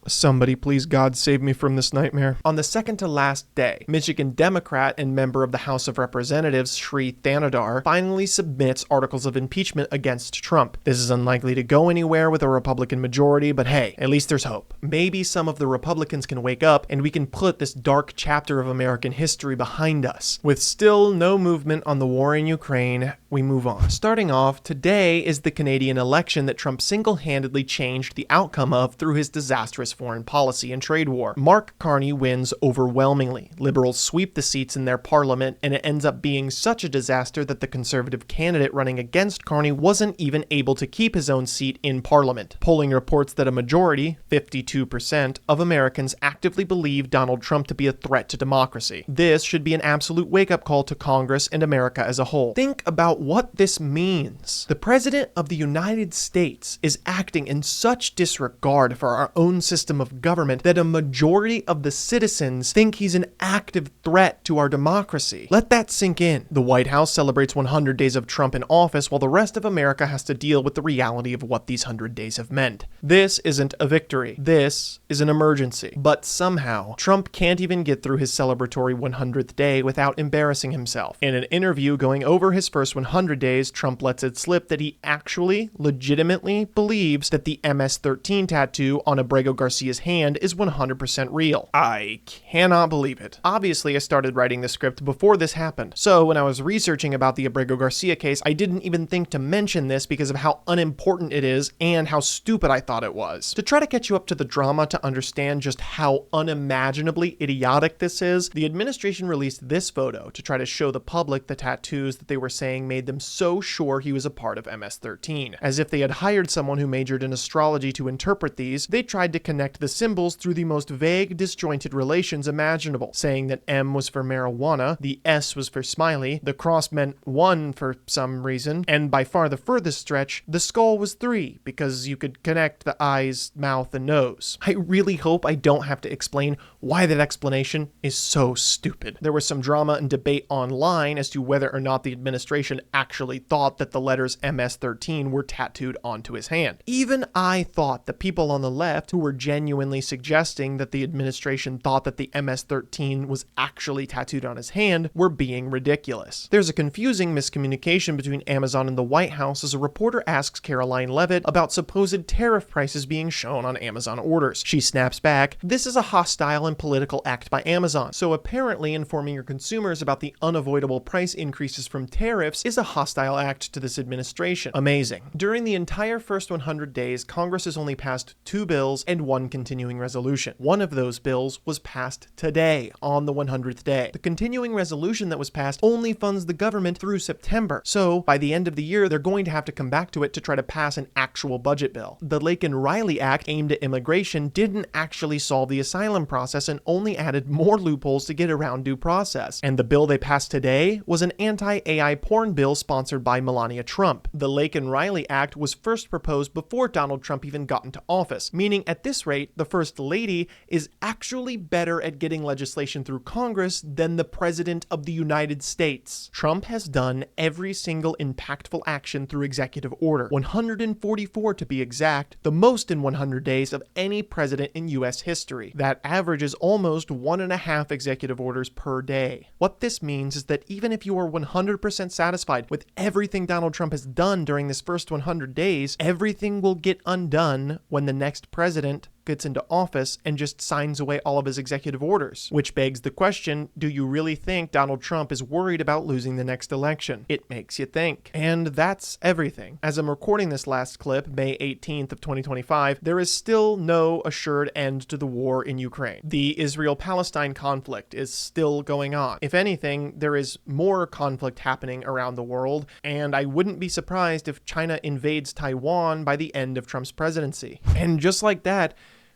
Somebody please God save me from this nightmare. On the second to last day, Michigan Democrat and member of the House of Representatives Sri Thanadar finally submits articles of impeachment against Trump. This is unlikely to go anywhere with a Republican majority, but hey, at least there's hope. Maybe some of the Republicans can wake up and we can put this dark chapter of American history behind us. With still no movement on the war in Ukraine, we move on. Starting off, today is the Canadian election that Trump single-handedly changed the outcome of through his disastrous foreign policy and trade war. Mark Carney wins overwhelmingly. Liberals sweep the seats in their parliament, and it ends up being such a disaster that the Conservative candidate running against Carney wasn't even able to keep his own seat in parliament. Polling reports that a majority, 52%, of Americans actively believe Donald Trump to be a threat to democracy. This should be an absolute wake-up call to Congress and America as a whole. Think about what this means. The President of the United States is acting in such disregard for our own system of government that a majority of the citizens think he's an active threat to our democracy. Let that sink in. The White House celebrates 100 days of Trump in office while the rest of America has to deal with the reality of what these 100 days have meant. This isn't a victory. This is an emergency. But somehow, Trump can't even get through his celebratory 100th day without embarrassing himself. In an interview going over his first 100 days, Trump lets it slip that he actually, legitimately believes that the MS-13 tattoo on Abrego Garcia's hand is 100% real. I cannot believe it. Obviously, I started writing the script before this happened, so when I was researching about the Abrego Garcia case, I didn't even think to mention this because of how unimportant it is and how stupid I thought it was. To try to catch you up to the drama to understand just how unimaginably idiotic this is, the administration released this photo to try to show the public the tattoos that they were saying made them so sure he was a part of MS-13. As if they had hired someone who majored in astrology to interpret these, they tried to connect the symbols through the most vague, disjointed relations imaginable, saying that M was for marijuana, the S was for smiley, the cross meant 1 for some reason, and by far the furthest stretch, the skull was 3, because you could connect the eyes, mouth, and nose. I really hope I don't have to explain why that explanation is so stupid. There was some drama and debate online as to whether or not the administration actually thought that the letters MS-13 were tattooed onto his hand. Even I thought the people on the left who were genuinely suggesting that the administration thought that the MS-13 was actually tattooed on his hand were being ridiculous. There's a confusing miscommunication between Amazon and the White House as a reporter asks Caroline Levitt about supposed tariff prices being shown on Amazon orders. She snaps back, "This is a hostile and political act by Amazon, so apparently informing your consumers about the unavoidable price increases from tariffs is a hostile act to this administration." Amazing. During the entire first 100 days, Congress has only passed 2 bills and 1 continuing resolution. One of those bills was passed today, on the 100th day. The continuing resolution that was passed only funds the government through September, so by the end of the year, they're going to have to come back to it to try to pass an actual budget bill. The Laken-Riley Act aimed at immigration didn't actually solve the asylum process and only added more loopholes to get around due process. And the bill they passed today was an anti-AI porn bill sponsored by Melania Trump. The Laken-Riley Act was first proposed before Donald Trump even got into office, meaning at this rate, the First Lady is actually better at getting legislation through Congress than the President of the United States. Trump has done every single impactful action through executive order, 144 to be exact, the most in 100 days of any president in US history. That averages almost 1.5 executive orders per day. What this means is that even if you are 100% satisfied with everything Donald Trump has done during this first 100 days, everything will get undone when the next president gets into office and just signs away all of his executive orders. Which begs the question, do you really think Donald Trump is worried about losing the next election? It makes you think. And that's everything. As I'm recording this last clip, May 18th of 2025, there is still no assured end to the war in Ukraine. The Israel-Palestine conflict is still going on. If anything, there is more conflict happening around the world, and I wouldn't be surprised if China invades Taiwan by the end of Trump's presidency. And just like that,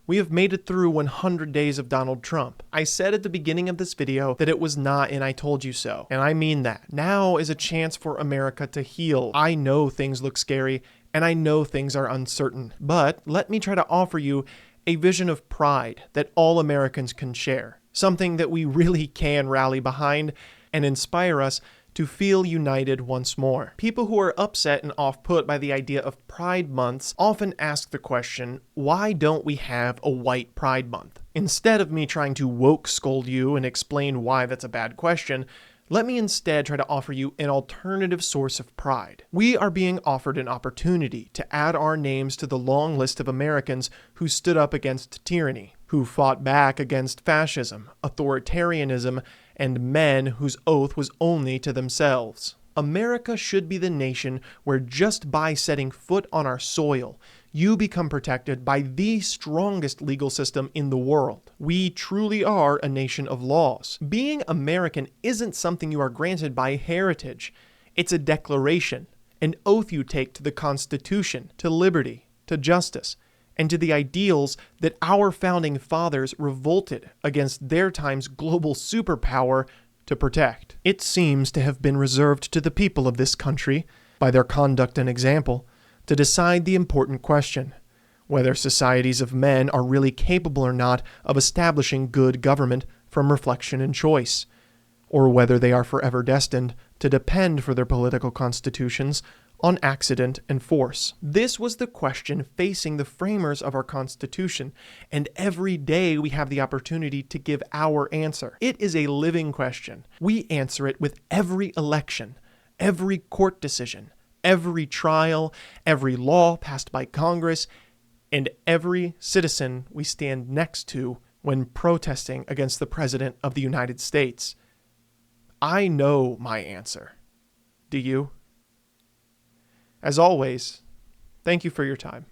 we have made it through 100 days of Donald Trump. I said at the beginning of this video that it was not an I told you so, and I mean that. Now is a chance for America to heal. I know things look scary, and I know things are uncertain, but let me try to offer you a vision of pride that all Americans can share, something that we really can rally behind and inspire us to feel united once more. People who are upset and off-put by the idea of Pride Months often ask the question, why don't we have a white Pride Month? Instead of me trying to woke scold you and explain why that's a bad question, let me instead try to offer you an alternative source of pride. We are being offered an opportunity to add our names to the long list of Americans who stood up against tyranny, who fought back against fascism, authoritarianism, and men whose oath was only to themselves. America should be the nation where just by setting foot on our soil, you become protected by the strongest legal system in the world. We truly are a nation of laws. Being American isn't something you are granted by heritage. It's a declaration, an oath you take to the Constitution, to liberty, to justice, and to the ideals that our founding fathers revolted against their time's global superpower to protect. It seems to have been reserved to the people of this country, by their conduct and example, to decide the important question, whether societies of men are really capable or not of establishing good government from reflection and choice, or whether they are forever destined to depend for their political constitutions on accident and force. This was the question facing the framers of our Constitution, and every day we have the opportunity to give our answer. It is a living question. We answer it with every election, every court decision, every trial, every law passed by Congress, and every citizen we stand next to when protesting against the President of the United States. I know my answer. Do you? As always, thank you for your time.